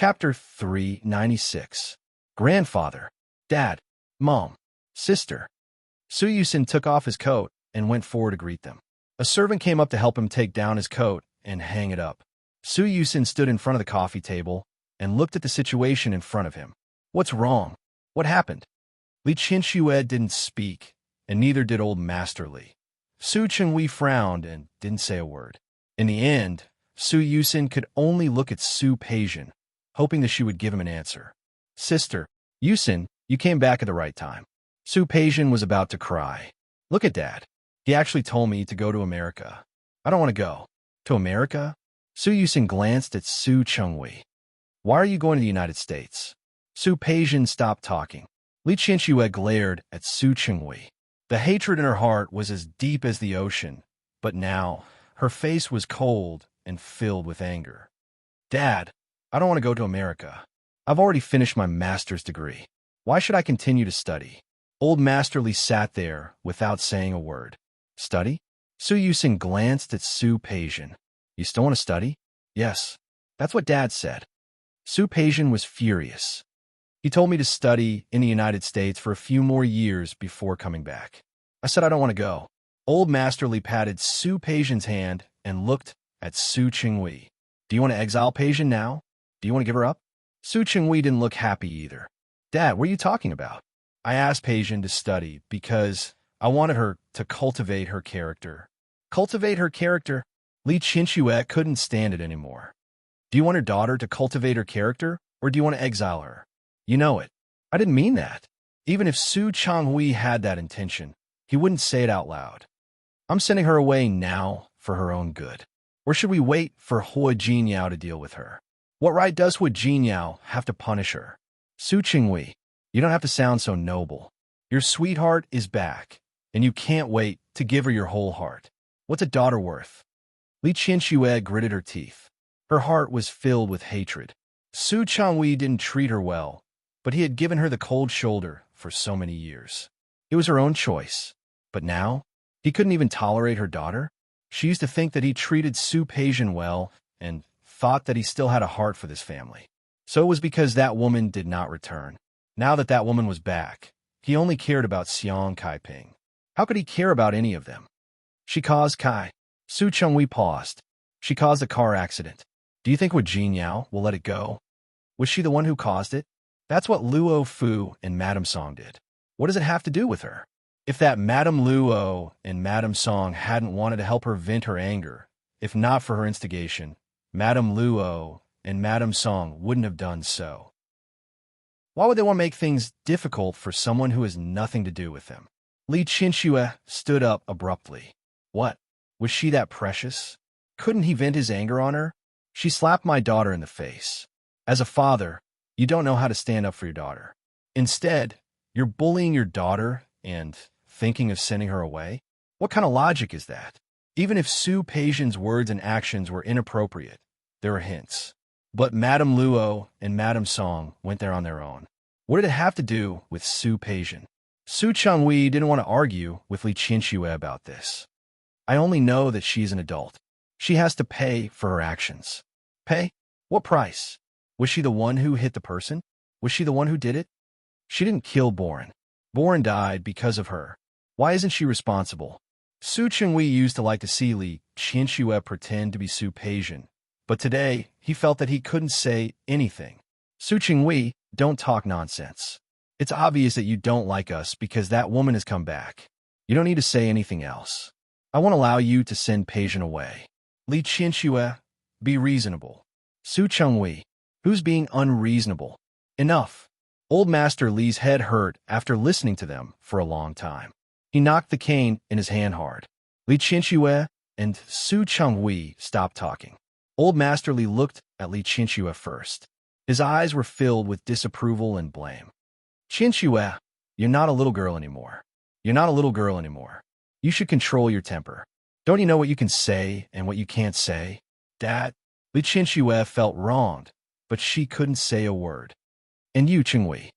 Chapter 396. Grandfather, Dad, Mom, Sister. Su Yusin took off his coat and went forward to greet them. A servant came up to help him take down his coat and hang it up. Su Yusin stood in front of the coffee table and looked at the situation in front of him. What's wrong? What happened? Li Qinxue didn't speak, and neither did old Master Li. Su Chenghui frowned and didn't say a word. In the end, Su Yusin could only look at Su Peijian, hoping that she would give him an answer. Sister, Yusin, you came back at the right time. Su Peijian was about to cry. Look at Dad. He actually told me to go to America. I don't want to go. To America? Su Yusin glanced at Su Chenghui. Why are you going to the United States? Su Peijian stopped talking. Li Qinxue glared at Su Chenghui. The hatred in her heart was as deep as the ocean, but now her face was cold and filled with anger. Dad, I don't want to go to America. I've already finished my master's degree. Why should I continue to study? Old Master Li sat there without saying a word. Study? Su Yusin glanced at Su Peijian. You still want to study? Yes. That's what Dad said. Su Peijian was furious. He told me to study in the United States for a few more years before coming back. I said I don't want to go. Old Master Li patted Su Peijian's hand and looked at Su Chenghui. Do you want to exile Peijian now? Do you want to give her up? Su Chenghui didn't look happy either. Dad, what are you talking about? I asked Peijian to study because I wanted her to cultivate her character. Cultivate her character? Li Qinxue couldn't stand it anymore. Do you want her daughter to cultivate her character, or do you want to exile her? You know it. I didn't mean that. Even if Su Chenghui had that intention, he wouldn't say it out loud. I'm sending her away now for her own good. Or should we wait for Hua Jinyao to deal with her? What right does Hua Jinyao have to punish her? Su Chenghui, you don't have to sound so noble. Your sweetheart is back, and you can't wait to give her your whole heart. What's a daughter worth? Li Qinxue gritted her teeth. Her heart was filled with hatred. Su Chenghui didn't treat her well, but he had given her the cold shoulder for so many years. It was her own choice. But now, he couldn't even tolerate her daughter? She used to think that he treated Su Peijian well and thought that he still had a heart for this family. So it was because that woman did not return. Now that that woman was back, he only cared about Xiang Kaiping. How could he care about any of them? She caused Kai. Su Chenghui paused. She caused a car accident. Do you think Hua Jinyao will let it go? Was she the one who caused it? That's what Luo Fu and Madame Song did. What does it have to do with her? If that Madame Luo and Madame Song hadn't wanted to help her vent her anger, if not for her instigation, Madame Luo and Madame Song wouldn't have done so. Why would they want to make things difficult for someone who has nothing to do with them? Li Qinxue stood up abruptly. What? Was she that precious? Couldn't he vent his anger on her? She slapped my daughter in the face. As a father, you don't know how to stand up for your daughter. Instead, you're bullying your daughter and thinking of sending her away? What kind of logic is that? Even if Su Peijian's words and actions were inappropriate, there were hints. But Madame Luo and Madame Song went there on their own. What did it have to do with Su Peijian? Su Chenghui didn't want to argue with Li Qinxue about this. I only know that she's an adult. She has to pay for her actions. Pay? What price? Was she the one who hit the person? Was she the one who did it? She didn't kill Boren. Boren died because of her. Why isn't she responsible? Su Chenghui used to like to see Li Qinxue pretend to be Su Peijian, but today he felt that he couldn't say anything. Su Chenghui, don't talk nonsense. It's obvious that you don't like us because that woman has come back. You don't need to say anything else. I won't allow you to send Peijian away. Li Qinxue, be reasonable. Su Chenghui, who's being unreasonable? Enough. Old Master Li's head hurt after listening to them for a long time. He knocked the cane in his hand hard. Li Qinxue and Su Chenghui stopped talking. Old Master Li looked at Li Qinxue first. His eyes were filled with disapproval and blame. Qinxue, you're not a little girl anymore. You're not a little girl anymore. You should control your temper. Don't you know what you can say and what you can't say? Dad, Li Qinxue felt wronged, but she couldn't say a word. And you, Chenghui.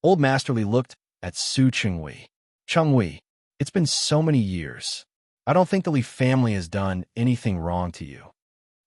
Old Master Li looked at Su Chenghui. Chenghui, it's been so many years. I don't think the Li family has done anything wrong to you.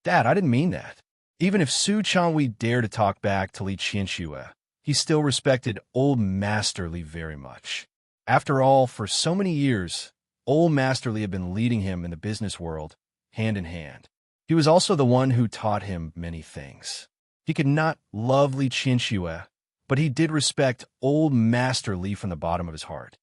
Dad, I didn't mean that. Even if Su Changhui dared to talk back to Li Qianxue, he still respected Old Master Li very much. After all, for so many years, Old Master Li had been leading him in the business world, hand in hand. He was also the one who taught him many things. He could not love Li Qianxue, but he did respect Old Master Li from the bottom of his heart.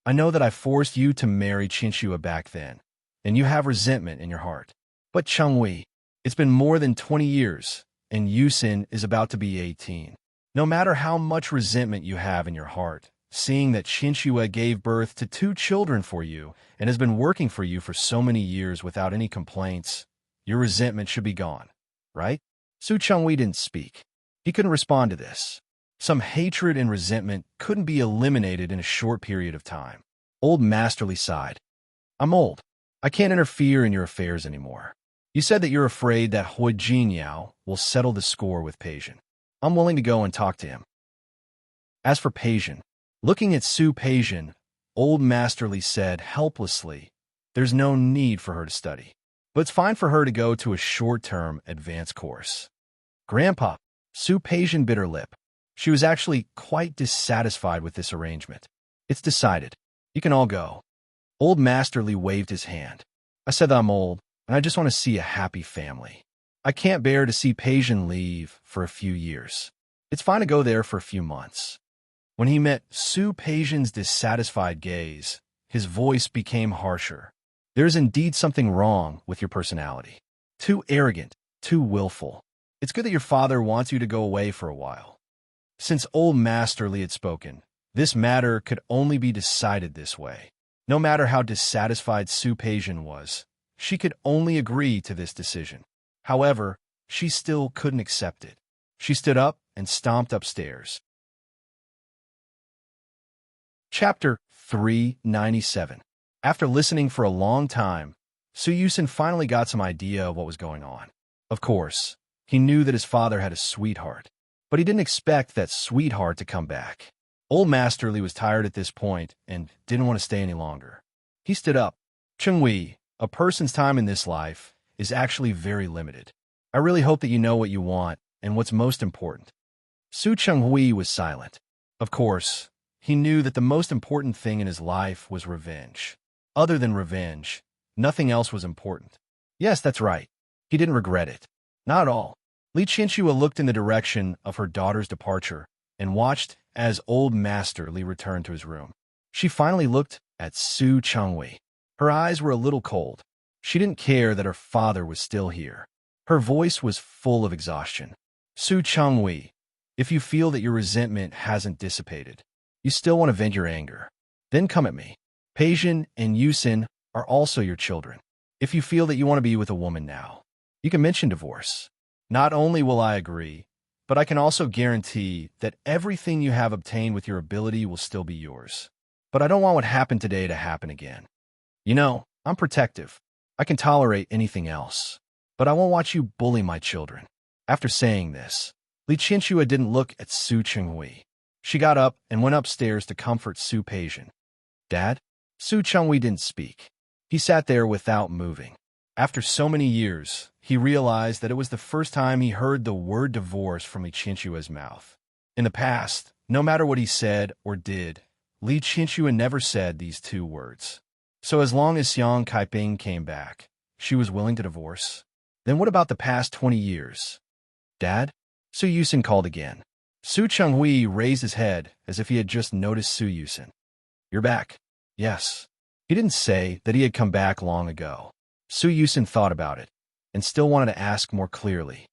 I know that I forced you to marry Qianxue back then, and you have resentment in your heart. But Changhui, it's been more than 20 years, and Yusin is about to be 18. No matter how much resentment you have in your heart, seeing that Qianxue gave birth to 2 children for you and has been working for you for so many years without any complaints, your resentment should be gone, right? Su Changhui didn't speak. He couldn't respond to this. Some hatred and resentment couldn't be eliminated in a short period of time. Old Master Li sighed. I'm old. I can't interfere in your affairs anymore. You said that you're afraid that Hui Jinyao will settle the score with Peijian. I'm willing to go and talk to him. As for Peijian, looking at Su Peijian, Old Master Li said helplessly, there's no need for her to study. But it's fine for her to go to a short-term advanced course. Grandpa, Su Peijian bit her lip. She was actually quite dissatisfied with this arrangement. It's decided. You can all go. Old Master Li waved his hand. I said that I'm old, and I just want to see a happy family. I can't bear to see Peijian leave for a few years. It's fine to go there for a few months. When he met Su Peijian's dissatisfied gaze, his voice became harsher. There is indeed something wrong with your personality. Too arrogant, too willful. It's good that your father wants you to go away for a while. Since Old Master Li had spoken, this matter could only be decided this way. No matter how dissatisfied Su Peijian was, she could only agree to this decision. However, she still couldn't accept it. She stood up and stomped upstairs. Chapter 397. After listening for a long time, Su Yusin finally got some idea of what was going on. Of course, he knew that his father had a sweetheart, but he didn't expect that sweetheart to come back. Old Master Li was tired at this point and didn't want to stay any longer. He stood up. Chenghui, a person's time in this life is actually very limited. I really hope that you know what you want and what's most important. Su Chenghui was silent. Of course, he knew that the most important thing in his life was revenge. Other than revenge, nothing else was important. Yes, that's right. He didn't regret it. Not at all. Li Qianxue looked in the direction of her daughter's departure and watched as Old Master Li returned to his room. She finally looked at Su Changhui. Her eyes were a little cold. She didn't care that her father was still here. Her voice was full of exhaustion. Su Changhui, if you feel that your resentment hasn't dissipated, you still want to vent your anger, then come at me. Peijian and Yusin are also your children. If you feel that you want to be with a woman now, you can mention divorce. Not only will I agree, but I can also guarantee that everything you have obtained with your ability will still be yours. But I don't want what happened today to happen again. You know, I'm protective. I can tolerate anything else. But I won't watch you bully my children. After saying this, Li Qianxue didn't look at Su Chenghui. She got up and went upstairs to comfort Su Peijian. Dad? Su Chenghui didn't speak. He sat there without moving. After so many years, he realized that it was the first time he heard the word divorce from Li Qianxue's mouth. In the past, no matter what he said or did, Li Qianxue never said these 2 words. So as long as Xiang Kaiping came back, she was willing to divorce. Then what about the past 20 years? Dad? Su Yusin called again. Su Chenghui raised his head as if he had just noticed Su Yusin. You're back. Yes. He didn't say that he had come back long ago. Su Yusin thought about it, and still wanted to ask more clearly.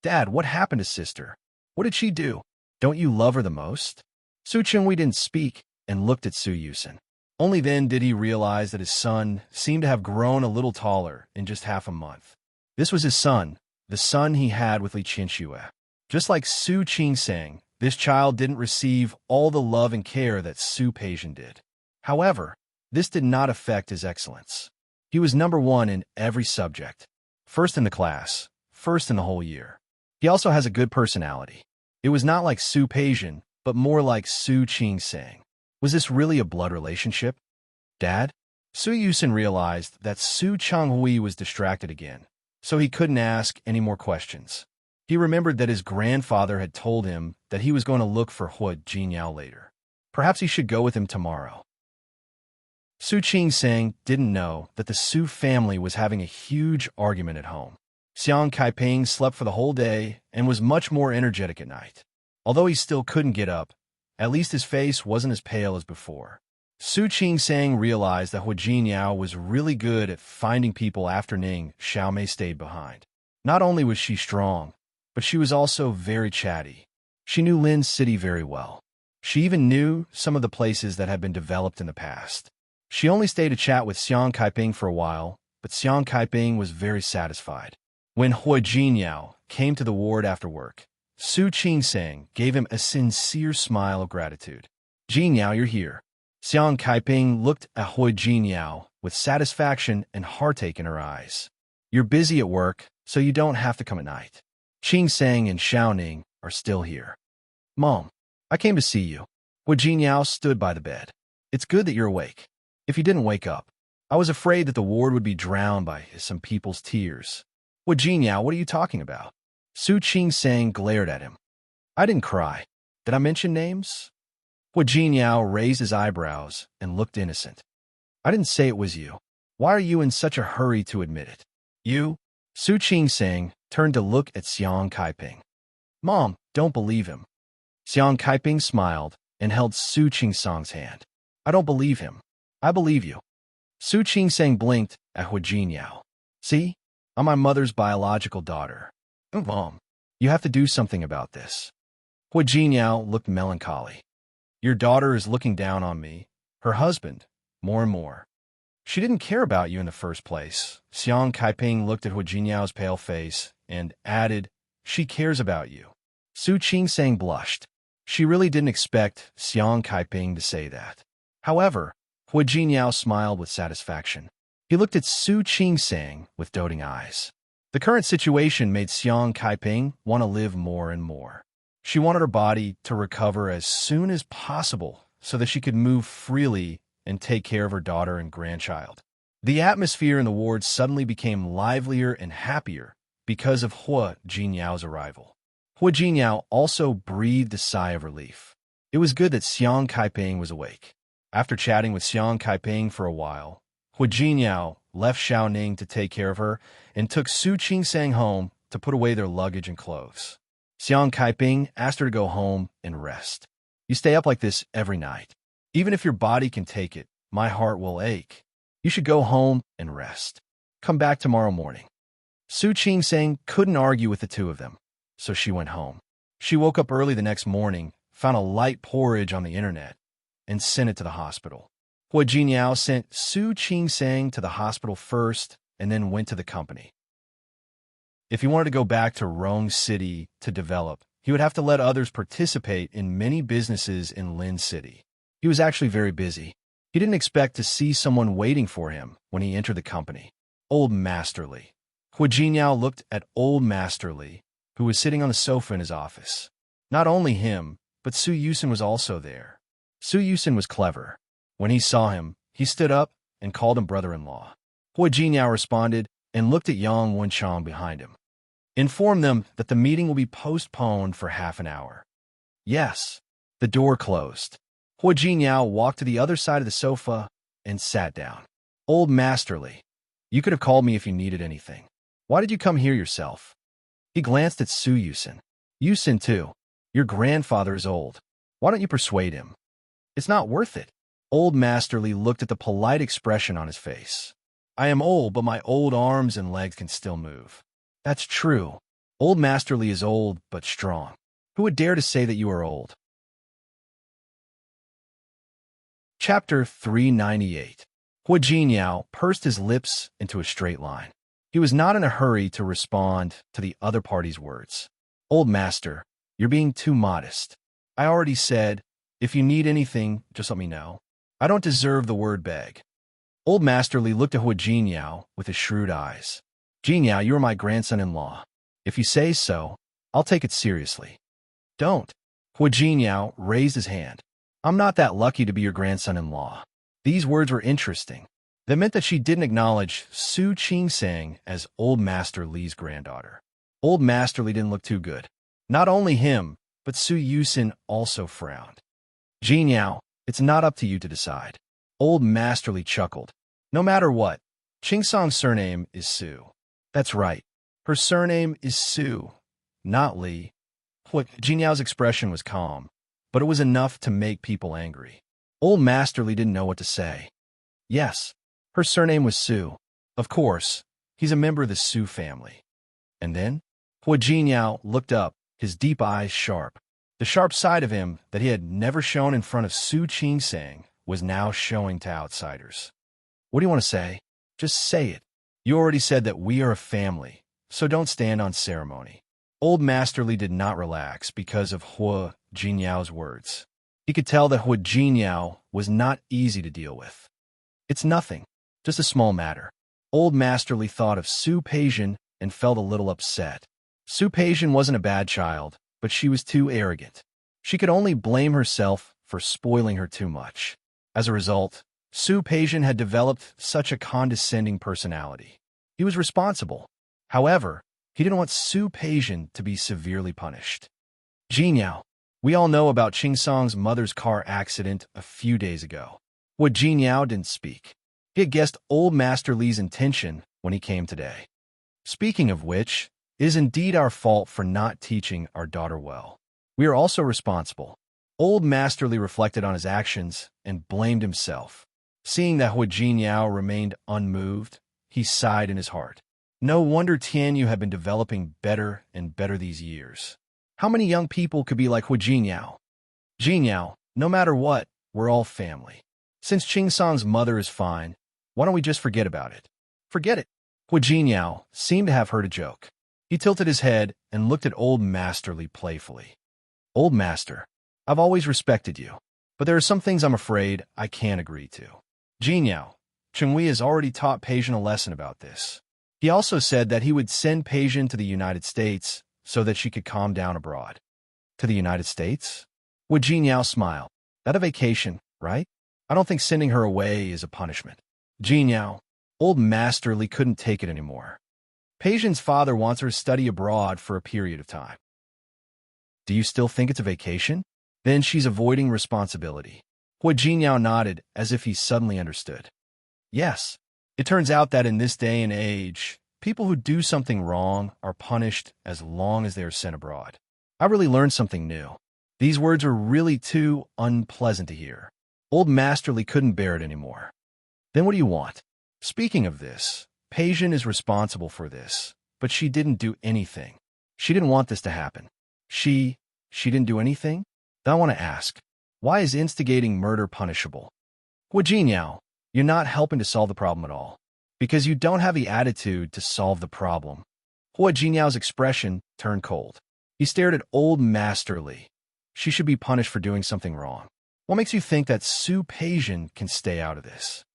Dad, what happened to sister? What did she do? Don't you love her the most? Su Chenghui didn't speak and looked at Su Yusin. Only then did he realize that his son seemed to have grown a little taller in just half a month. This was his son, the son he had with Li Qianxue. Just like Su Qingsang, this child didn't receive all the love and care that Su Peijian did. However, this did not affect his excellence. He was number 1 in every subject. First in the class, first in the whole year. He also has a good personality. It was not like Su Peijian, but more like Su Qingsang. Was this really a blood relationship? Dad? Su Yusin realized that Su Changhui was distracted again, so he couldn't ask any more questions. He remembered that his grandfather had told him that he was going to look for Hua Jinyao later. Perhaps he should go with him tomorrow. Su Qing-sang didn't know that the Su family was having a huge argument at home. Xiang Kaiping slept for the whole day and was much more energetic at night. Although he still couldn't get up, at least his face wasn't as pale as before. Su Qing-sang realized that Hua Jinyao was really good at finding people after Ning Xiaomei stayed behind. Not only was she strong, but she was also very chatty. She knew Lin City very well. She even knew some of the places that had been developed in the past. She only stayed to chat with Xiang Kaiping for a while, but Xiang Kaiping was very satisfied. When Hua Jinyao came to the ward after work, Su Qing-sang gave him a sincere smile of gratitude. Jinyao, you're here. Xiang Kaiping looked at Hua Jinyao with satisfaction and heartache in her eyes. You're busy at work, so you don't have to come at night. Qing-sang and Xiaoning are still here. Mom, I came to see you. Hua Jinyao stood by the bed. It's good that you're awake. If you didn't wake up, I was afraid that the ward would be drowned by some people's tears. Hua Jinyao, what are you talking about? Su Qing-sang glared at him. I didn't cry. Did I mention names? Hua Jinyao raised his eyebrows and looked innocent. I didn't say it was you. Why are you in such a hurry to admit it? You? Su Qing-sang turned to look at Xiang Kaiping. Mom, don't believe him. Xiang Kaiping smiled and held Su Qing-sang's hand. I don't believe him. I believe you. Su Qing-sang blinked at Hua Jinyao. See? I'm my mother's biological daughter. Mom, you have to do something about this. Hua Jinyao looked melancholy. Your daughter is looking down on me, her husband, more and more. She didn't care about you in the first place. Xiang Kaiping looked at Hua Jinyao's pale face and added, she cares about you. Su Qing-sang blushed. She really didn't expect Xiang Kaiping to say that. However, Hua Jinyao smiled with satisfaction. He looked at Su Qing-sang with doting eyes. The current situation made Xiang Kaiping want to live more and more. She wanted her body to recover as soon as possible so that she could move freely and take care of her daughter and grandchild. The atmosphere in the ward suddenly became livelier and happier because of Hua Jinyao's arrival. Hua Jinyao also breathed a sigh of relief. It was good that Xiang Kaiping was awake. After chatting with Xiang Kaiping for a while, Hua Jinyao left Xiaoning to take care of her and took Su Qing-sang home to put away their luggage and clothes. Xiang Kaiping asked her to go home and rest. You stay up like this every night. Even if your body can take it, my heart will ache. You should go home and rest. Come back tomorrow morning. Su Qing-sang couldn't argue with the two of them, so she went home. She woke up early the next morning, found a light porridge on the internet, and sent it to the hospital. Hua Jinyao sent Su Qing-sang to the hospital first and then went to the company. If he wanted to go back to Rong City to develop, he would have to let others participate in many businesses in Lin City. He was actually very busy. He didn't expect to see someone waiting for him when he entered the company. Old Masterly. Hua Jinyao looked at Old Masterly, who was sitting on the sofa in his office. Not only him, but Su Yusin was also there. Su Yusin was clever. When he saw him, he stood up and called him brother-in-law. Hua Jinyao responded and looked at Yang Wenchang behind him. Inform them that the meeting will be postponed for half an hour. Yes. The door closed. Hua Jinyao walked to the other side of the sofa and sat down. Old Masterly, you could have called me if you needed anything. Why did you come here yourself? He glanced at Su Yusin. Yusin too. Your grandfather is old. Why don't you persuade him? It's not worth it. Old Masterly looked at the polite expression on his face. I am old, but my old arms and legs can still move. That's true. Old Masterly is old, but strong. Who would dare to say that you are old? Chapter 398. Hua Jinyao pursed his lips into a straight line. He was not in a hurry to respond to the other party's words. Old Master, you're being too modest. I already said, if you need anything, just let me know. I don't deserve the word beg. Old Masterly looked at Hua Jinyao with his shrewd eyes. Jinyao, you are my grandson-in-law. If you say so, I'll take it seriously. Don't. Hua Jinyao raised his hand. I'm not that lucky to be your grandson-in-law. These words were interesting. That meant that she didn't acknowledge Su Qing-sang as Old Master Li's granddaughter. Old Masterly didn't look too good. Not only him, but Su Yusin also frowned. Jinyao, it's not up to you to decide. Old Masterly chuckled. No matter what, Chingsong's surname is Su. That's right. Her surname is Su, not Li. Jinyao's expression was calm, but it was enough to make people angry. Old Masterly didn't know what to say. Yes, her surname was Su. Of course, he's a member of the Su family. And then? Jinyao looked up, his deep eyes sharp. The sharp side of him that he had never shown in front of Su Qingsang was now showing to outsiders. What do you want to say? Just say it. You already said that we are a family, so don't stand on ceremony. Old Masterly did not relax because of Hua Jinyao's words. He could tell that Hua Jinyao was not easy to deal with. It's nothing, just a small matter. Old Masterly thought of Su Peijian and felt a little upset. Su Peijian wasn't a bad child, but she was too arrogant. She could only blame herself for spoiling her too much. As a result, Su Peijian had developed such a condescending personality. He was responsible. However, he didn't want Su Peijian to be severely punished. Jinyao, we all know about Chingsong's mother's car accident a few days ago. What Jinyao didn't speak. He had guessed Old Master Li's intention when he came today. Speaking of which, it is indeed our fault for not teaching our daughter well. We are also responsible. Old Master Li reflected on his actions and blamed himself. Seeing that Hua Jinyao remained unmoved, he sighed in his heart. No wonder Tianyu had been developing better and better these years. How many young people could be like Hua Jinyao? Jinyao, no matter what, we're all family. Since Chingsong's mother is fine, why don't we just forget about it? Forget it. Hua Jinyao seemed to have heard a joke. He tilted his head and looked at Old Master Li playfully. Old Master, I've always respected you, but there are some things I'm afraid I can't agree to. Jinyao, Chenghui has already taught Peijian a lesson about this. He also said that he would send Peijian to the United States so that she could calm down abroad. To the United States? Hua Jinyao smiled. That a vacation, right? I don't think sending her away is a punishment. Jinyao, Old Master Li couldn't take it anymore. Peijian's father wants her to study abroad for a period of time. Do you still think it's a vacation? Then she's avoiding responsibility. Hua Jinyao nodded as if he suddenly understood. Yes, it turns out that in this day and age, people who do something wrong are punished as long as they are sent abroad. I really learned something new. These words were really too unpleasant to hear. Old Master Li couldn't bear it anymore. Then what do you want? Speaking of this, Peijian is responsible for this, but she didn't do anything. She didn't want this to happen. She didn't do anything? Then I want to ask, why is instigating murder punishable? Hua Jinyao, you're not helping to solve the problem at all, because you don't have the attitude to solve the problem. Hua Jinyao's expression turned cold. He stared at Old Master Li. She should be punished for doing something wrong. What makes you think that Su Peijian can stay out of this?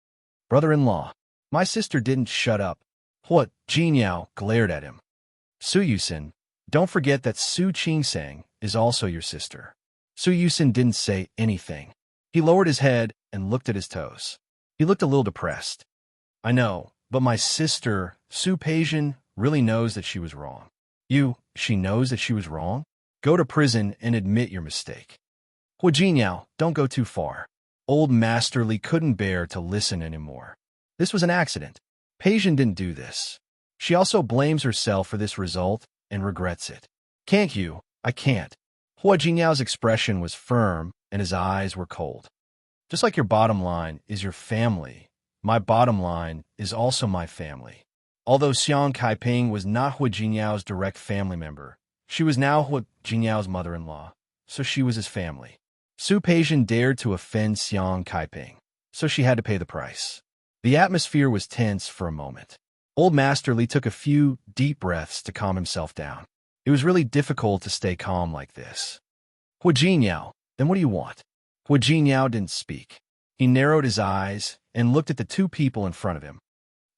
Brother-in-law, my sister didn't shut up. Hua Jinyao glared at him. Su Yusin, don't forget that Su Qingsang is also your sister. Su Yusin didn't say anything. He lowered his head and looked at his toes. He looked a little depressed. I know, but my sister, Su Peijian, really knows that she was wrong. She knows that she was wrong? Go to prison and admit your mistake. Hua Jinyao, don't go too far. Old Master Li couldn't bear to listen anymore. This was an accident. Peijian didn't do this. She also blames herself for this result and regrets it. Can't you? I can't. Hua Jinyao's expression was firm and his eyes were cold. Just like your bottom line is your family, my bottom line is also my family. Although Xiang Kaiping was not Hua Jinyao's direct family member, she was now Hua Jinyao's mother-in-law, so she was his family. Su Peijian dared to offend Xiang Kaiping, so she had to pay the price. The atmosphere was tense for a moment. Old Master Li took a few deep breaths to calm himself down. It was really difficult to stay calm like this. Hua Jinyao, then what do you want? Hua Jinyao didn't speak. He narrowed his eyes and looked at the two people in front of him.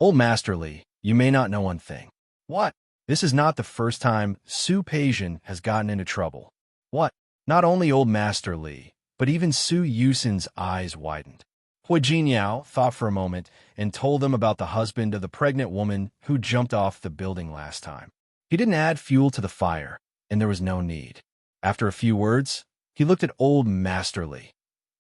Old Master Li, you may not know one thing. What? This is not the first time Su Peijian has gotten into trouble. What? Not only Old Master Li, but even Su Yusin's eyes widened. Hua Jinyao thought for a moment and told them about the husband of the pregnant woman who jumped off the building last time. He didn't add fuel to the fire, and there was no need. After a few words, he looked at old Master Li.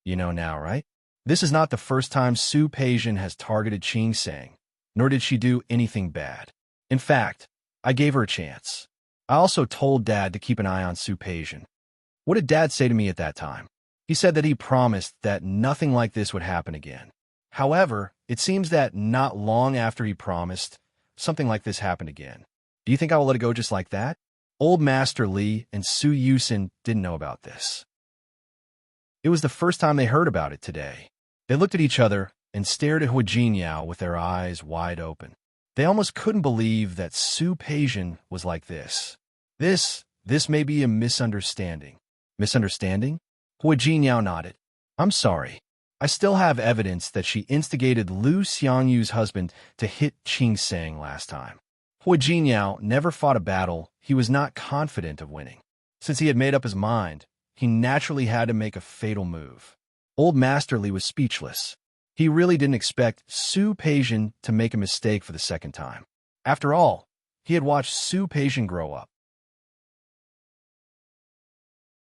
You know now, right? This is not the first time Su Peijian has targeted Qing Sang, nor did she do anything bad. In fact, I gave her a chance. I also told Dad to keep an eye on Su Peijian. What did Dad say to me at that time? He said that he promised that nothing like this would happen again. However, it seems that not long after he promised, something like this happened again. Do you think I will let it go just like that? Old Master Li and Su Yusin didn't know about this. It was the first time they heard about it today. They looked at each other and stared at Hu Jinyao with their eyes wide open. They almost couldn't believe that Su Peijian was like this. This may be a misunderstanding. Misunderstanding? Hu Jinyao nodded. I'm sorry. I still have evidence that she instigated Lu Xiangyu's husband to hit Qing Sang last time. Hu Jinyao never fought a battle he was not confident of winning. Since he had made up his mind, he naturally had to make a fatal move. Old Master Li was speechless. He really didn't expect Su Peijian to make a mistake for the second time. After all, he had watched Su Peijian grow up.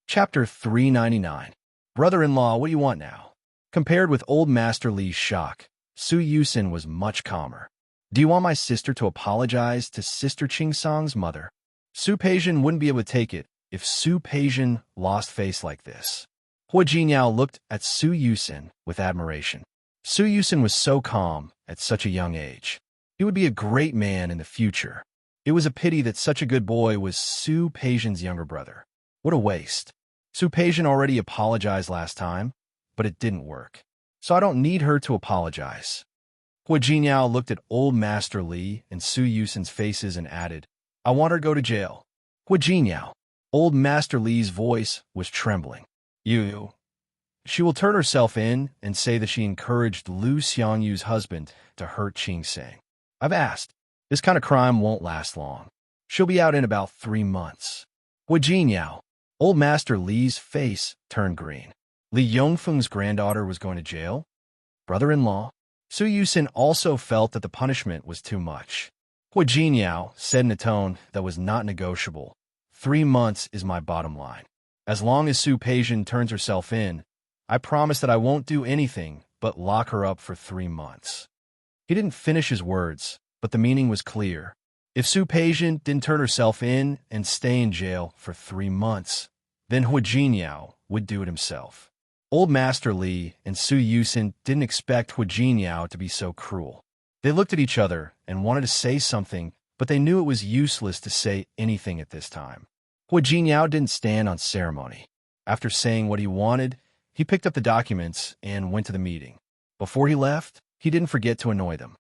Chapter 399. Brother-in-law, what do you want now? Compared with old Master Li's shock, Su Yusin was much calmer. Do you want my sister to apologize to Sister Qing Sang's mother? Su Peijian wouldn't be able to take it if Su Peijian lost face like this. Hu Jinyao looked at Su Yusin with admiration. Su Yusin was so calm at such a young age. He would be a great man in the future. It was a pity that such a good boy was Su Peijian's younger brother. What a waste. Su Peijian already apologized last time, but it didn't work. So I don't need her to apologize. Hu Jinyao looked at old Master Li and Su Yusin's faces and added, I want her to go to jail. Hu Jinyao. Old Master Li's voice was trembling. She will turn herself in and say that she encouraged Lu Xiangyu's husband to hurt Qing Sang. I've asked. This kind of crime won't last long. She'll be out in about 3 months. Hu Jinyao. Old Master Li's face turned green. Li Yongfeng's granddaughter was going to jail? Brother-in-law? Su Yusin also felt that the punishment was too much. Hu Jinyao said in a tone that was not negotiable, 3 months is my bottom line. As long as Su Peijian turns herself in, I promise that I won't do anything but lock her up for 3 months. He didn't finish his words, but the meaning was clear. If Su Peijian didn't turn herself in and stay in jail for 3 months, then Hu Jinyao would do it himself. Old Master Li and Su Yusin didn't expect Hu Jinyao to be so cruel. They looked at each other and wanted to say something, but they knew it was useless to say anything at this time. Hu Jinyao didn't stand on ceremony. After saying what he wanted, he picked up the documents and went to the meeting. Before he left, he didn't forget to annoy them.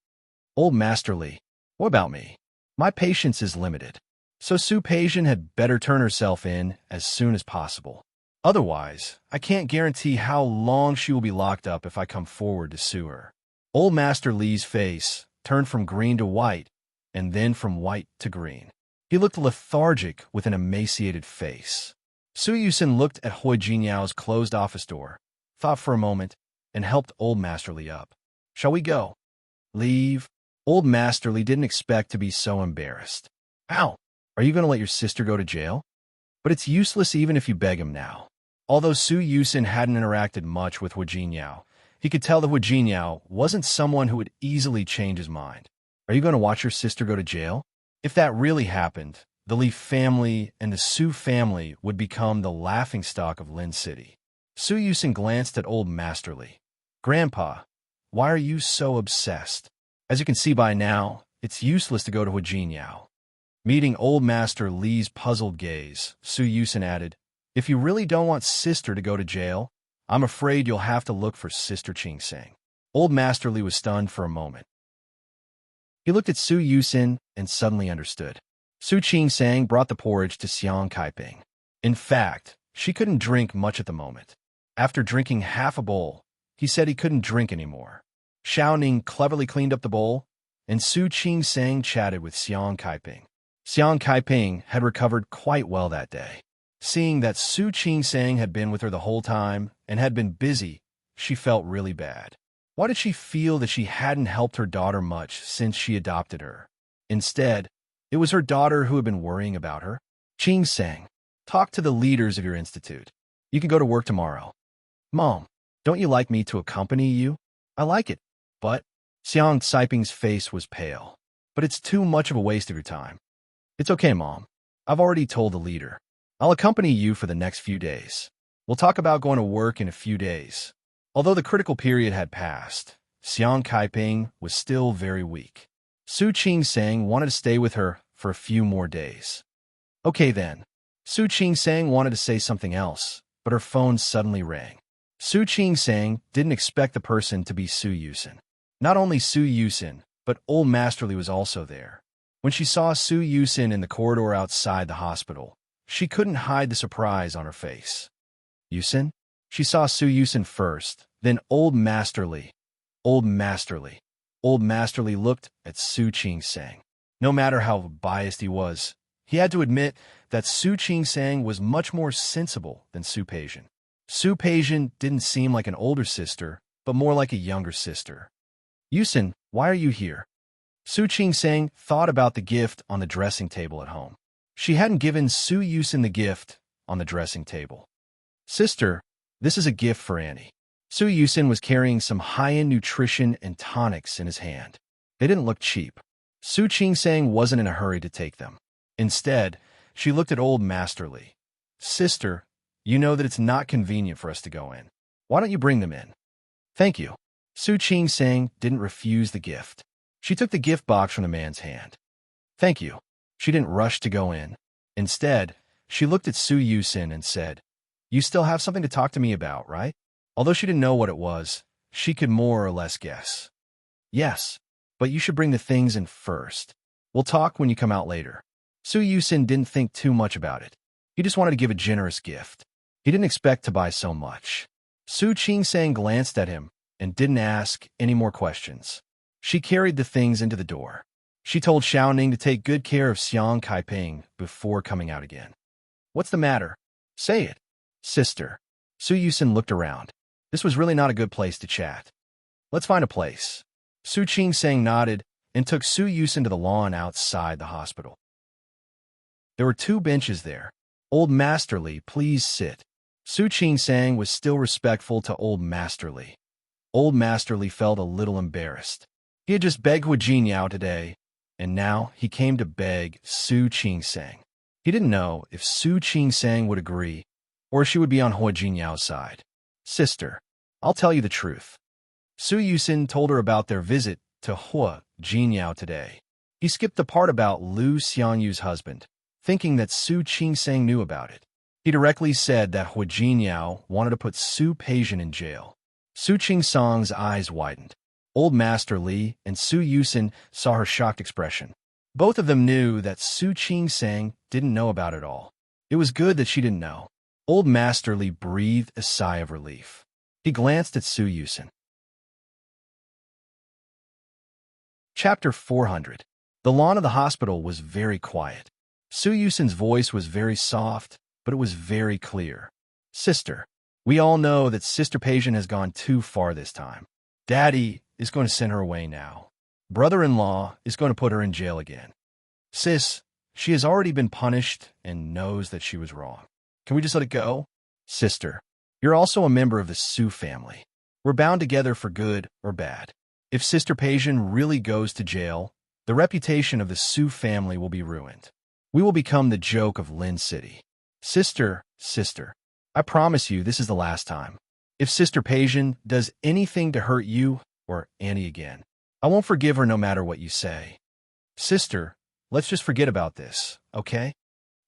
Old Master Li, what about me? My patience is limited. So Su Peijian had better turn herself in as soon as possible. Otherwise, I can't guarantee how long she will be locked up if I come forward to sue her. Old Master Li's face turned from green to white, and then from white to green. He looked lethargic with an emaciated face. Su Yusin looked at Hu Jinyao's closed office door, thought for a moment, and helped Old Master Li up. Shall we go? Leave? Old Master Li didn't expect to be so embarrassed. How? Are you going to let your sister go to jail? But it's useless even if you beg him now. Although Su Yusin hadn't interacted much with Hu Jinyao, he could tell that Hu Jinyao wasn't someone who would easily change his mind. Are you going to watch your sister go to jail? If that really happened, the Li family and the Su family would become the laughingstock of Lin City. Su Yusin glanced at Old Master Li. Grandpa, why are you so obsessed? As you can see by now, it's useless to go to Hu Jinyao. Meeting Old Master Li's puzzled gaze, Su Yusin added, if you really don't want Sister to go to jail, I'm afraid you'll have to look for Sister Qing Sang. Old Master Li was stunned for a moment. He looked at Su Yusin and suddenly understood. Su Qing Sang brought the porridge to Xiang Kaiping. In fact, she couldn't drink much at the moment. After drinking half a bowl, he said he couldn't drink anymore. Xiao Ning cleverly cleaned up the bowl, and Su Qing Sang chatted with Xiang Kaiping. Xiang Kaiping had recovered quite well that day. Seeing that Su Qing Sang had been with her the whole time and had been busy, she felt really bad. Why did she feel that she hadn't helped her daughter much since she adopted her? Instead, It was her daughter who had been worrying about her. Ching sang, talk to the leaders of your institute. You can go to work tomorrow. Mom, don't you like me to accompany you? I like it, but Xiang Saiping's face was pale. But it's too much of a waste of your time. It's okay, Mom. I've already told the leader. I'll accompany you for the next few days. We'll talk about going to work in a few days. Although the critical period had passed, Xiang Kaiping was still very weak. Su Qing-sang wanted to stay with her for a few more days. Okay then. Su Qing-sang wanted to say something else, but her phone suddenly rang. Su Qing-sang didn't expect the person to be Su Yusin. Not only Su Yusin, but Old Masterly was also there. When she saw Su Yusin in the corridor outside the hospital, she couldn't hide the surprise on her face. Yusin? She saw Su Yusin first, then Old Masterly. Old Masterly. Old Masterly looked at Su Qing-sang. No matter how biased he was, he had to admit that Su Qing-sang was much more sensible than Su Peijian. Su Peijian didn't seem like an older sister, but more like a younger sister. Yusin, why are you here? Su Qing-sang thought about the gift on the dressing table at home. She hadn't given Su Yusin the gift on the dressing table. Sister, this is a gift for Annie. Su Yusin was carrying some high-end nutrition and tonics in his hand. They didn't look cheap. Su Qing-sang wasn't in a hurry to take them. Instead, she looked at Old Masterly. Sister, you know that it's not convenient for us to go in. Why don't you bring them in? Thank you. Su Qing-sang didn't refuse the gift. She took the gift box from the man's hand. Thank you. She didn't rush to go in. Instead, she looked at Su Yusin and said, You still have something to talk to me about, right? Although she didn't know what it was, she could more or less guess. Yes, but you should bring the things in first. We'll talk when you come out later. Su Yusin didn't think too much about it. He just wanted to give a generous gift. He didn't expect to buy so much. Su Qing-sang glanced at him and didn't ask any more questions. She carried the things into the door. She told Xiaoning to take good care of Xiang Kaiping before coming out again. What's the matter? Say it. Sister. Su Yusin looked around. This was really not a good place to chat. Let's find a place. Su Qing-sang nodded and took Su Yusin to the lawn outside the hospital. There were 2 benches there. Old Masterly, please sit. Su Qing-sang was still respectful to Old Masterly. Old Masterly felt a little embarrassed. He had just begged Hua Jinyao today, and now he came to beg Su Qing-sang. He didn't know if Su Qing-sang would agree, or she would be on Hua Jinyao's side. Sister, I'll tell you the truth. Su Yusin told her about their visit to Hua Jinyao today. He skipped the part about Lu Xianyu's husband, thinking that Su Qing-sang knew about it. He directly said that Hua Jinyao wanted to put Su Peijian in jail. Su Qing-sang's eyes widened. Old Master Li and Su Yusin saw her shocked expression. Both of them knew that Su Qing-sang didn't know about it all. It was good that she didn't know. Old Master Li breathed a sigh of relief. He glanced at Su Yusin. Chapter 400. The lawn of the hospital was very quiet. Su Yusin's voice was very soft, but it was very clear. Sister, we all know that Sister Peijian has gone too far this time. Daddy is going to send her away now. Brother-in-law is going to put her in jail again. Sis, she has already been punished and knows that she was wrong. Can we just let it go? Sister, you're also a member of the Su family. We're bound together for good or bad. If Sister Peijian really goes to jail, the reputation of the Su family will be ruined. We will become the joke of Lin City. Sister, I promise you this is the last time. If Sister Peijian does anything to hurt you or Annie again, I won't forgive her no matter what you say. Sister, let's just forget about this, okay?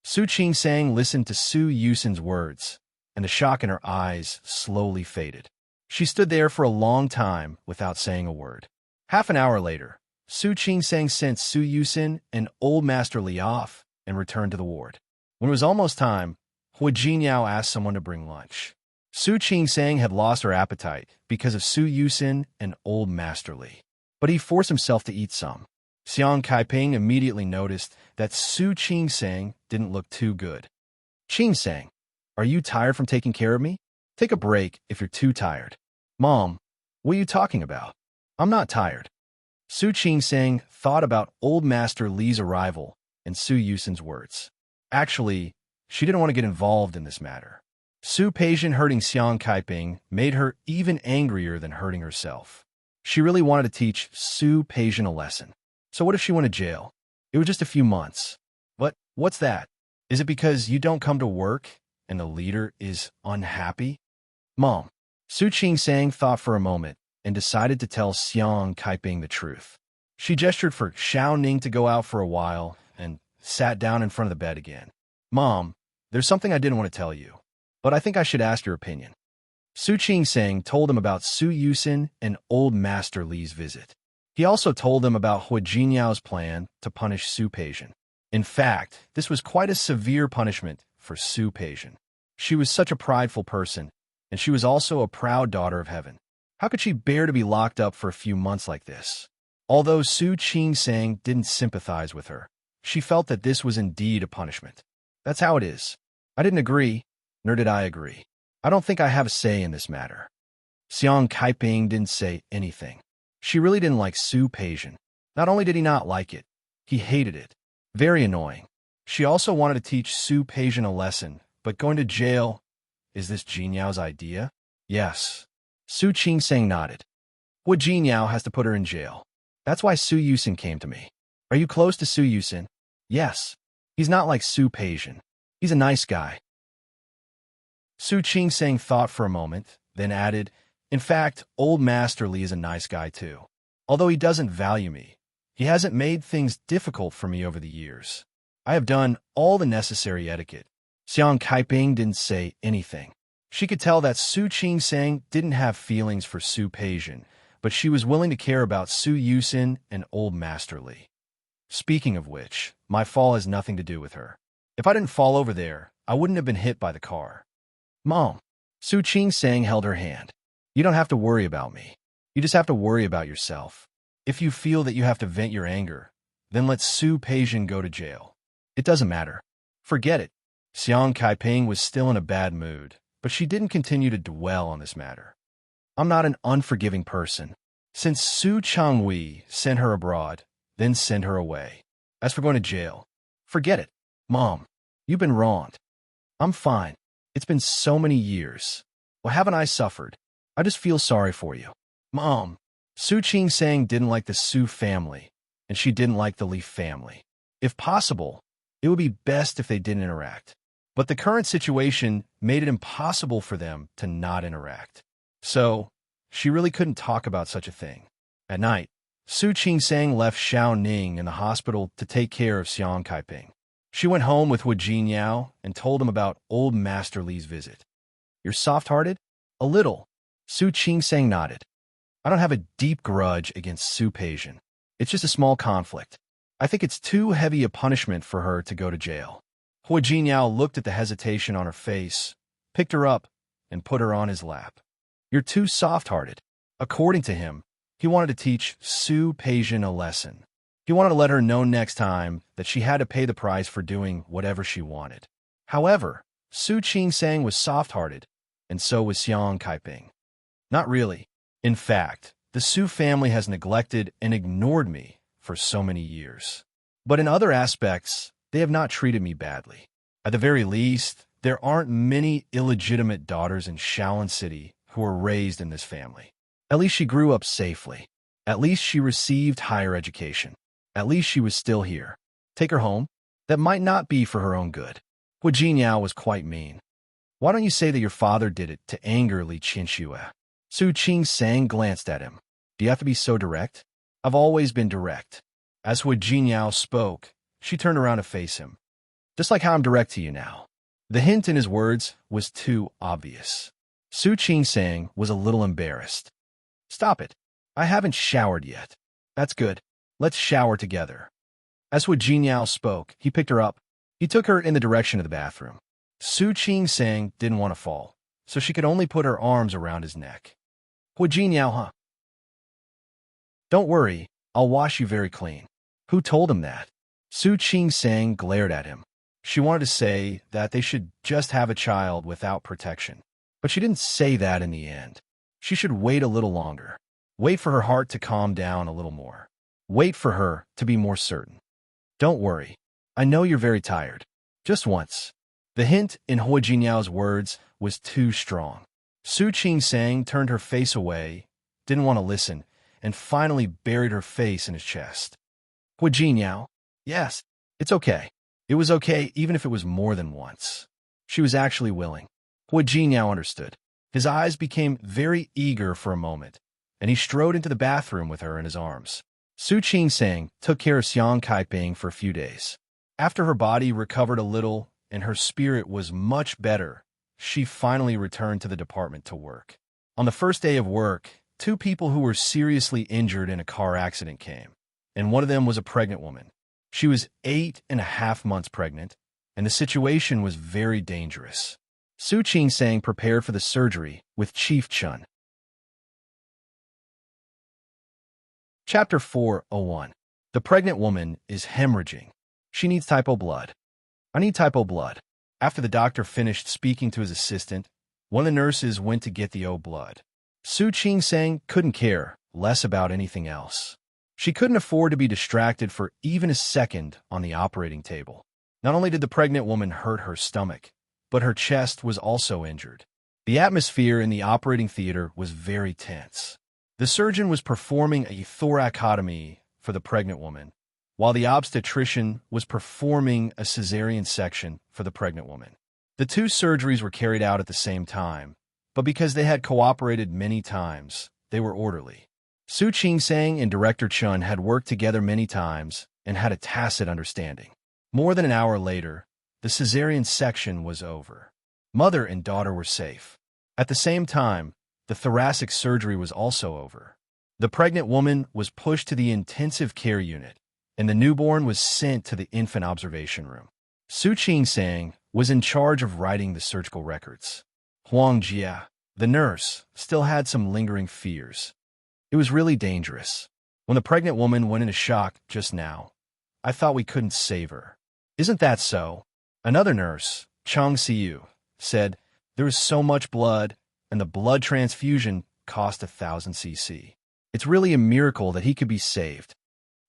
Su Qing-sang listened to Su Yusin's words, and the shock in her eyes slowly faded. She stood there for a long time without saying a word. Half an hour later, Su Qing-sang sent Su Yusin and Old Master Li off and returned to the ward. When it was almost time, Hua Jinyao asked someone to bring lunch. Su Qing-sang had lost her appetite because of Su Yusin and Old Master Li, but he forced himself to eat some. Xiang Kaiping immediately noticed that Su Qing-sang didn't look too good. Qing-sang, are you tired from taking care of me? Take a break if you're too tired. Mom, what are you talking about? I'm not tired. Su Qing-sang thought about Old Master Li's arrival in Su Yusin's words. Actually, she didn't want to get involved in this matter. Su Peijian hurting Xiang Kaiping made her even angrier than hurting herself. She really wanted to teach Su Peijian a lesson. So what if she went to jail? It was just a few months. But what's that? Is it because you don't come to work and the leader is unhappy? Mom. Su Qingsang thought for a moment and decided to tell Xiang Kaiping the truth. She gestured for Xiao Ning to go out for a while and sat down in front of the bed again. Mom, there's something I didn't want to tell you, but I think I should ask your opinion. Su Qingsang told him about Su Yusin and Old Master Li's visit. He also told them about Hu Jinyao's plan to punish Su Peijian. In fact, this was quite a severe punishment for Su Peijian. She was such a prideful person, and she was also a proud daughter of heaven. How could she bear to be locked up for a few months like this? Although Su Qingsang didn't sympathize with her, she felt that this was indeed a punishment. That's how it is. I didn't agree, nor did I agree. I don't think I have a say in this matter. Xiang Kaiping didn't say anything. She really didn't like Su Peijian. Not only did he not like it, he hated it. Very annoying. She also wanted to teach Su Peijian a lesson, but going to jail, is this Jinyao's idea? Yes. Su Qingsang nodded. Hu Jinyao has to put her in jail. That's why Su Yusin came to me. Are you close to Su Yusin? Yes. He's not like Su Peijian. He's a nice guy. Su Qingsang thought for a moment, then added, in fact, Old Master Li is a nice guy too. Although he doesn't value me, he hasn't made things difficult for me over the years. I have done all the necessary etiquette. Xiang Kaiping didn't say anything. She could tell that Su Qingsang didn't have feelings for Su Peijian, but she was willing to care about Su Yusin and Old Master Li. Speaking of which, my fall has nothing to do with her. If I didn't fall over there, I wouldn't have been hit by the car. Mom. Su Qingsang held her hand. You don't have to worry about me. You just have to worry about yourself. If you feel that you have to vent your anger, then let Su Peijian go to jail. It doesn't matter. Forget it. Xiang Kaiping was still in a bad mood, but she didn't continue to dwell on this matter. I'm not an unforgiving person. Since Su Changwei sent her abroad, then send her away. As for going to jail, forget it. Mom, you've been wronged. I'm fine. It's been so many years. Well, haven't I suffered? I just feel sorry for you. Mom, Su Qingsang didn't like the Su family, and she didn't like the Li family. If possible, it would be best if they didn't interact. But the current situation made it impossible for them to not interact. So, she really couldn't talk about such a thing. At night, Su Qingsang left Xiao Ning in the hospital to take care of Xiang Kaiping. She went home with Hu Jinyao and told him about Old Master Li's visit. You're soft-hearted? A little. Su Qingsang nodded. I don't have a deep grudge against Su Peijian. It's just a small conflict. I think it's too heavy a punishment for her to go to jail. Hu Jinyao looked at the hesitation on her face, picked her up, and put her on his lap. You're too soft-hearted. According to him, he wanted to teach Su Peijian a lesson. He wanted to let her know next time that she had to pay the price for doing whatever she wanted. However, Su Qingsang was soft-hearted, and so was Xiang Kaiping. Not really. In fact, the Su family has neglected and ignored me for so many years. But in other aspects, they have not treated me badly. At the very least, there aren't many illegitimate daughters in Shaolin City who were raised in this family. At least she grew up safely. At least she received higher education. At least she was still here. Take her home? That might not be for her own good. Hu Jinyao was quite mean. Why don't you say that your father did it to anger Li Qinxue? Su Qingsang glanced at him. Do you have to be so direct? I've always been direct. As Hu Jinyao spoke, she turned around to face him. Just like how I'm direct to you now. The hint in his words was too obvious. Su Qingsang was a little embarrassed. Stop it. I haven't showered yet. That's good. Let's shower together. As Hu Jinyao spoke, he picked her up. He took her in the direction of the bathroom. Su Qingsang didn't want to fall, so she could only put her arms around his neck. Hu Jinyao, huh? Don't worry, I'll wash you very clean. Who told him that? Su Qingsang glared at him. She wanted to say that they should just have a child without protection. But she didn't say that in the end. She should wait a little longer. Wait for her heart to calm down a little more. Wait for her to be more certain. Don't worry. I know you're very tired. Just once. The hint in Hua Jinyao's words was too strong. Su Qing-sang turned her face away, didn't want to listen, and finally buried her face in his chest. Hua Jinyao? Yes, it's okay. It was okay even if it was more than once. She was actually willing. Hua Jinyao understood. His eyes became very eager for a moment, and he strode into the bathroom with her in his arms. Su Qing-sang took care of Xiang Kaiping for a few days. After her body recovered a little and her spirit was much better, she finally returned to the department to work. On the first day of work, 2 people who were seriously injured in a car accident came, and one of them was a pregnant woman. She was 8.5 months pregnant, and the situation was very dangerous. Su Qing-sang prepared for the surgery with Chief Chun. Chapter 4:01. The pregnant woman is hemorrhaging. She needs typo blood. I need typo blood. After the doctor finished speaking to his assistant, one of the nurses went to get the O blood. Su Qing-sang couldn't care less about anything else. She couldn't afford to be distracted for even a second on the operating table. Not only did the pregnant woman hurt her stomach, but her chest was also injured. The atmosphere in the operating theater was very tense. The surgeon was performing a thoracotomy for the pregnant woman, while the obstetrician was performing a cesarean section for the pregnant woman. The 2 surgeries were carried out at the same time, but because they had cooperated many times, they were orderly. Su Qing-sang and Director Chun had worked together many times and had a tacit understanding. More than an hour later, the cesarean section was over. Mother and daughter were safe. At the same time, the thoracic surgery was also over. The pregnant woman was pushed to the intensive care unit, and the newborn was sent to the infant observation room. Su Qing-sang was in charge of writing the surgical records. Huang Jia, the nurse, still had some lingering fears. It was really dangerous. When the pregnant woman went into shock just now, I thought we couldn't save her. Isn't that so? Another nurse, Chang Siyu, said, there is so much blood, and the blood transfusion cost 1,000 cc. It's really a miracle that he could be saved.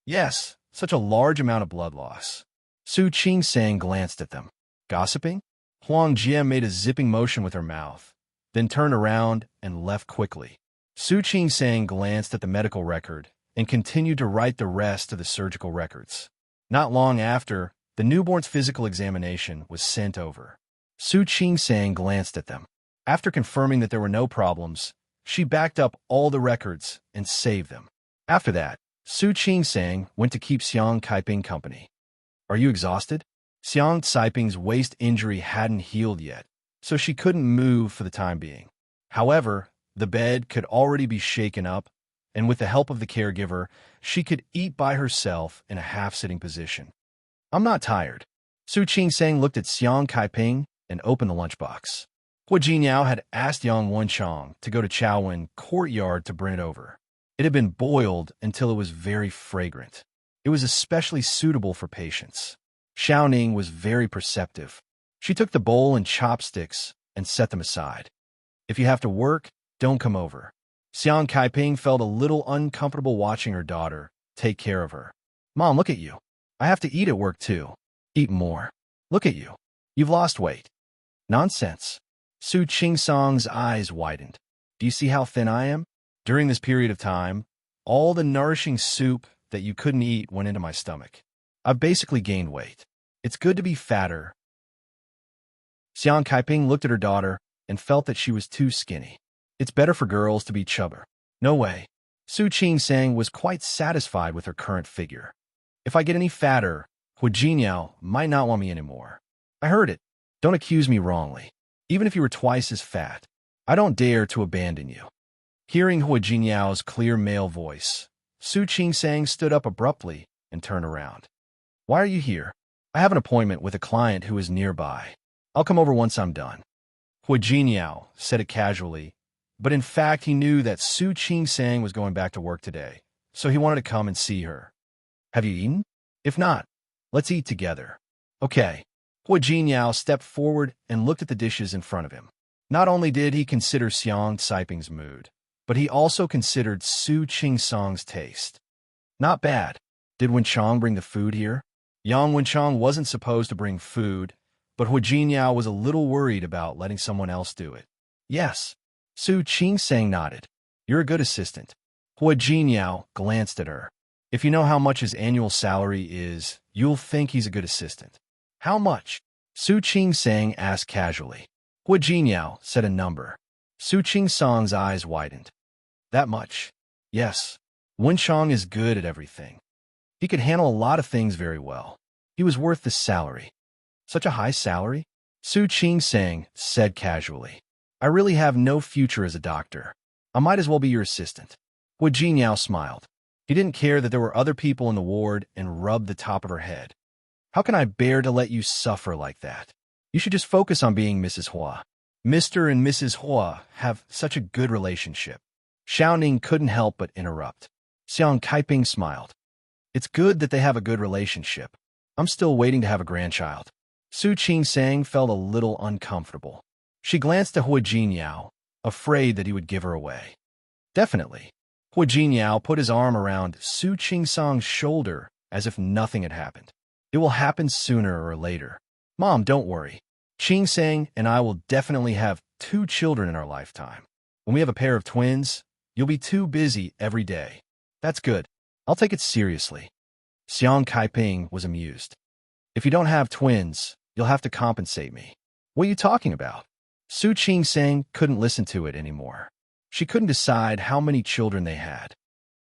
Yes, such a large amount of blood loss. Su Qing-sang glanced at them. Gossiping? Huang Jia made a zipping motion with her mouth, then turned around and left quickly. Su Qing-sang glanced at the medical record and continued to write the rest of the surgical records. Not long after, the newborn's physical examination was sent over. Su Qing-sang glanced at them. After confirming that there were no problems, she backed up all the records and saved them. After that, Su Qing-sang went to keep Xiang Kaiping company. Are you exhausted? Xiang Kaiping's waist injury hadn't healed yet, so she couldn't move for the time being. However, the bed could already be shaken up, and with the help of the caregiver, she could eat by herself in a half-sitting position. I'm not tired. Su Qing-sang looked at Xiang Kaiping and opened the lunchbox. Hua Jinyao had asked Yang Wenchang to go to Chaowen Courtyard to bring it over. It had been boiled until it was very fragrant. It was especially suitable for patients. Xiaoning was very perceptive. She took the bowl and chopsticks and set them aside. If you have to work, don't come over. Xiang Kaiping felt a little uncomfortable watching her daughter take care of her. Mom, look at you. I have to eat at work too. Eat more. Look at you. You've lost weight. Nonsense. Su Qing-sang's eyes widened. Do you see how thin I am? During this period of time, all the nourishing soup that you couldn't eat went into my stomach. I've basically gained weight. It's good to be fatter. Xiang Kaiping looked at her daughter and felt that she was too skinny. It's better for girls to be chubber. No way. Su Qing-sang was quite satisfied with her current figure. If I get any fatter, Hua Jinyao might not want me anymore. I heard it. Don't accuse me wrongly. Even if you were twice as fat, I don't dare to abandon you. Hearing Hua Jinyao's clear male voice, Su Qing-sang stood up abruptly and turned around. Why are you here? I have an appointment with a client who is nearby. I'll come over once I'm done. Hua Jinyao said it casually, but in fact he knew that Su Qing-sang was going back to work today, so he wanted to come and see her. Have you eaten? If not, let's eat together. Okay. Hua Jinyao stepped forward and looked at the dishes in front of him. Not only did he consider Xiang Kaiping's mood, but he also considered Su Qing-sang's taste. Not bad. Did Wenchang bring the food here? Yang Wenchang wasn't supposed to bring food, but Hu Jinyao was a little worried about letting someone else do it. Yes. Su Qingsang nodded. You're a good assistant. Hu Jinyao glanced at her. If you know how much his annual salary is, you'll think he's a good assistant. How much? Su Qingsang asked casually. Hu Jinyao said a number. Su Qingsang's eyes widened. That much? Yes. Wenchang is good at everything. He could handle a lot of things very well. He was worth the salary. Such a high salary? Su Qingsang said casually. I really have no future as a doctor. I might as well be your assistant. Hu Jinyao smiled. He didn't care that there were other people in the ward and rubbed the top of her head. How can I bear to let you suffer like that? You should just focus on being Mrs. Hua. Mr. and Mrs. Hua have such a good relationship. Xiaoning couldn't help but interrupt. Xiang Kaiping smiled. It's good that they have a good relationship. I'm still waiting to have a grandchild. Su Qingsang felt a little uncomfortable. She glanced at Hu Jinyao, afraid that he would give her away. Definitely. Hu Jinyao put his arm around Su Qingsang's shoulder as if nothing had happened. It will happen sooner or later. Mom, don't worry. Qingsang and I will definitely have 2 children in our lifetime. When we have a pair of twins, you'll be too busy every day. That's good. I'll take it seriously. Xiang Kaiping was amused. If you don't have twins, you'll have to compensate me. What are you talking about? Su Qingsang couldn't listen to it anymore. She couldn't decide how many children they had.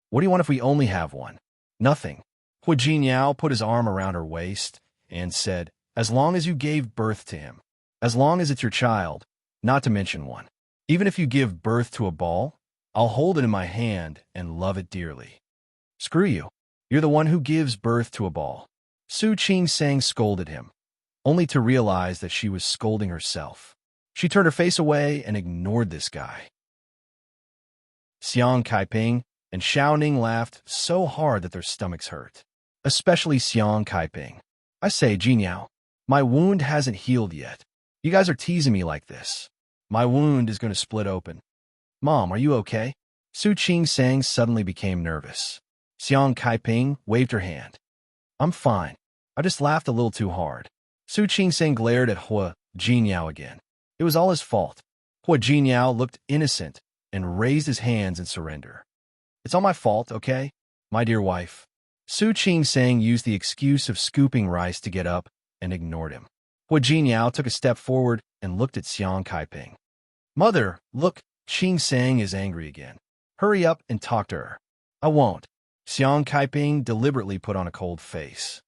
What do you want if we only have one? Nothing. Hu Jinyao put his arm around her waist and said, as long as you gave birth to him, as long as it's your child, not to mention one. Even if you give birth to a ball, I'll hold it in my hand and love it dearly. Screw you. You're the one who gives birth to a ball. Su Qingsang scolded him, only to realize that she was scolding herself. She turned her face away and ignored this guy. Xiang Kaiping and Xiaoning laughed so hard that their stomachs hurt. Especially Xiang Kaiping. I say, Jinyao, my wound hasn't healed yet. You guys are teasing me like this. My wound is going to split open. Mom, are you okay? Su Qingsang suddenly became nervous. Xiang Kaiping waved her hand. I'm fine. I just laughed a little too hard. Su Qingsang glared at Hu Jinyao again. It was all his fault. Hu Jinyao looked innocent and raised his hands in surrender. It's all my fault, okay? My dear wife. Su Qingsang used the excuse of scooping rice to get up and ignored him. Hu Jinyao took a step forward and looked at Xiang Kaiping. Mother, look, Qingsang is angry again. Hurry up and talk to her. I won't. Xiang Kaiping deliberately put on a cold face.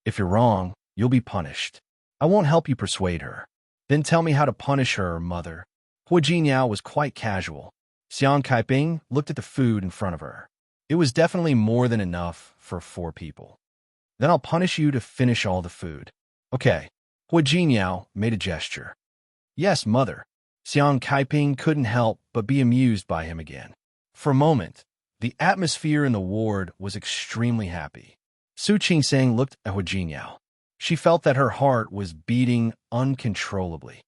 If you're wrong, you'll be punished. I won't help you persuade her. Then tell me how to punish her, mother. Hu Jinyao was quite casual. Xiang Kaiping looked at the food in front of her. It was definitely more than enough for 4 people. Then I'll punish you to finish all the food. Okay. Hu Jinyao made a gesture. Yes, mother. Xiang Kaiping couldn't help but be amused by him again. For a moment, the atmosphere in the ward was extremely happy. Su Qingsang looked at Hu Jinyao. She felt that her heart was beating uncontrollably.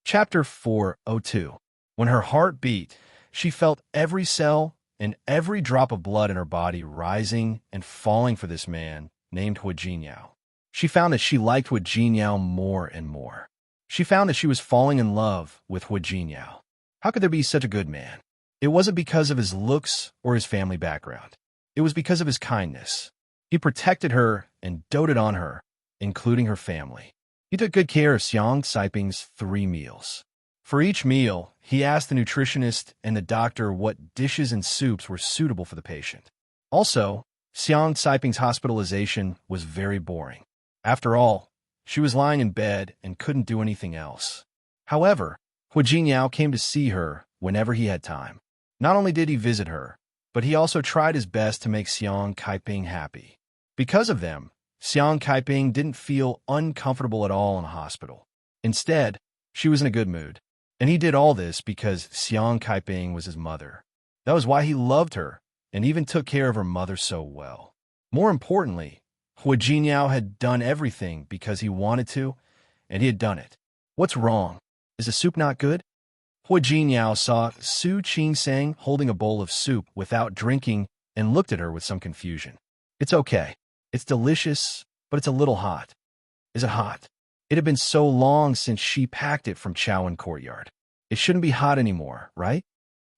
Chapter 402. When her heart beat, she felt every cell and every drop of blood in her body rising and falling for this man named Hu Jinyao. She found that she liked Hu Jinyao more and more. She found that she was falling in love with Hu Jinyao. How could there be such a good man? It wasn't because of his looks or his family background. It was because of his kindness. He protected her and doted on her, including her family. He took good care of Xiang Kaiping's 3 meals. For each meal, he asked the nutritionist and the doctor what dishes and soups were suitable for the patient. Also, Xiang Kaiping's hospitalization was very boring. After all, she was lying in bed and couldn't do anything else. However, Hu Jinyao came to see her whenever he had time. Not only did he visit her, but he also tried his best to make Xiang Kaiping happy. Because of them, Xiang Kaiping didn't feel uncomfortable at all in the hospital. Instead, she was in a good mood. And he did all this because Xiang Kaiping was his mother. That was why he loved her and even took care of her mother so well. More importantly, Hu Jinyao had done everything because he wanted to, and he had done it. What's wrong? Is the soup not good? Hu Jinyao saw Su Qingsang holding a bowl of soup without drinking and looked at her with some confusion. It's okay. It's delicious, but it's a little hot. Is it hot? It had been so long since she packed it from Chowan Courtyard. It shouldn't be hot anymore, right?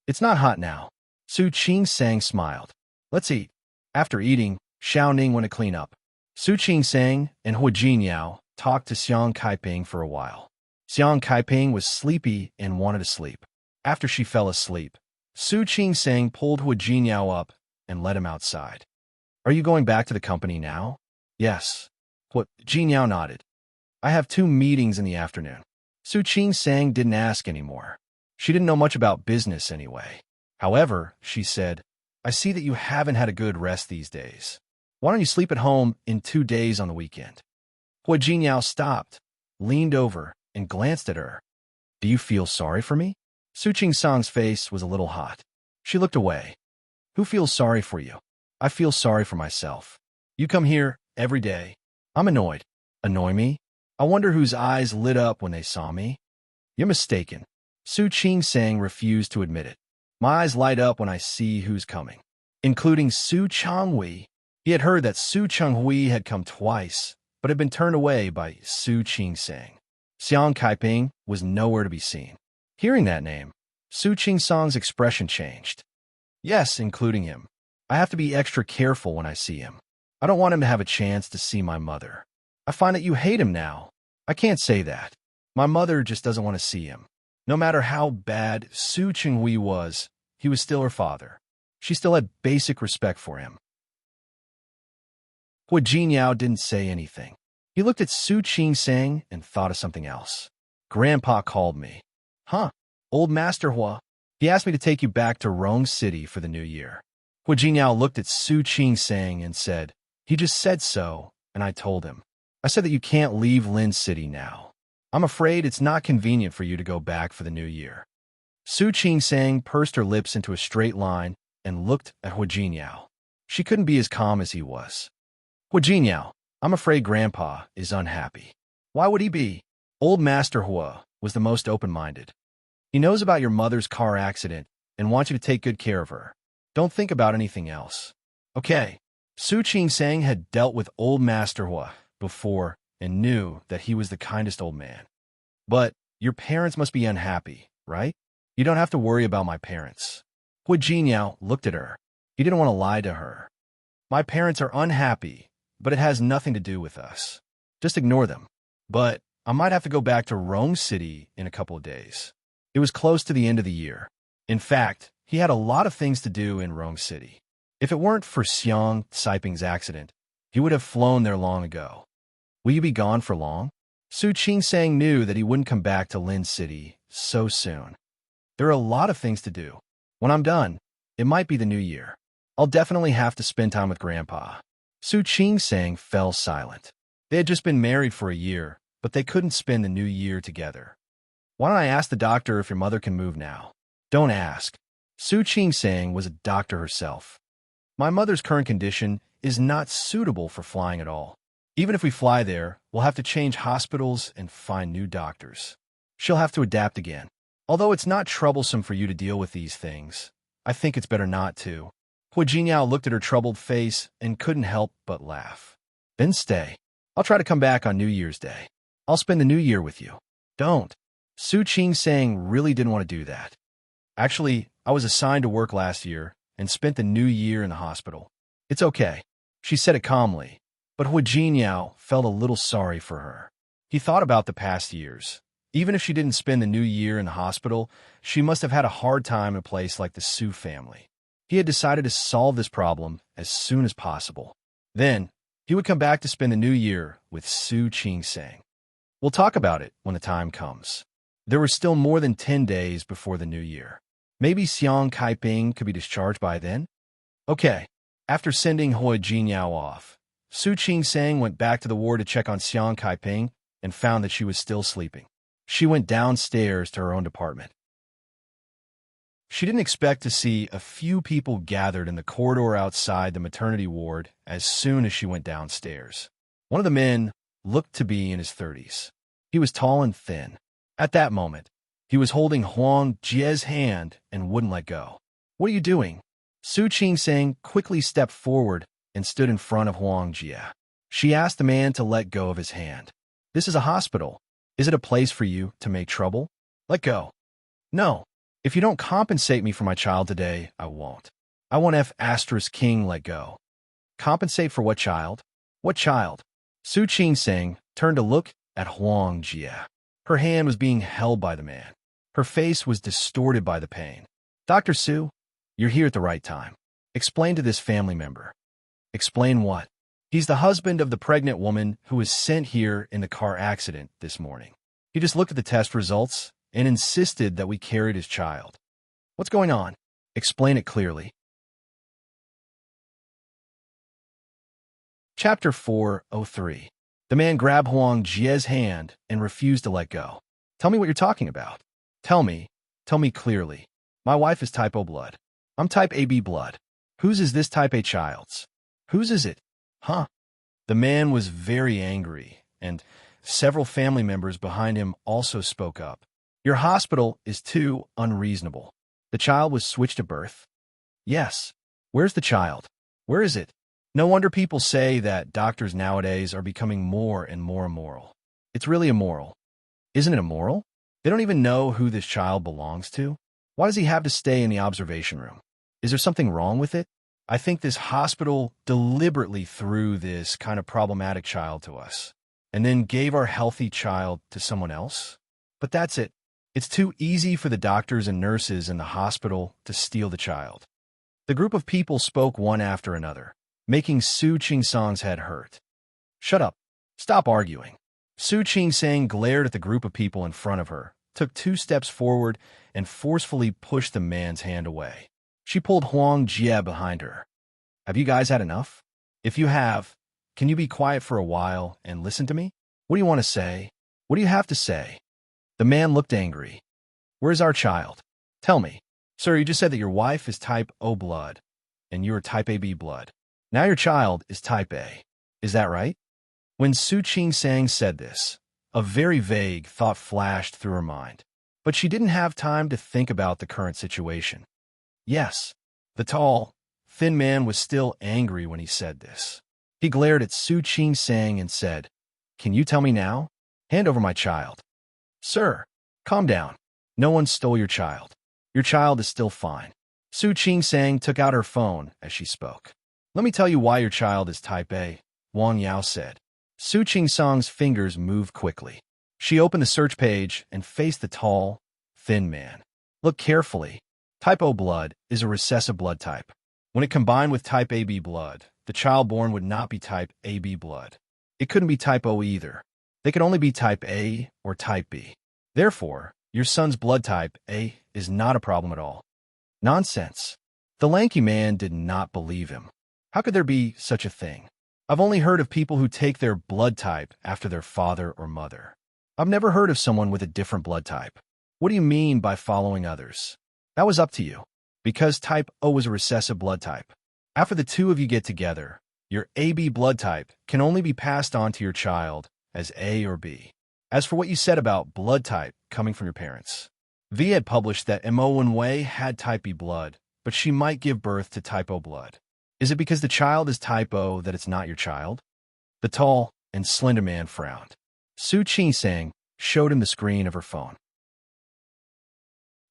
It's not hot now. Su Qing-sang smiled. Let's eat. After eating, Xiao Ning went to clean up. Su Qing-sang and Hu Jinyao talked to Xiang Kaiping for a while. Xiang Kaiping was sleepy and wanted to sleep. After she fell asleep, Su Qing-sang pulled Hu Jinyao up and led him outside. Are you going back to the company now? Yes. Hu Jinyao nodded. I have 2 meetings in the afternoon. Su Qing-sang didn't ask anymore. She didn't know much about business anyway. However, she said, I see that you haven't had a good rest these days. Why don't you sleep at home in 2 days on the weekend? Hu Jinyao stopped, leaned over, and glanced at her. Do you feel sorry for me? Su Qing-sang's face was a little hot. She looked away. Who feels sorry for you? I feel sorry for myself. You come here every day. I'm annoyed. Annoy me? I wonder whose eyes lit up when they saw me. You're mistaken. Su Qing-sang refused to admit it. My eyes light up when I see who's coming, including Su Changhui. He had heard that Su Changhui had come twice, but had been turned away by Su Qing-sang. Xiang Kaiping was nowhere to be seen. Hearing that name, Su Qing-sang's expression changed. Yes, including him. I have to be extra careful when I see him. I don't want him to have a chance to see my mother. I find that you hate him now. I can't say that. My mother just doesn't want to see him. No matter how bad Su Changhui was, he was still her father. She still had basic respect for him. Hu Jinyao didn't say anything. He looked at Su Qing-sang and thought of something else. Grandpa called me. Huh, old Master Hua. He asked me to take you back to Rong City for the new year. Hu Jinyao looked at Su Qing-sang and said, he just said so, and I told him. I said that you can't leave Lin City now. I'm afraid it's not convenient for you to go back for the new year. Su Qing-sang pursed her lips into a straight line and looked at Hu Jinyao. She couldn't be as calm as he was. Hu Jinyao, I'm afraid Grandpa is unhappy. Why would he be? Old Master Hua was the most open-minded. He knows about your mother's car accident and wants you to take good care of her. Don't think about anything else. Okay. Su Qing-sang had dealt with Old Master Hua before and knew that he was the kindest old man. But your parents must be unhappy, right? You don't have to worry about my parents. Hu Jinyao looked at her. He didn't want to lie to her. My parents are unhappy, but it has nothing to do with us. Just ignore them. But I might have to go back to Rong City in a couple of days. It was close to the end of the year. In fact, he had a lot of things to do in Rong City. If it weren't for Xiang Kaiping's accident, he would have flown there long ago. Will you be gone for long? Su Qing-sang knew that he wouldn't come back to Lin City so soon. There are a lot of things to do. When I'm done, it might be the new year. I'll definitely have to spend time with Grandpa. Su Qing-sang fell silent. They had just been married for a year, but they couldn't spend the new year together. Why don't I ask the doctor if your mother can move now? Don't ask. Su Qing-sang was a doctor herself. My mother's current condition is not suitable for flying at all. Even if we fly there, we'll have to change hospitals and find new doctors. She'll have to adapt again. Although it's not troublesome for you to deal with these things, I think it's better not to. Hu Jinyao looked at her troubled face and couldn't help but laugh. Then stay. I'll try to come back on New Year's Day. I'll spend the new year with you. Don't. Su Qing-sang really didn't want to do that. Actually, I was assigned to work last year and spent the new year in the hospital. It's okay. She said it calmly, but Hu Jinyao felt a little sorry for her. He thought about the past years. Even if she didn't spend the new year in the hospital, she must have had a hard time in a place like the Su family. He had decided to solve this problem as soon as possible. Then, he would come back to spend the new year with Su Qing-sang. We'll talk about it when the time comes. There were still more than 10 days before the new year. Maybe Xiang Kaiping could be discharged by then? Okay. After sending Hu Jinyao off, Su Qing-sang went back to the ward to check on Xiang Kaiping and found that she was still sleeping. She went downstairs to her own department. She didn't expect to see a few people gathered in the corridor outside the maternity ward as soon as she went downstairs. One of the men looked to be in his 30s. He was tall and thin. At that moment, he was holding Huang Jie's hand and wouldn't let go. What are you doing? Su Qing quickly stepped forward and stood in front of Huang Jie. She asked the man to let go of his hand. This is a hospital. Is it a place for you to make trouble? Let go. No. If you don't compensate me for my child today, I won't. I want F*King let go. Compensate for what child? What child? Su Qing turned to look at Huang Jie. Her hand was being held by the man. Her face was distorted by the pain. Dr. Su, you're here at the right time. Explain to this family member. Explain what? He's the husband of the pregnant woman who was sent here in the car accident this morning. He just looked at the test results and insisted that we carried his child. What's going on? Explain it clearly. Chapter 403. The man grabbed Huang Jie's hand and refused to let go. Tell me what you're talking about. Tell me clearly. My wife is type O blood. I'm type AB blood. Whose is this type A child's? Whose is it? Huh? The man was very angry, and several family members behind him also spoke up. Your hospital is too unreasonable. The child was switched at birth? Yes. Where's the child? Where is it? No wonder people say that doctors nowadays are becoming more and more immoral. It's really immoral. Isn't it immoral? They don't even know who this child belongs to. Why does he have to stay in the observation room? Is there something wrong with it? I think this hospital deliberately threw this kind of problematic child to us and then gave our healthy child to someone else. But that's it. It's too easy for the doctors and nurses in the hospital to steal the child. The group of people spoke one after another, making Su Qing's head hurt. Shut up. Stop arguing. Su Qing glared at the group of people in front of her, took 2 steps forward, and forcefully pushed the man's hand away. She pulled Huang Jie behind her. Have you guys had enough? If you have, can you be quiet for a while and listen to me? What do you want to say? What do you have to say? The man looked angry. Where's our child? Tell me. Sir, you just said that your wife is type O blood, and you are type AB blood. Now your child is type A. Is that right? When Su Qing said this, a very vague thought flashed through her mind. But she didn't have time to think about the current situation. Yes, the tall, thin man was still angry when he said this. He glared at Su Qing and said, Can you tell me now? Hand over my child. Sir, calm down. No one stole your child. Your child is still fine. Su Qing took out her phone as she spoke. Let me tell you why your child is type A, Wang Yao said. Su Qing's fingers moved quickly. She opened the search page and faced the tall, thin man. Look carefully. Type O blood is a recessive blood type. When it combined with type AB blood, the child born would not be type AB blood. It couldn't be type O either. They could only be type A or type B. Therefore, your son's blood type A is not a problem at all. Nonsense. The lanky man did not believe him. How could there be such a thing? I've only heard of people who take their blood type after their father or mother. I've never heard of someone with a different blood type. What do you mean by following others? That was up to you. Because type O is a recessive blood type. After the two of you get together, your AB blood type can only be passed on to your child as A or B. As for what you said about blood type coming from your parents, V had published that Mo Wenwei had type B blood, but she might give birth to type O blood. Is it because the child is type O that it's not your child? The tall and slender man frowned. Su Qing showed him the screen of her phone.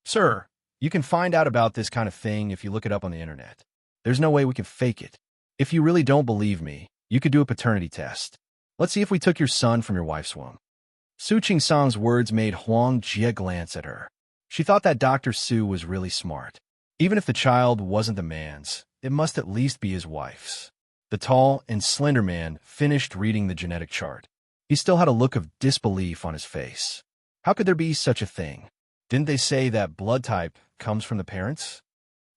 Sir, you can find out about this kind of thing if you look it up on the internet. There's no way we can fake it. If you really don't believe me, you could do a paternity test. Let's see if we took your son from your wife's womb. Su Qing's words made Huang Jie glance at her. She thought that Dr. Su was really smart. Even if the child wasn't the man's, it must at least be his wife's. The tall and slender man finished reading the genetic chart. He still had a look of disbelief on his face. How could there be such a thing? Didn't they say that blood type comes from the parents?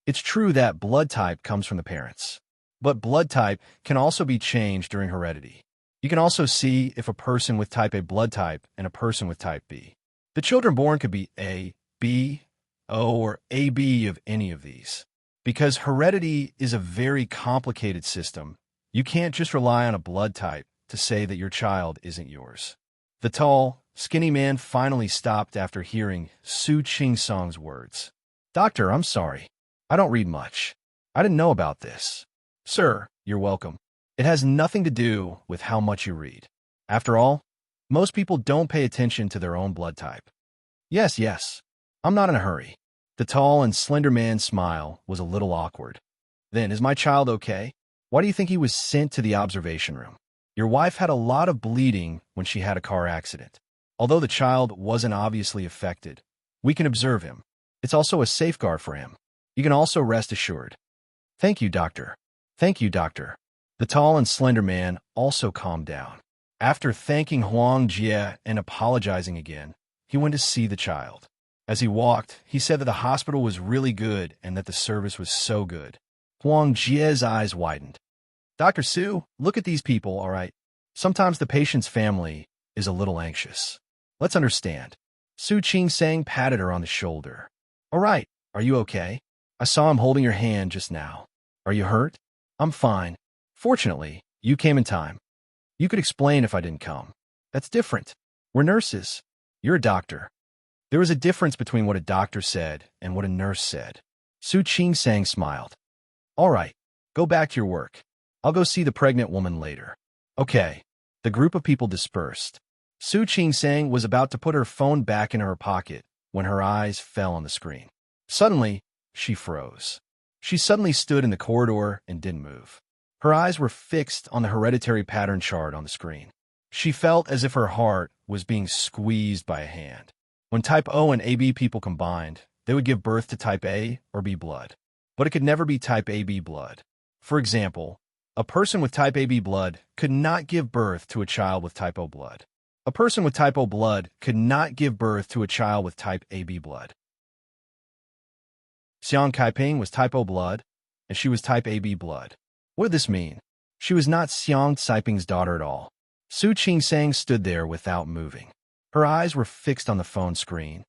It's true that blood type comes from the parents. But blood type can also be changed during heredity. You can also see if a person with type A blood type and a person with type B. The children born could be A, B, O, or AB of any of these. Because heredity is a very complicated system, you can't just rely on a blood type to say that your child isn't yours. The tall, skinny man finally stopped after hearing Su Qing's words. Doctor, I'm sorry. I don't read much. I didn't know about this. Sir, you're welcome. It has nothing to do with how much you read. After all, most people don't pay attention to their own blood type. Yes, yes. I'm not in a hurry. The tall and slender man's smile was a little awkward. Then, is my child okay? Why do you think he was sent to the observation room? Your wife had a lot of bleeding when she had a car accident. Although the child wasn't obviously affected, we can observe him. It's also a safeguard for him. You can also rest assured. Thank you, doctor. Thank you, doctor. The tall and slender man also calmed down. After thanking Huang Jie and apologizing again, he went to see the child. As he walked, he said that the hospital was really good and that the service was so good. Huang Jie's eyes widened. Dr. Su, look at these people, all right? Sometimes the patient's family is a little anxious. Let's understand. Su Qing-sang patted her on the shoulder. All right, are you okay? I saw him holding your hand just now. Are you hurt? I'm fine. Fortunately, you came in time. You could explain if I didn't come. That's different. We're nurses. You're a doctor. There was a difference between what a doctor said and what a nurse said. Su Qing-sang smiled. All right, go back to your work. I'll go see the pregnant woman later. Okay. The group of people dispersed. Su Qing-sang was about to put her phone back in her pocket when her eyes fell on the screen. Suddenly, she froze. She suddenly stood in the corridor and didn't move. Her eyes were fixed on the hereditary pattern chart on the screen. She felt as if her heart was being squeezed by a hand. When type O and AB people combined, they would give birth to type A or B blood. But it could never be type AB blood. For example, a person with type AB blood could not give birth to a child with type O blood. A person with type O blood could not give birth to a child with type AB blood. Xiang Kaiping was type O blood, and she was type AB blood. What did this mean? She was not Xiang Caiping's daughter at all. Su Qing-sang stood there without moving. Her eyes were fixed on the phone screen,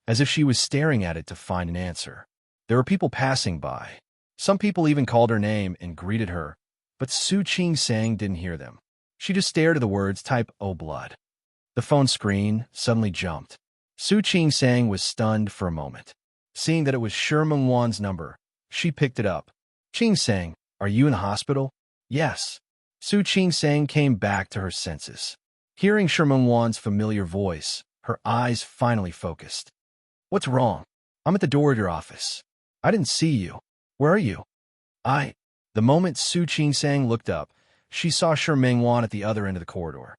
as if she was staring at it to find an answer. There were people passing by. Some people even called her name and greeted her, but Su Qing-sang didn't hear them. She just stared at the words type O blood. The phone screen suddenly jumped. Su Qing-sang was stunned for a moment. Seeing that it was Shi Mengwan's number, she picked it up. Qing-sang, are you in the hospital? Yes. Su Qing-sang came back to her senses. Hearing Shi Mengwan's familiar voice, her eyes finally focused. What's wrong? I'm at the door of your office. I didn't see you. Where are you? The moment Su Qing-sang looked up, she saw Shi Mengwan at the other end of the corridor.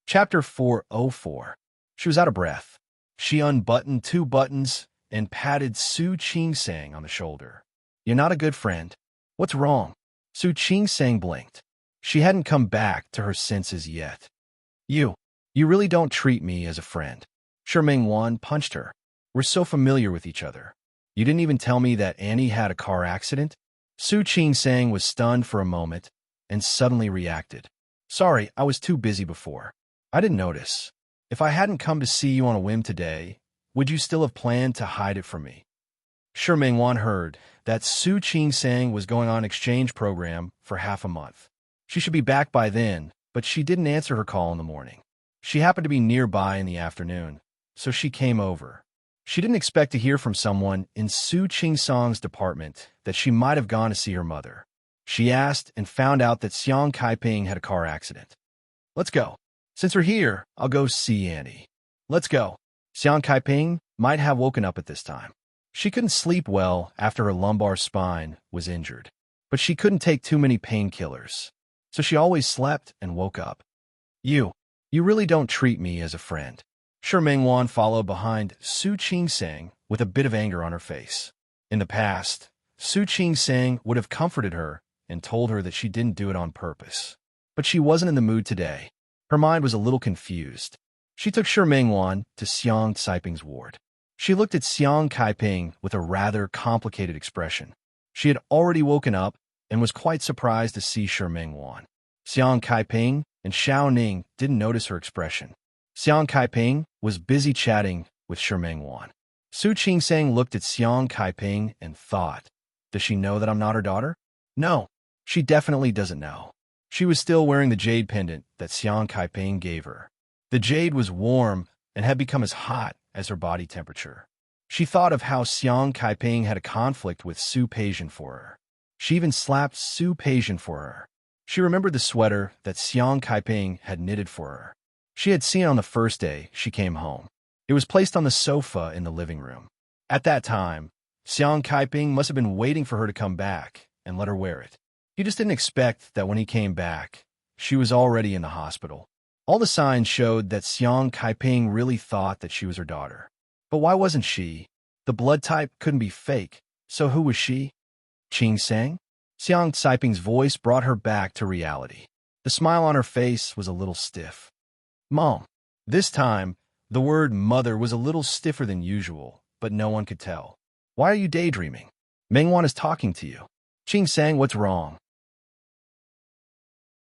Chapter 404. She was out of breath. She unbuttoned 2 buttons and patted Su Qing-sang on the shoulder. You're not a good friend. What's wrong? Su Qing-sang blinked. She hadn't come back to her senses yet. You really don't treat me as a friend. Shi Mengwan punched her. We're so familiar with each other. You didn't even tell me that Annie had a car accident? Su Qing-sang was stunned for a moment and suddenly reacted. Sorry, I was too busy before. I didn't notice. If I hadn't come to see you on a whim today, would you still have planned to hide it from me? Shi Mengwan heard that Su Qing-sang was going on an exchange program for half a month. She should be back by then, but she didn't answer her call in the morning. She happened to be nearby in the afternoon, so she came over. She didn't expect to hear from someone in Su Qing-sang's department that she might have gone to see her mother. She asked and found out that Xiang Kaiping had a car accident. Let's go. Since we're here, I'll go see Annie. Let's go. Xiang Kaiping might have woken up at this time. She couldn't sleep well after her lumbar spine was injured, but she couldn't take too many painkillers, so she always slept and woke up. You really don't treat me as a friend. Shi Mengwan followed behind Su Qing-sang with a bit of anger on her face. In the past, Su Qing-sang would have comforted her and told her that she didn't do it on purpose. But she wasn't in the mood today. Her mind was a little confused. She took Shi Mengwan to Xiang Caiping's ward. She looked at Xiang Kaiping with a rather complicated expression. She had already woken up and was quite surprised to see Shi Mengwan. Xiang Kaiping and Xiao Ning didn't notice her expression. Xiang Kaiping was busy chatting with Shi Mengwan. Su Qing-sang looked at Xiang Kaiping and thought, does she know that I'm not her daughter? No, she definitely doesn't know. She was still wearing the jade pendant that Xiang Kaiping gave her. The jade was warm and had become as hot as her body temperature. She thought of how Xiang Kaiping had a conflict with Su Peijian for her. She even slapped Su Peijian for her. She remembered the sweater that Xiang Kaiping had knitted for her. She had seen it on the first day she came home. It was placed on the sofa in the living room. At that time, Xiang Kaiping must have been waiting for her to come back and let her wear it. He just didn't expect that when he came back, she was already in the hospital. All the signs showed that Xiang Kaiping really thought that she was her daughter. But why wasn't she? The blood type couldn't be fake, so who was she? Qing Sang? Xiang Kaiping's voice brought her back to reality. The smile on her face was a little stiff. Mom. This time, the word mother was a little stiffer than usual, but no one could tell. Why are you daydreaming? Mengwan is talking to you. Qing Sang, what's wrong?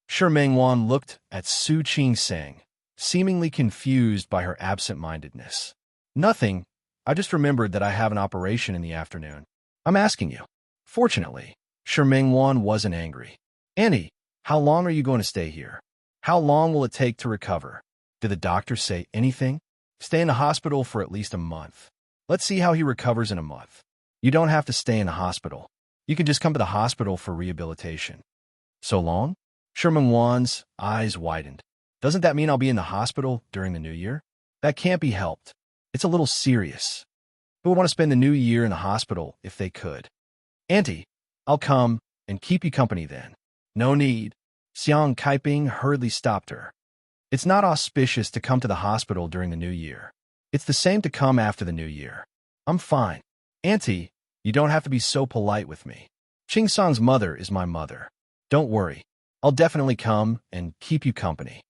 Sure, Mengwan looked at Su Qing Sang, seemingly confused by her absent-mindedness. Nothing. I just remembered that I have an operation in the afternoon. I'm asking you. Fortunately, Sure Mengwan wasn't angry. Annie, how long are you going to stay here? How long will it take to recover? Did the doctor say anything? Stay in the hospital for at least a month. Let's see how he recovers in a month. You don't have to stay in the hospital. You can just come to the hospital for rehabilitation. So long? Sure Mengwan's eyes widened. Doesn't that mean I'll be in the hospital during the new year? That can't be helped. It's a little serious. Who would want to spend the new year in the hospital if they could? Auntie, I'll come and keep you company then. No need. Xiang Kaiping hurriedly stopped her. It's not auspicious to come to the hospital during the new year. It's the same to come after the new year. I'm fine. Auntie, you don't have to be so polite with me. Qing Sang's mother is my mother. Don't worry. I'll definitely come and keep you company.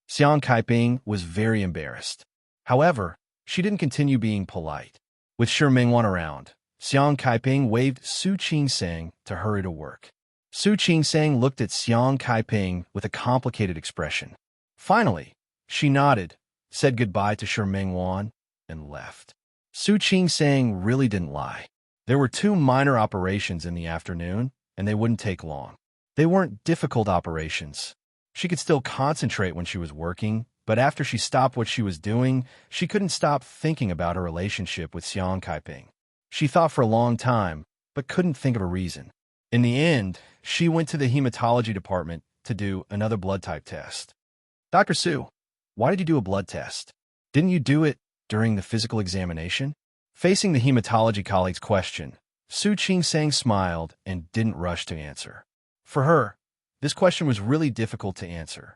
Xiang Kaiping was very embarrassed. However, she didn't continue being polite. With Shi Mingwan around, Xiang Kaiping waved Su Qing Sang to hurry to work. Su Qing Sang looked at Xiang Kaiping with a complicated expression. Finally, she nodded, said goodbye to Shi Mingwan, and left. Su Qing Sang really didn't lie. There were 2 minor operations in the afternoon, and they wouldn't take long. They weren't difficult operations. She could still concentrate when she was working, but after she stopped what she was doing, she couldn't stop thinking about her relationship with Xiang Kaiping. She thought for a long time, but couldn't think of a reason. In the end, she went to the hematology department to do another blood type test. Dr. Su, why did you do a blood test? Didn't you do it during the physical examination? Facing the hematology colleague's question, Su Qing Sang smiled and didn't rush to answer. For her, this question was really difficult to answer.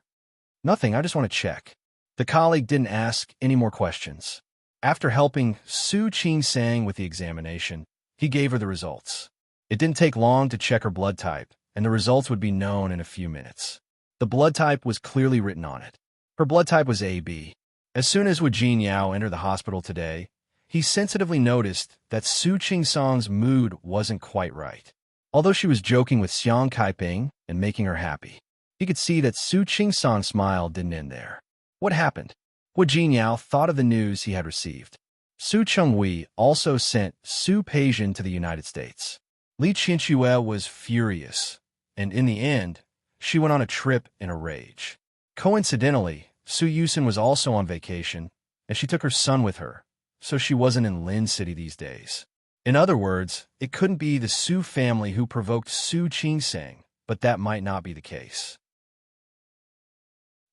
Nothing, I just want to check. The colleague didn't ask any more questions. After helping Su Qing Sang with the examination, he gave her the results. It didn't take long to check her blood type, and the results would be known in a few minutes. The blood type was clearly written on it. Her blood type was AB. As soon as Wu Jinyao entered the hospital today, he sensitively noticed that Su Qing Sang's mood wasn't quite right. Although she was joking with Xiang Kaiping and making her happy, he could see that Su Qing Sang's smile didn't end there. What happened? Wu Jinyao thought of the news he had received. Su Chenghui also sent Su Peijian to the United States. Li Qianxue was furious, and in the end, she went on a trip in a rage. Coincidentally, Su Yusin was also on vacation, and she took her son with her, so she wasn't in Lin City these days. In other words, it couldn't be the Su family who provoked Su Qing Sang, but that might not be the case.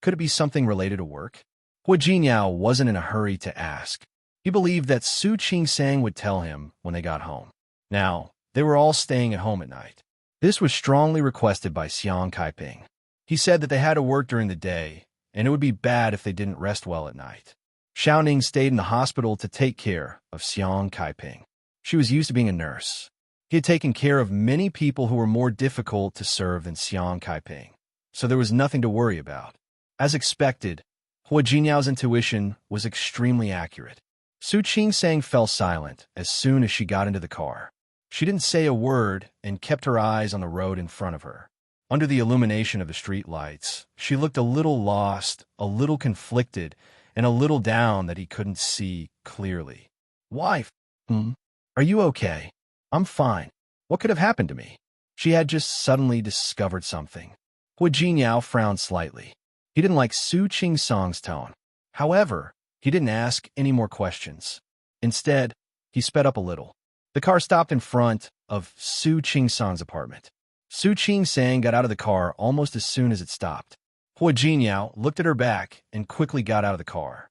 Could it be something related to work? Wu Jinyao wasn't in a hurry to ask. He believed that Su Qing Sang would tell him when they got home. Now, they were all staying at home at night. This was strongly requested by Xiang Kaiping. He said that they had to work during the day, and it would be bad if they didn't rest well at night. Xiaoning stayed in the hospital to take care of Xiang Kaiping. She was used to being a nurse. He had taken care of many people who were more difficult to serve than Xiang Kaiping, so there was nothing to worry about. As expected, Wu Jinyao's intuition was extremely accurate. Su Qing Sang fell silent as soon as she got into the car. She didn't say a word and kept her eyes on the road in front of her. Under the illumination of the street lights, she looked a little lost, a little conflicted, and a little down that he couldn't see clearly. Wife, are you okay? I'm fine. What could have happened to me? She had just suddenly discovered something. Wu Jinyao frowned slightly. He didn't like Su Qing Sang's tone. However, he didn't ask any more questions. Instead, He sped up a little. The car stopped in front of Su Qing-sang's apartment. Su Qing-sang got out of the car almost as soon as it stopped. Hua Jinyao looked at her back and quickly got out of the car.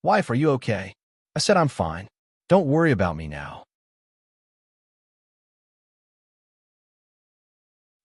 "Wife, are you okay?" I said, "I'm fine. Don't worry about me now."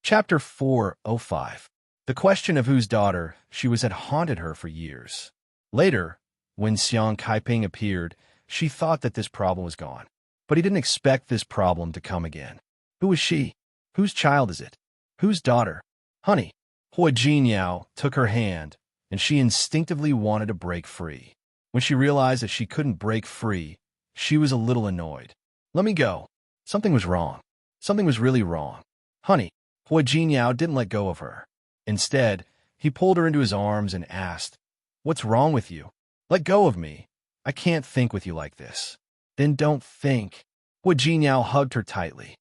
Chapter 405. The question of whose daughter she was had haunted her for years. Later, when Xiang Kaiping appeared, she thought that this problem was gone. But he didn't expect this problem to come again. Who is she? Whose child is it? Whose daughter? Honey. Hua Jinyao took her hand, and she instinctively wanted to break free. When she realized that she couldn't break free, she was a little annoyed. "Let me go." Something was wrong. Something was really wrong. "Honey." Hua Jinyao didn't let go of her. Instead, he pulled her into his arms and asked, "What's wrong with you? Let go of me. I can't think with you like this." "Then don't think." Hua Jinyao hugged her tightly.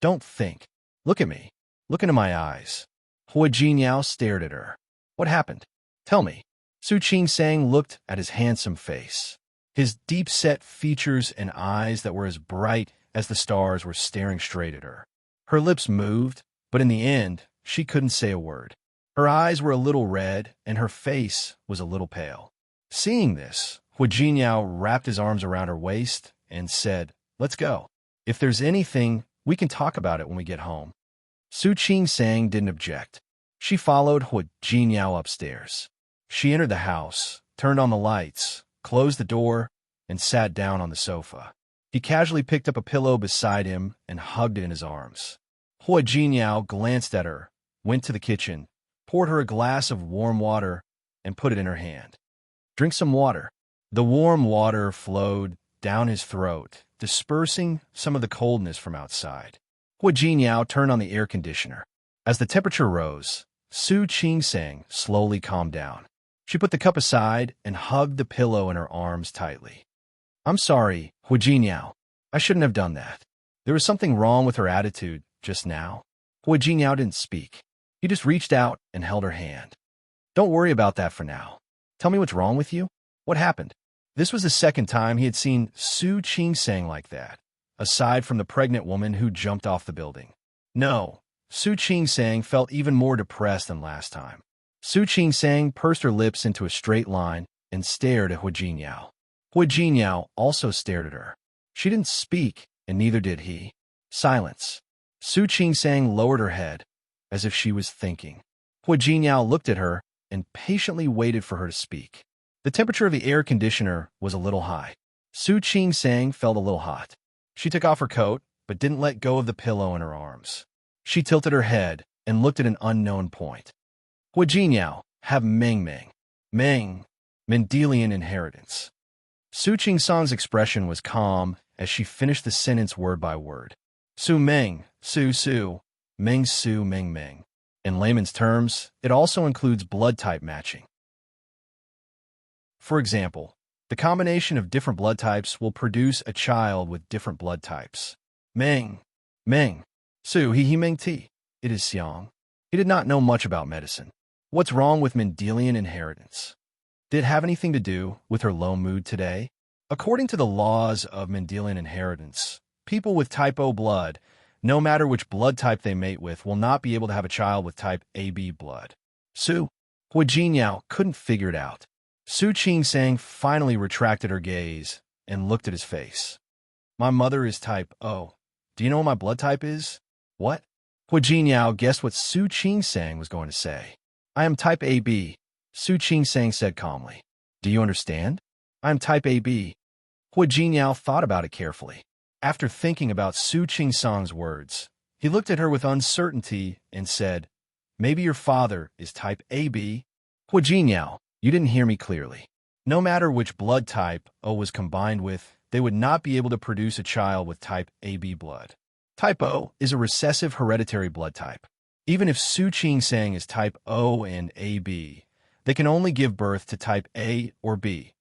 "Don't think. Look at me. Look into my eyes." Hua Jinyao stared at her. "What happened? Tell me." Su Qing-sang looked at his handsome face. His deep-set features and eyes that were as bright as the stars were staring straight at her. Her lips moved, but in the end, she couldn't say a word. Her eyes were a little red, and her face was a little pale. Seeing this, Hua Jinyao wrapped his arms around her waist and said, "Let's go. If there's anything, we can talk about it when we get home." Su Qing-sang didn't object. She followed Hua Jinyao upstairs. She entered the house, turned on the lights, closed the door, and sat down on the sofa. He casually picked up a pillow beside him and hugged it in his arms. Hua Jinyao glanced at her, went to the kitchen, poured her a glass of warm water, and put it in her hand. "Drink some water." The warm water flowed down his throat, dispersing some of the coldness from outside. Hua Jinyao turned on the air conditioner. As the temperature rose, Su Qing-sang slowly calmed down. She put the cup aside and hugged the pillow in her arms tightly. "I'm sorry, Hua Jinyao. I shouldn't have done that." There was something wrong with her attitude just now. Hua Jinyao didn't speak. He just reached out and held her hand. "Don't worry about that for now. Tell me what's wrong with you. What happened?" This was the second time he had seen Su Qing-sang like that, aside from the pregnant woman who jumped off the building. No, Su Qing-sang felt even more depressed than last time. Su Qing-sang pursed her lips into a straight line and stared at Hua Jinyao. Hua Jinyao also stared at her. She didn't speak, and neither did he. Silence. Su Qing-sang lowered her head, as if she was thinking. Hua Jinyao looked at her and patiently waited for her to speak. The temperature of the air conditioner was a little high. Su Qing-sang felt a little hot. She took off her coat, but didn't let go of the pillow in her arms. She tilted her head and looked at an unknown point. "Hua Jinyao, have Meng Meng. Meng, Mendelian inheritance." Su Qing-sang's expression was calm as she finished the sentence word by word. Su Meng, Su Su, Meng Su Meng Meng. In layman's terms, it also includes blood type matching. For example, the combination of different blood types will produce a child with different blood types. Meng, Meng, Su He Meng Ti. It is Xiang. He did not know much about medicine. What's wrong with Mendelian inheritance? Did it have anything to do with her low mood today? According to the laws of Mendelian inheritance, people with type O blood, no matter which blood type they mate with, will not be able to have a child with type AB blood. Hua Jinyao couldn't figure it out. Su Qing-sang finally retracted her gaze and looked at his face. "My mother is type O. Do you know what my blood type is?" "What?" Hua Jinyao guessed what Su Qing-sang was going to say. "I am type AB," Su Qing-sang said calmly. "Do you understand?" "I am type AB." Hua Jinyao thought about it carefully. After thinking about Su Qing-sang's words, he looked at her with uncertainty and said, "Maybe your father is type AB?" "Hua Jinyao, you didn't hear me clearly. No matter which blood type O was combined with, they would not be able to produce a child with type AB blood. Type O is a recessive hereditary blood type. Even if Su Qing-sang is type O and AB, they can only give birth to type A or B."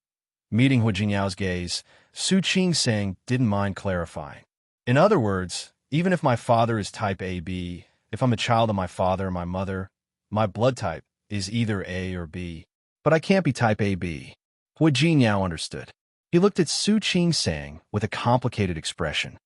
Meeting Hua Jinyao's gaze, Su Qing-sang didn't mind clarifying. "In other words, even if my father is type AB, if I'm a child of my father or my mother, my blood type is either A or B. But I can't be type AB." Hua Jinyao understood. He looked at Su Qing-sang with a complicated expression.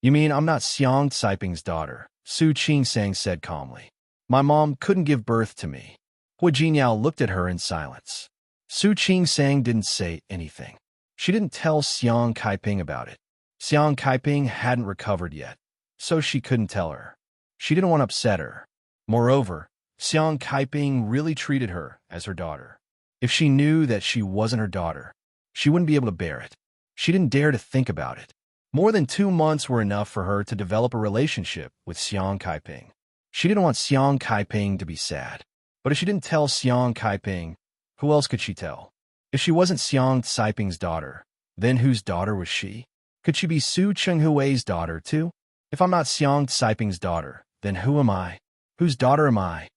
You mean I'm not Xiang Caiping's daughter? Su Qing-sang said calmly. My mom couldn't give birth to me. Hua Jinyao looked at her in silence. Su Qing-sang didn't say anything. She didn't tell Xiang Caiping about it. Xiang Caiping hadn't recovered yet, so she couldn't tell her. She didn't want to upset her. Moreover, Xiang Caiping really treated her as her daughter. If she knew that she wasn't her daughter, she wouldn't be able to bear it. She didn't dare to think about it. More than 2 months were enough for her to develop a relationship with Xiang Caiping. She didn't want Xiang Caiping to be sad. But if she didn't tell Xiang Caiping, who else could she tell? If she wasn't Xiang Caiping's daughter, then whose daughter was she? Could she be Su Chenghui's daughter, too? If I'm not Xiang Caiping's daughter, then who am I? Whose daughter am I?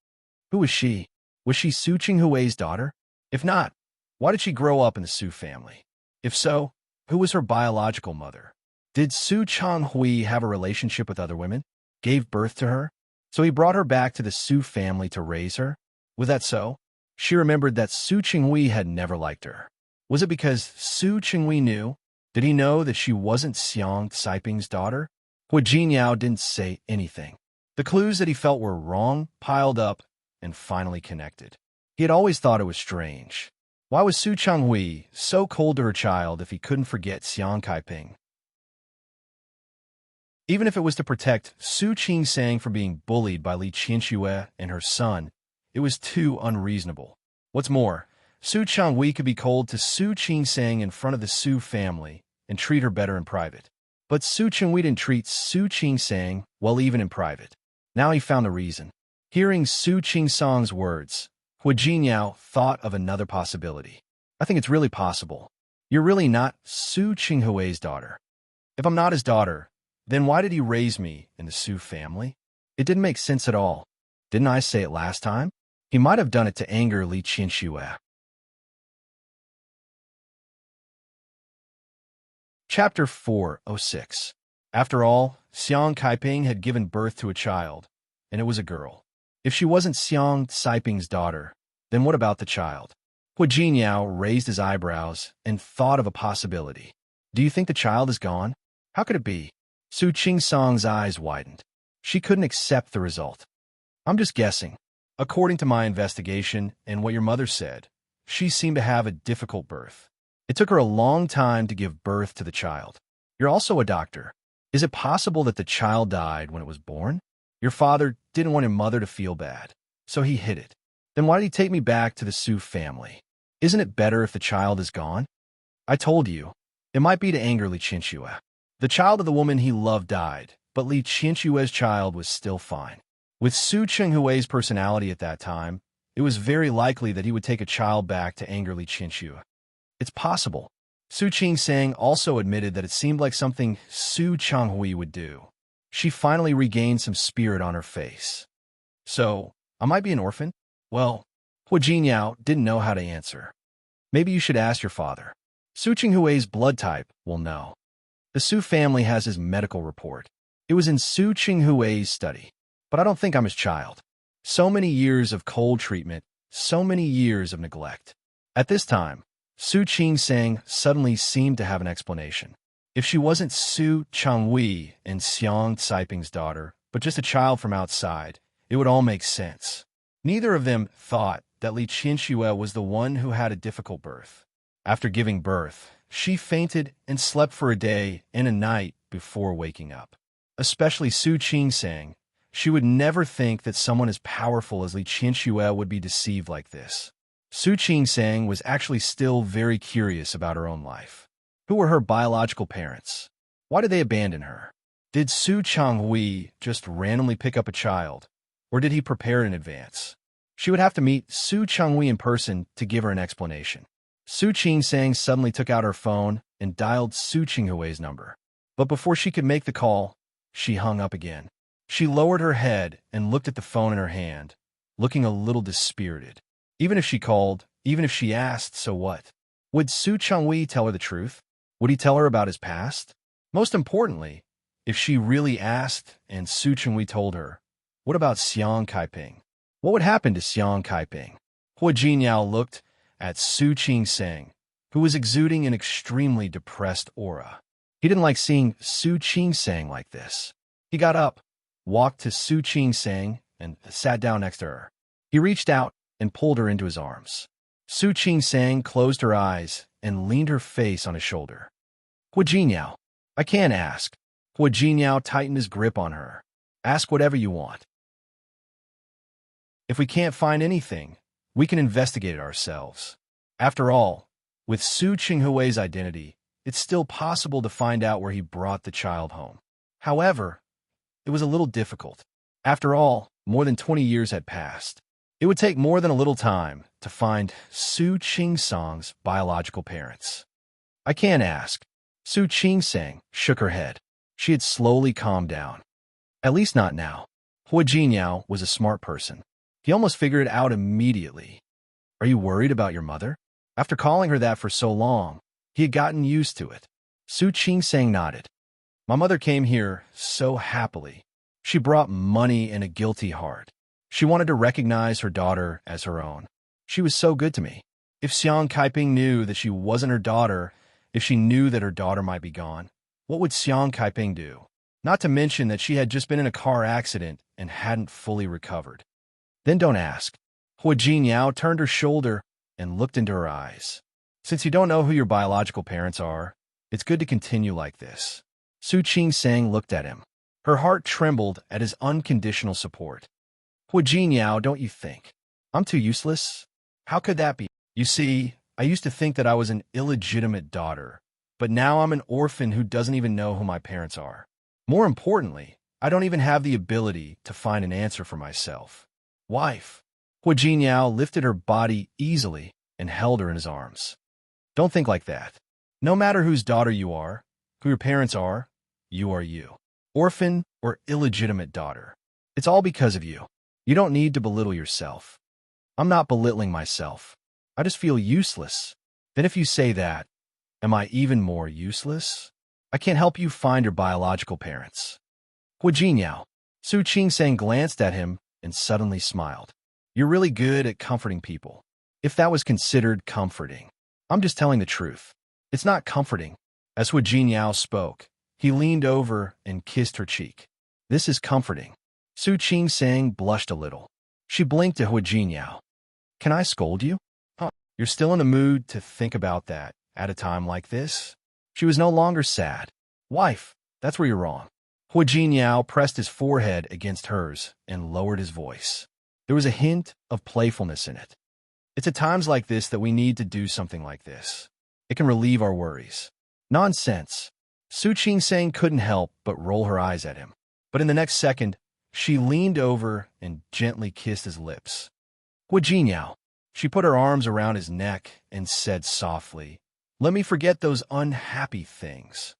Who is she? Was she Su Chenghui's daughter? If not, why did she grow up in the Su family? If so, who was her biological mother? Did Su Chenghui have a relationship with other women? Gave birth to her? So he brought her back to the Su family to raise her? Was that so? She remembered that Su Chenghui had never liked her. Was it because Su Chenghui knew? Did he know that she wasn't Xiang Caiping's daughter? Hua Jinyao didn't say anything. The clues that he felt were wrong piled up and finally connected. He had always thought it was strange. Why was Su Chenghui so cold to her child if he couldn't forget Xiang Caiping? Even if it was to protect Su Qing-sang from being bullied by Li Qianxue and her son, it was too unreasonable. What's more, Su Chenghui could be cold to Su Qing-sang in front of the Su family and treat her better in private. But Su Chenghui didn't treat Su Qing-sang well even in private. Now he found a reason. Hearing Su Qing-sang's words, Hua Jinyao thought of another possibility. I think it's really possible. You're really not Su Chenghui's daughter. If I'm not his daughter, then why did he raise me in the Su family? It didn't make sense at all. Didn't I say it last time? He might have done it to anger Li Qianxue. Chapter 406. After all, Xiang Caiping had given birth to a child, and it was a girl. If she wasn't Xiang Caiping's daughter, then what about the child? Hua Jinyao raised his eyebrows and thought of a possibility. Do you think the child is gone? How could it be? Su Qing-sang's eyes widened. She couldn't accept the result. I'm just guessing. According to my investigation and what your mother said, she seemed to have a difficult birth. It took her a long time to give birth to the child. You're also a doctor. Is it possible that the child died when it was born? Your father didn't want your mother to feel bad, so he hid it. Then why did he take me back to the Su family? Isn't it better if the child is gone? I told you. It might be to anger Li Qianxue. The child of the woman he loved died, but Li Qianxue's child was still fine. With Su Chenghui's personality at that time, it was very likely that he would take a child back to anger Li Qianxue. It's possible. Su Qing-sang also admitted that it seemed like something Su Chenghui would do. She finally regained some spirit on her face. So, I might be an orphan? Well, Hua Jinyao didn't know how to answer. Maybe you should ask your father. Su Chenghui's blood type will know. The Su family has his medical report. It was in Su Chenghui's study. But I don't think I'm his child. So many years of cold treatment, so many years of neglect. At this time, Su Qing-sang suddenly seemed to have an explanation. If she wasn't Su Chenghui and Xiang Caiping's daughter, but just a child from outside, it would all make sense. Neither of them thought that Li Qianxue was the one who had a difficult birth. After giving birth, she fainted and slept for a day and a night before waking up. Especially Su Qing-sang, she would never think that someone as powerful as Li Qianxue would be deceived like this. Su Qing-sang was actually still very curious about her own life. Who were her biological parents? Why did they abandon her? Did Su Chenghui just randomly pick up a child, or did he prepare it in advance? She would have to meet Su Chenghui in person to give her an explanation. Su Qing-sang suddenly took out her phone and dialed Su Chenghui's number. But before she could make the call, she hung up again. She lowered her head and looked at the phone in her hand, looking a little dispirited. Even if she called, even if she asked, so what? Would Su Chenghui tell her the truth? Would he tell her about his past? Most importantly, if she really asked and Su Chenghui told her, what about Xiang Caiping? What would happen to Xiang Caiping? Hua Jinyao looked at Su Qing-sang, who was exuding an extremely depressed aura. He didn't like seeing Su Qing-sang like this. He got up, walked to Su Qing-sang, and sat down next to her. He reached out and pulled her into his arms. Su Qing-sang closed her eyes and leaned her face on his shoulder. Hua Jinyao, I can't ask. Hua Jinyao tightened his grip on her. Ask whatever you want. If we can't find anything, we can investigate it ourselves. After all, with Su Qinghui's identity, it's still possible to find out where he brought the child home. However, it was a little difficult. After all, more than 20 years had passed. It would take more than a little time to find Su Qing-sang's biological parents. I can't ask. Su Qing-sang shook her head. She had slowly calmed down. At least not now. Hua Jinyao was a smart person. He almost figured it out immediately. Are you worried about your mother? After calling her that for so long, he had gotten used to it. Su Qing-sang nodded. My mother came here so happily. She brought money and a guilty heart. She wanted to recognize her daughter as her own. She was so good to me. If Xiang Kaiping knew that she wasn't her daughter, if she knew that her daughter might be gone, what would Xiang Kaiping do? Not to mention that she had just been in a car accident and hadn't fully recovered. Then don't ask. Hua Jinyao turned her shoulder and looked into her eyes. Since you don't know who your biological parents are, it's good to continue like this. Su Qing-sang looked at him. Her heart trembled at his unconditional support. Hua Jinyao, don't you think? I'm too useless? How could that be? You see, I used to think that I was an illegitimate daughter, but now I'm an orphan who doesn't even know who my parents are. More importantly, I don't even have the ability to find an answer for myself. Wife. Hua Jinyao lifted her body easily and held her in his arms. Don't think like that. No matter whose daughter you are, who your parents are, you are you. Orphan or illegitimate daughter. It's all because of you. You don't need to belittle yourself. I'm not belittling myself. I just feel useless. Then if you say that, am I even more useless? I can't help you find your biological parents. Hua Jinyao. Su Qing-sang glanced at him and suddenly smiled. You're really good at comforting people. If that was considered comforting. I'm just telling the truth. It's not comforting. As Hua Jinyao spoke, he leaned over and kissed her cheek. This is comforting. Su Qing-sang blushed a little. She blinked at Hua Jinyao. Can I scold you? Huh. You're still in the mood to think about that at a time like this? She was no longer sad. Wife, that's where you're wrong. Hua Jinyao pressed his forehead against hers and lowered his voice. There was a hint of playfulness in it. It's at times like this that we need to do something like this. It can relieve our worries. Nonsense. Su Qing-sang couldn't help but roll her eyes at him. But in the next second, she leaned over and gently kissed his lips. Hua Jinyao. She put her arms around his neck and said softly, let me forget those unhappy things.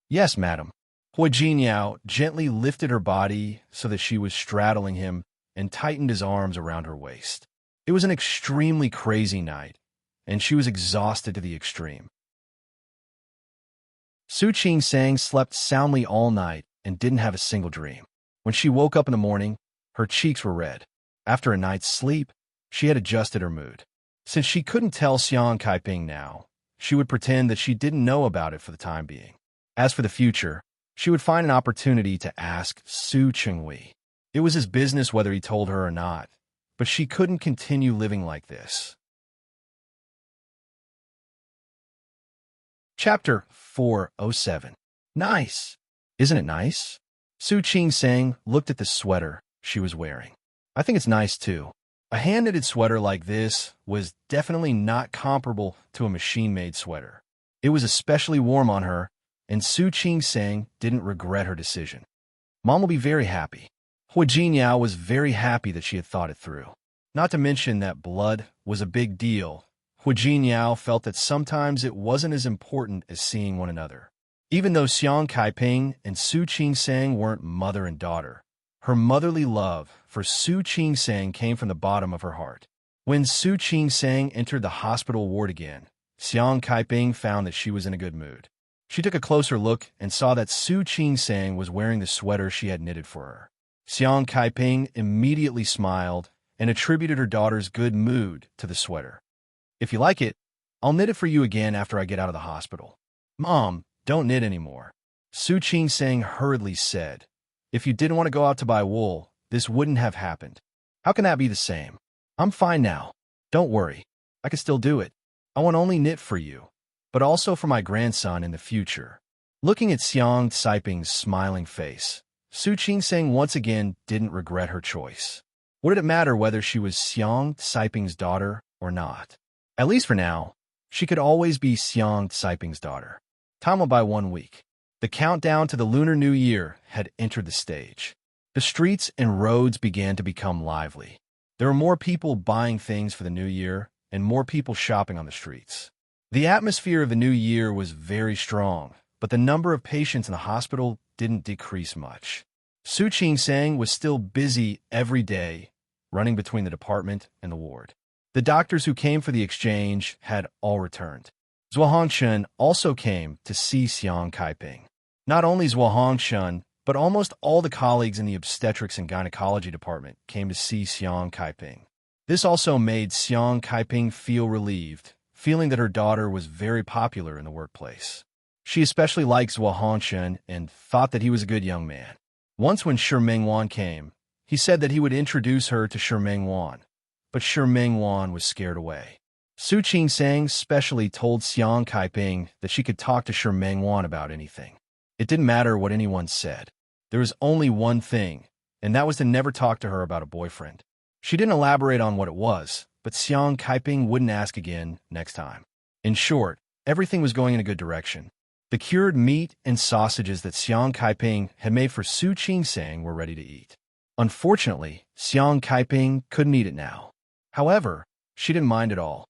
Yes, madam. Hua Jinyao gently lifted her body so that she was straddling him and tightened his arms around her waist. It was an extremely crazy night, and she was exhausted to the extreme. Su Qing-sang slept soundly all night and didn't have a single dream. When she woke up in the morning, her cheeks were red. After a night's sleep, she had adjusted her mood. Since she couldn't tell Xiang Kaiping now, she would pretend that she didn't know about it for the time being. As for the future, she would find an opportunity to ask Su Qinghui. It was his business whether he told her or not, but she couldn't continue living like this. Chapter 407. Nice. Isn't it nice? Su Qing-sang looked at the sweater she was wearing. I think it's nice too. A hand-knitted sweater like this was definitely not comparable to a machine-made sweater. It was especially warm on her, and Su Qing-sang didn't regret her decision. Mom will be very happy. Hua Jinyao was very happy that she had thought it through. Not to mention that blood was a big deal. Hua Jinyao felt that sometimes it wasn't as important as seeing one another. Even though Xiang Kaiping and Su Qing-sang weren't mother and daughter, her motherly love for Su Qing-sang came from the bottom of her heart. When Su Qing-sang entered the hospital ward again, Xiang Kaiping found that she was in a good mood. She took a closer look and saw that Su Qing-sang was wearing the sweater she had knitted for her. Xiang Kaiping immediately smiled and attributed her daughter's good mood to the sweater. If you like it, I'll knit it for you again after I get out of the hospital. Mom, don't knit anymore. Su Qing-sang hurriedly said. If you didn't want to go out to buy wool, this wouldn't have happened. How can that be the same? I'm fine now. Don't worry. I can still do it. I won't only knit for you, but also for my grandson in the future. Looking at Xiang Saiping's smiling face, Su Qing-sang once again didn't regret her choice. What did it matter whether she was Xiang Saiping's daughter or not? At least for now, she could always be Xiang Saiping's daughter. Time went by 1 week. The countdown to the Lunar New Year had entered the stage. The streets and roads began to become lively. There were more people buying things for the new year and more people shopping on the streets. The atmosphere of the new year was very strong, but the number of patients in the hospital didn't decrease much. Su Qing-sang was still busy every day, running between the department and the ward. The doctors who came for the exchange had all returned. Zhuo Hongshun also came to see Xiang Kaiping. Not only Zhuo Hongshun, but almost all the colleagues in the obstetrics and gynecology department came to see Xiang Kaiping. This also made Xiang Kaiping feel relieved, feeling that her daughter was very popular in the workplace. She especially liked Zhuo Hongshun and thought that he was a good young man. Once when Shi Mengwan came, he said that he would introduce her to Shi Mengwan, but Shi Mengwan was scared away. Su Qing-sang specially told Xiang Kaiping that she could talk to Shi Mengwan about anything. It didn't matter what anyone said. There was only one thing, and that was to never talk to her about a boyfriend. She didn't elaborate on what it was, but Xiang Kaiping wouldn't ask again next time. In short, everything was going in a good direction. The cured meat and sausages that Xiang Kaiping had made for Su Qing-sang were ready to eat. Unfortunately, Xiang Kaiping couldn't eat it now. However, she didn't mind at all.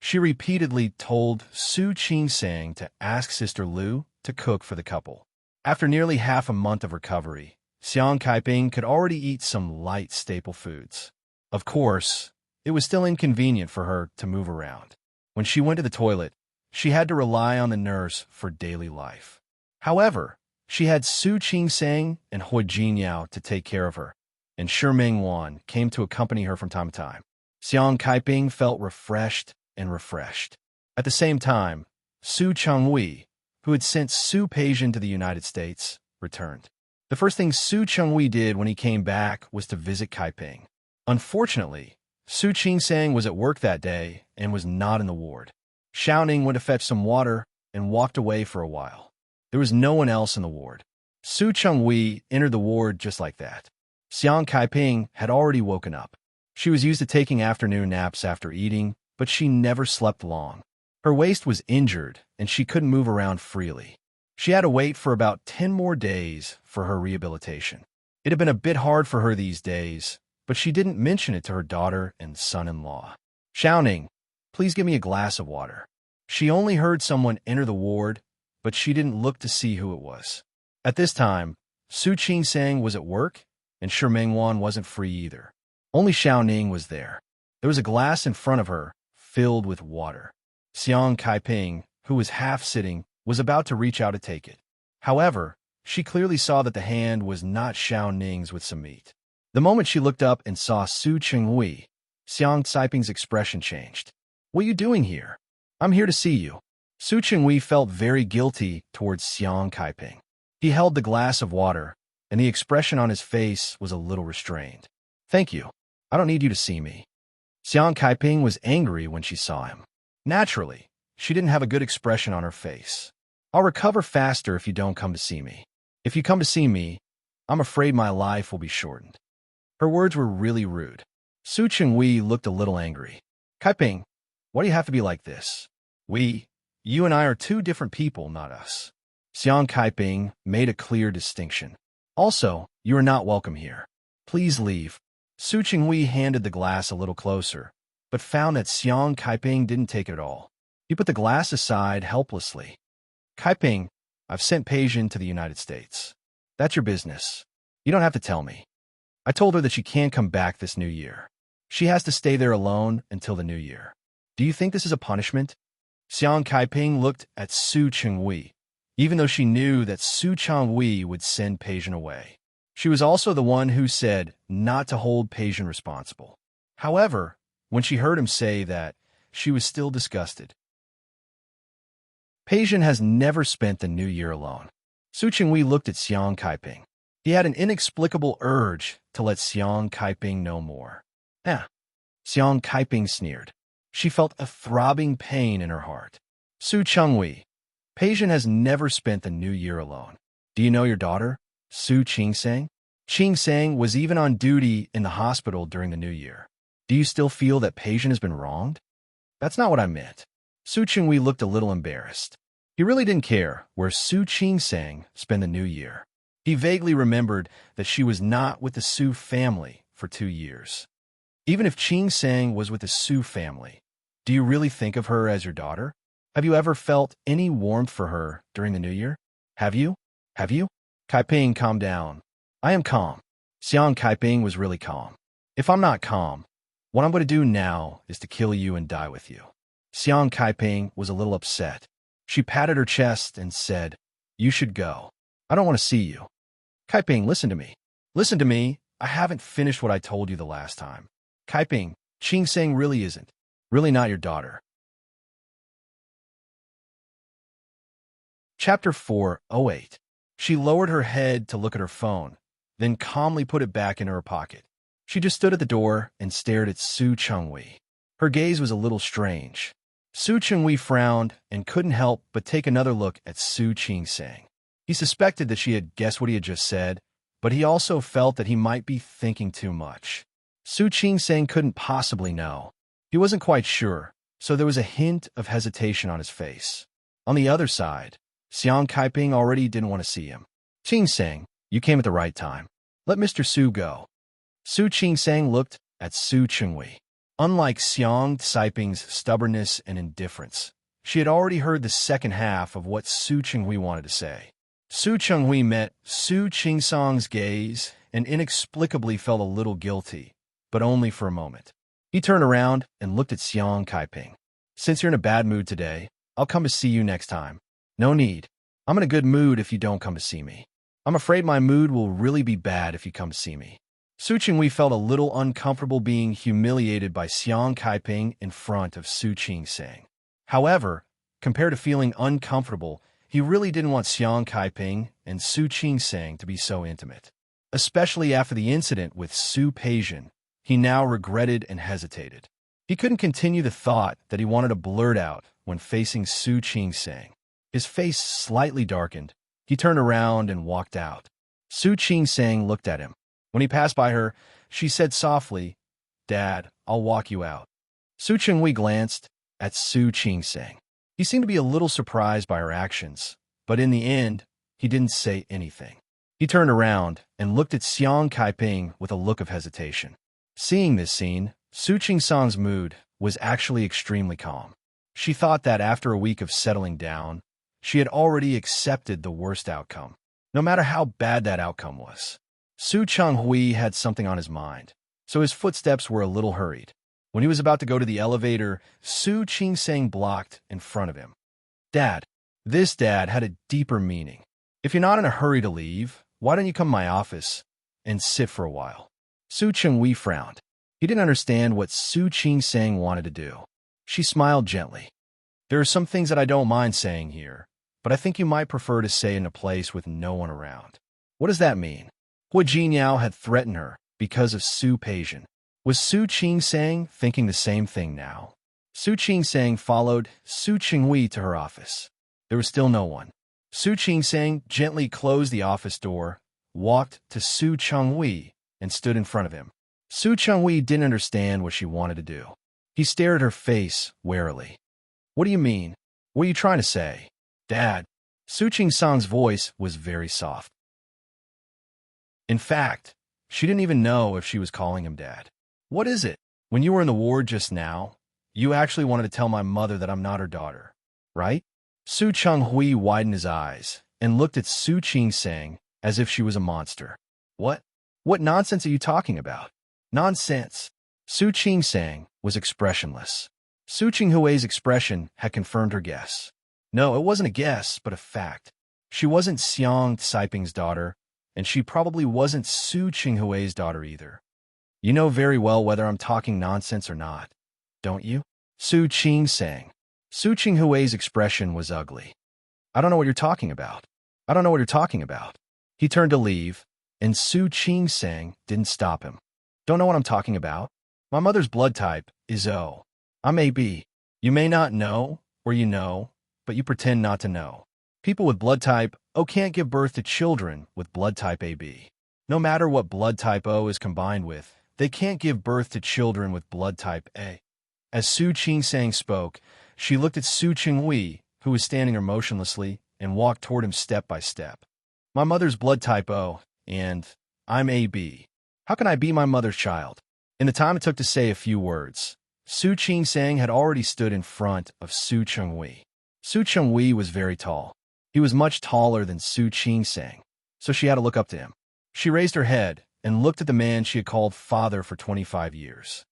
She repeatedly told Su Qing-sang to ask Sister Lu to cook for the couple. After nearly half a month of recovery, Xiang Kaiping could already eat some light staple foods. Of course, it was still inconvenient for her to move around. When she went to the toilet, she had to rely on the nurse for daily life. However, she had Su Qing-sang and Hui Jinyao to take care of her, and Shi Mengwan came to accompany her from time to time. Xiang Kaiping felt refreshed. At the same time, Su Chenghui, who had sent Su Peijian to the United States, returned. The first thing Su Chenghui did when he came back was to visit Kaiping. Unfortunately, Su Qing-sang was at work that day and was not in the ward. Xiaoning went to fetch some water and walked away for a while. There was no one else in the ward. Su Chenghui entered the ward just like that. Xiang Kaiping had already woken up. She was used to taking afternoon naps after eating, but she never slept long. Her waist was injured, and she couldn't move around freely. She had to wait for about 10 more days for her rehabilitation. It had been a bit hard for her these days, but she didn't mention it to her daughter and son-in-law. Xiaoning, please give me a glass of water. She only heard someone enter the ward, but she didn't look to see who it was. At this time, Su Qing-sang was at work, and Shi Mengwan wasn't free either. Only Xiaoning was there. There was a glass in front of her, filled with water. Xiang Kaiping, who was half-sitting, was about to reach out to take it. However, she clearly saw that the hand was not Xiaoning's with some meat. The moment she looked up and saw Su Chenghui, Xiang Saiping's expression changed. What are you doing here? I'm here to see you. Su Chenghui felt very guilty towards Xiang Kaiping. He held the glass of water, and the expression on his face was a little restrained. Thank you. I don't need you to see me. Xiang Kaiping was angry when she saw him. Naturally, she didn't have a good expression on her face. I'll recover faster if you don't come to see me. If you come to see me, I'm afraid my life will be shortened. Her words were really rude. Su Chenghui looked a little angry. Kaiping, why do you have to be like this? You and I are two different people, not us. Xiang Kaiping made a clear distinction. Also, you are not welcome here. Please leave. Su Chenghui handed the glass a little closer, but found that Xiang Kaiping didn't take it at all. He put the glass aside helplessly. Kaiping, I've sent Peijian to the United States. That's your business. You don't have to tell me. I told her that she can't come back this new year. She has to stay there alone until the new year. Do you think this is a punishment? Xiang Kaiping looked at Su Chenghui, even though she knew that Su Chenghui would send Peijian away. She was also the one who said not to hold Peijian responsible. However, when she heard him say that, she was still disgusted. Peijian has never spent the new year alone. Su Qinghui looked at Xiang Kaiping. He had an inexplicable urge to let Xiang Kaiping know more. Xiang Kaiping sneered. She felt a throbbing pain in her heart. Su Qinghui, Peijian has never spent the new year alone. Do you know your daughter, Su Qingsang? Qingsang was even on duty in the hospital during the new year. Do you still feel that Peijian has been wronged? That's not what I meant. Su Qinghui looked a little embarrassed. He really didn't care where Su Qingsang spent the new year. He vaguely remembered that she was not with the Su family for 2 years. Even if Qingsang was with the Su family, do you really think of her as your daughter? Have you ever felt any warmth for her during the new year? Have you? Kaiping, calm down. I am calm. Xiang Kaiping was really calm. If I'm not calm, what I'm going to do now is to kill you and die with you. Xiang Kaiping was a little upset. She patted her chest and said, You should go. I don't want to see you. Kaiping, listen to me. Listen to me. I haven't finished what I told you the last time. Kaiping, Qingsang really isn't. Really not your daughter. Chapter 4:08. She lowered her head to look at her phone, then calmly put it back into her pocket. She just stood at the door and stared at Su Qinghui. Her gaze was a little strange. Su Qinghui frowned and couldn't help but take another look at Su Qingsang. He suspected that she had guessed what he had just said, but he also felt that he might be thinking too much. Su Qingsang couldn't possibly know. He wasn't quite sure, so there was a hint of hesitation on his face. On the other side, Xiang Kaiping already didn't want to see him. Qingsang, you came at the right time. Let Mr. Su go. Su Qingsang looked at Su Qinghui. Unlike Xiang Kaiping's stubbornness and indifference, she had already heard the second half of what Su Qinghui wanted to say. Su Qinghui met Su Qingsang's gaze and inexplicably felt a little guilty, but only for a moment. He turned around and looked at Xiang Kaiping. Since you're in a bad mood today, I'll come to see you next time. No need. I'm in a good mood if you don't come to see me. I'm afraid my mood will really be bad if you come to see me. Su Qinghui felt a little uncomfortable being humiliated by Xiang Kaiping in front of Su Qingsang. However, compared to feeling uncomfortable, he really didn't want Xiang Kaiping and Su Qingsang to be so intimate. Especially after the incident with Su Peijian, he now regretted and hesitated. He couldn't continue the thought that he wanted to blurt out when facing Su Qingsang. His face slightly darkened. He turned around and walked out. Su Qingsang looked at him. When he passed by her, she said softly, Dad, I'll walk you out. Su Qinghui glanced at Su Qingsang. He seemed to be a little surprised by her actions, but in the end, he didn't say anything. He turned around and looked at Xiang Kaiping with a look of hesitation. Seeing this scene, Su Qingsang's mood was actually extremely calm. She thought that after a week of settling down, she had already accepted the worst outcome, no matter how bad that outcome was. Su Qinghui had something on his mind, so his footsteps were a little hurried. When he was about to go to the elevator, Su Qingsang blocked in front of him. Dad. This dad had a deeper meaning. If you're not in a hurry to leave, why don't you come to my office and sit for a while? Su Qinghui frowned. He didn't understand what Su Qingsang wanted to do. She smiled gently. There are some things that I don't mind saying here, but I think you might prefer to say in a place with no one around. What does that mean? Hua Jinyao had threatened her because of Su Peijian. Was Su Qingsang thinking the same thing now? Su Qingsang followed Su Qinghui to her office. There was still no one. Su Qingsang gently closed the office door, walked to Su Qinghui, and stood in front of him. Su Qinghui didn't understand what she wanted to do. He stared at her face warily. What do you mean? What are you trying to say? Dad. Su Qingsang's voice was very soft. In fact, she didn't even know if she was calling him Dad. What is it? When you were in the ward just now, you actually wanted to tell my mother that I'm not her daughter, right? Su Qinghui widened his eyes and looked at Su Qingsang as if she was a monster. What? What nonsense are you talking about? Nonsense. Su Qingsang was expressionless. Su Qinghui's expression had confirmed her guess. No, it wasn't a guess, but a fact. She wasn't Xiang Kaiping's daughter, and she probably wasn't Su Qinghui's daughter either. You know very well whether I'm talking nonsense or not, don't you? Su Qing sang. Su Qinghui's expression was ugly. I don't know what you're talking about. I don't know what you're talking about. He turned to leave, and Su Qing sang didn't stop him. Don't know what I'm talking about? My mother's blood type is O. I'm AB. You may not know, or you know, but you pretend not to know. People with blood type O can't give birth to children with blood type AB. No matter what blood type O is combined with, they can't give birth to children with blood type A. As Su Qing spoke, she looked at Su Qinghui, who was standing there motionlessly, and walked toward him step by step. My mother's blood type O, and I'm AB. How can I be my mother's child? In the time it took to say a few words, Su Qing had already stood in front of Su Qinghui. Su Qinghui was very tall. He was much taller than Su Qing, so she had to look up to him. She raised her head and looked at the man she had called father for 25 years.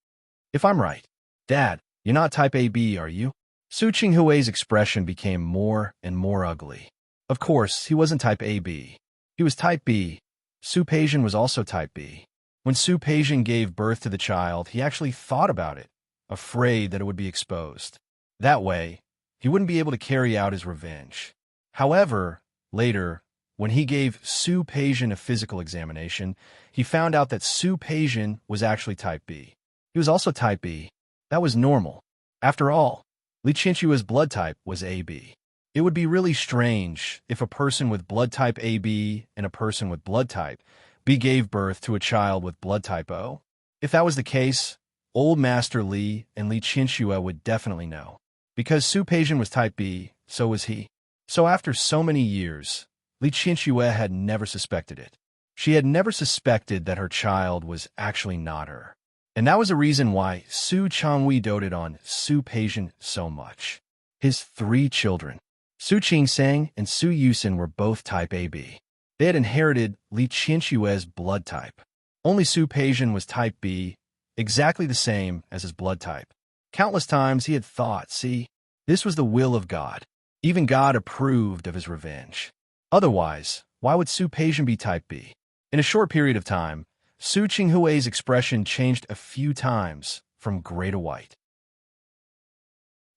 If I'm right, Dad, you're not type AB, are you? Su Qinghui's expression became more and more ugly. Of course, he wasn't type AB. He was type B. Su Peijian was also type B. When Su Peijian gave birth to the child, he actually thought about it, afraid that it would be exposed. That way, he wouldn't be able to carry out his revenge. However, later, when he gave Su Peijian a physical examination, he found out that Su Peijian was actually type B. He was also type B. That was normal. After all, Li Qinshua's blood type was AB. It would be really strange if a person with blood type AB and a person with blood type B gave birth to a child with blood type O. If that was the case, Old Master Li and Li Qinshu would definitely know. Because Su Peijian was type B, so was he. So after so many years, Li Qinshu had never suspected it. She had never suspected that her child was actually not her. And that was the reason why Su Changhui doted on Su Peijian so much. His 3 children, Su Qingsang and Su Yusin, were both type AB. They had inherited Li Qinshue's blood type. Only Su Peijian was type B, exactly the same as his blood type. Countless times he had thought, see, this was the will of God. Even God approved of his revenge. Otherwise, why would Su Peijian be type B? In a short period of time, Su Qinghui's expression changed a few times from gray to white.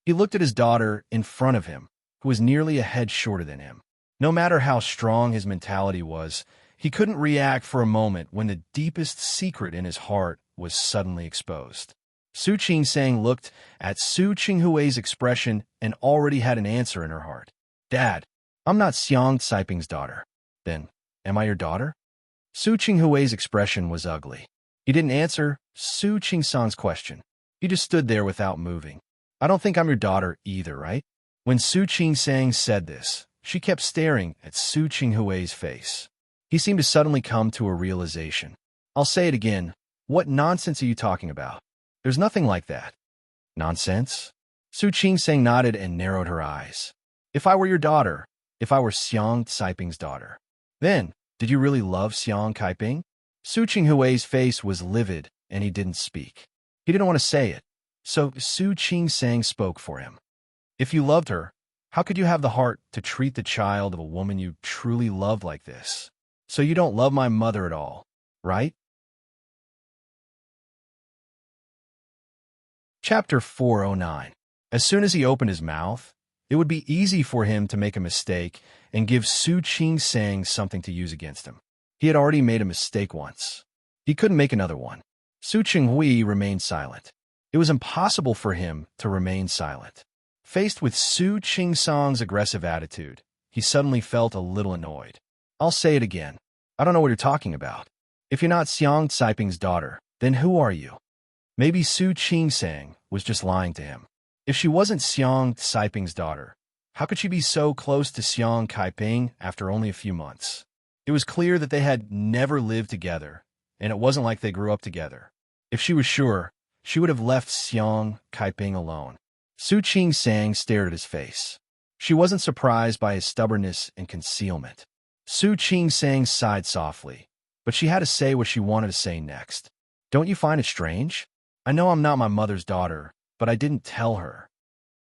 He looked at his daughter in front of him, who was nearly a head shorter than him. No matter how strong his mentality was, he couldn't react for a moment when the deepest secret in his heart was suddenly exposed. Su Qingsang looked at Su Qinghui's expression and already had an answer in her heart. Dad, I'm not Xiang Caiping's daughter. Then, am I your daughter? Su Qinghui's expression was ugly. He didn't answer Su Qingsang's question. He just stood there without moving. I don't think I'm your daughter either, right? When Su Qingsang said this, she kept staring at Su Qinghui's face. He seemed to suddenly come to a realization. I'll say it again. What nonsense are you talking about? There's nothing like that. Nonsense? Su Qingsang nodded and narrowed her eyes. If I were your daughter, if I were Xiang Caiping's daughter, then did you really love Xiang Caiping? Su Qinghui's face was livid and he didn't speak. He didn't want to say it, so Su Qingsang spoke for him. If you loved her, how could you have the heart to treat the child of a woman you truly loved like this? So you don't love my mother at all, right? Chapter 409. As soon as he opened his mouth, it would be easy for him to make a mistake and give Su Qingsang something to use against him. He had already made a mistake once. He couldn't make another one. Su Qinghui remained silent. It was impossible for him to remain silent. Faced with Su Qingsang's aggressive attitude, he suddenly felt a little annoyed. I'll say it again. I don't know what you're talking about. If you're not Xiang Caiping's daughter, then who are you? Maybe Su Qingsang was just lying to him. If she wasn't Xiang Caiping's daughter, how could she be so close to Xiang Caiping after only a few months? It was clear that they had never lived together, and it wasn't like they grew up together. If she was sure, she would have left Xiang Caiping alone. Su Qingsang stared at his face. She wasn't surprised by his stubbornness and concealment. Su Qingsang sighed softly, but she had to say what she wanted to say next. Don't you find it strange? I know I'm not my mother's daughter, but I didn't tell her.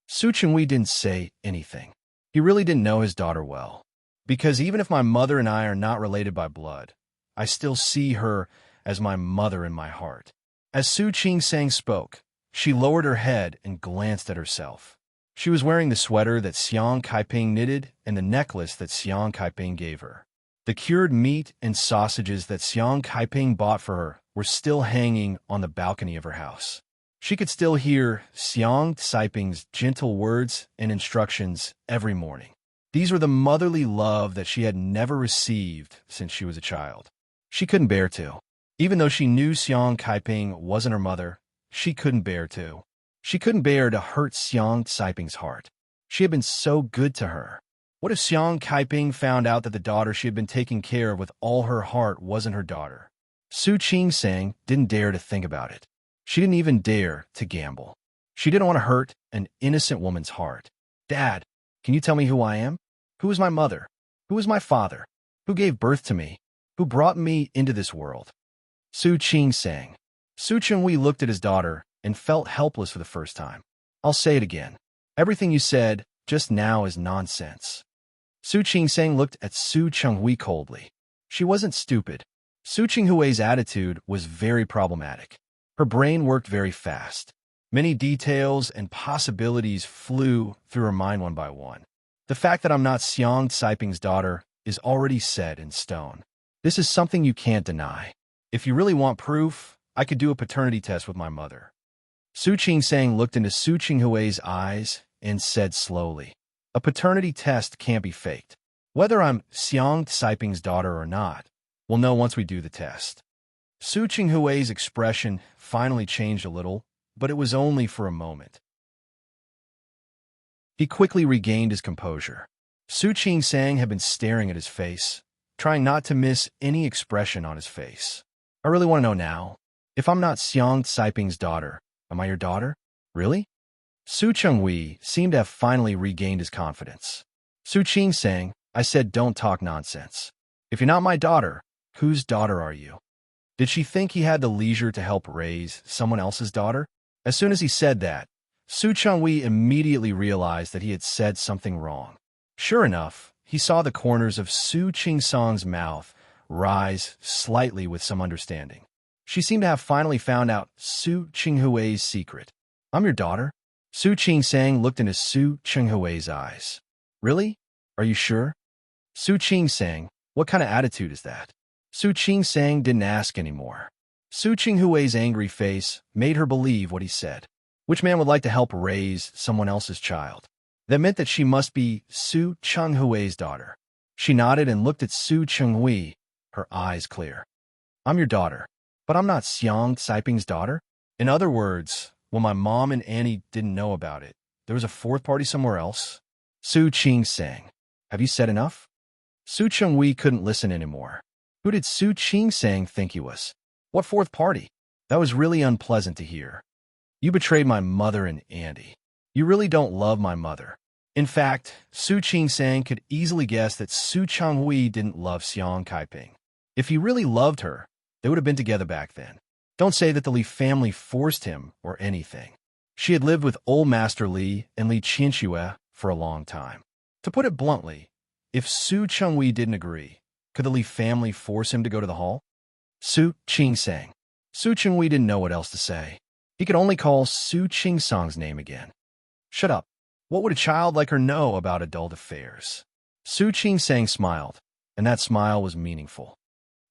Su Qinghui didn't say anything. He really didn't know his daughter well. Because even if my mother and I are not related by blood, I still see her as my mother in my heart. As Su Qingsang spoke, She lowered her head and glanced at herself. She was wearing the sweater that Xiang Kaiping knitted and the necklace that Xiang Kaiping gave her. The cured meat and sausages that Xiang Kaiping bought for her were still hanging on the balcony of her house. She could still hear Xiang Kaiping's gentle words and instructions every morning. These were the motherly love that she had never received since she was a child. She couldn't bear to. Even though she knew Xiang Kaiping wasn't her mother, she couldn't bear to. She couldn't bear to hurt Xiang Kaiping's heart. She had been so good to her. What if Xiang Kaiping found out that the daughter she had been taking care of with all her heart wasn't her daughter? Su Qingsang didn't dare to think about it. She didn't even dare to gamble. She didn't want to hurt an innocent woman's heart. Dad, can you tell me who I am? Who is my mother? Who is my father? Who gave birth to me? Who brought me into this world? Su Qingsang. Su Chenghui looked at his daughter and felt helpless for the first time. I'll say it again. Everything you said just now is nonsense. Su Qingsang looked at Su Chenghui coldly. She wasn't stupid. Su Chenghui's attitude was very problematic. Her brain worked very fast. Many details and possibilities flew through her mind one by one. The fact that I'm not Xiang Kaiping's daughter is already set in stone. This is something you can't deny. If you really want proof, I could do a paternity test with my mother. Su Qingsang looked into Su Chenghui's eyes and said slowly, a paternity test can't be faked. Whether I'm Xiang Kaiping's daughter or not, we'll know once we do the test. Su Chenghui's expression finally changed a little, but it was only for a moment. He quickly regained his composure. Su Qingsang had been staring at his face, trying not to miss any expression on his face. I really want to know now. If I'm not Xiang Kaiping's daughter, am I your daughter? Really? Su Chenghui seemed to have finally regained his confidence. Su Qingsang, I said don't talk nonsense. If you're not my daughter, whose daughter are you? Did she think he had the leisure to help raise someone else's daughter? As soon as he said that, Su Chenghui immediately realized that he had said something wrong. Sure enough, he saw the corners of Su Qingsang's mouth rise slightly with some understanding. She seemed to have finally found out Su Chenghui's secret. I'm your daughter? Su Qingsang looked into Su Chenghui's eyes. Really? Are you sure? Su Qingsang, what kind of attitude is that? Su Qingsang didn't ask anymore. Su Chenghui's angry face made her believe what he said. Which man would like to help raise someone else's child? That meant that she must be Su Chenghui's daughter. She nodded and looked at Su Chenghui, her eyes clear. I'm your daughter, but I'm not Xiang Kaiping's daughter. In other words, when my mom and Annie didn't know about it, there was a fourth party somewhere else? Su Qingsang, have you said enough? Su Chenghui couldn't listen anymore. Who did Su Qingsang think he was? What fourth party? That was really unpleasant to hear. You betrayed my mother and Andy. You really don't love my mother. In fact, Su Qingsang could easily guess that Su Chenghui didn't love Xiang Kaiping. If he really loved her, they would have been together back then. Don't say that the Li family forced him or anything. She had lived with old Master Li and Li Qianxue for a long time. To put it bluntly, if Su Chenghui didn't agree, could the Li family force him to go to the hall? Su Qingsang. Su Chenghui didn't know what else to say. He could only call Su Qingsang's name again. Shut up. What would a child like her know about adult affairs? Su Qingsang smiled, and that smile was meaningful.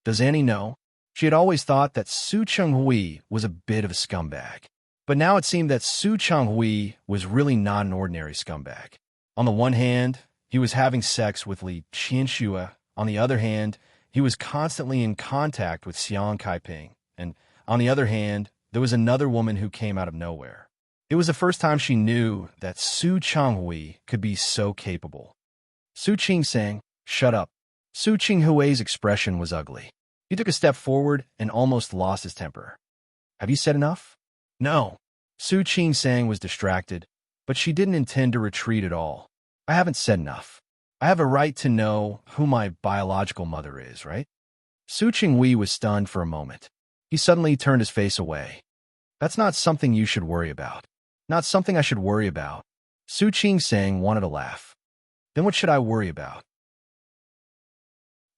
Does Annie know? She had always thought that Su Chenghui was a bit of a scumbag. But now it seemed that Su Chenghui was really not an ordinary scumbag. On the one hand, he was having sex with Li Qianxue. On the other hand, he was constantly in contact with Xiang Kaiping. And on the other hand, there was another woman who came out of nowhere. It was the first time she knew that Su Chenghui could be so capable. Su Qingsang, shut up. Su Chenghui's expression was ugly. He took a step forward and almost lost his temper. Have you said enough? No. Su Qingsang was distracted, but she didn't intend to retreat at all. I haven't said enough. I have a right to know who my biological mother is, right? Su Chenghui was stunned for a moment. He suddenly turned his face away. That's not something you should worry about. Not something I should worry about. Su Qingsang wanted to laugh. Then what should I worry about?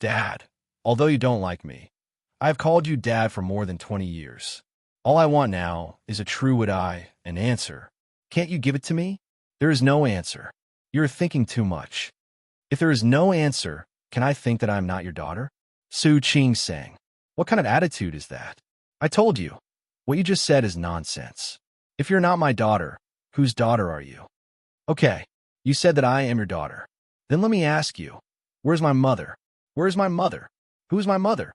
Dad, although you don't like me, I have called you Dad for more than 20 years. All I want now is a true an answer. Can't you give it to me? There is no answer. You're thinking too much. If there is no answer, can I think that I am not your daughter? Su Qing sang. What kind of attitude is that? I told you. What you just said is nonsense. If you're not my daughter, whose daughter are you? Okay, you said that I am your daughter. Then let me ask you, where's my mother? Where is my mother? Who is my mother?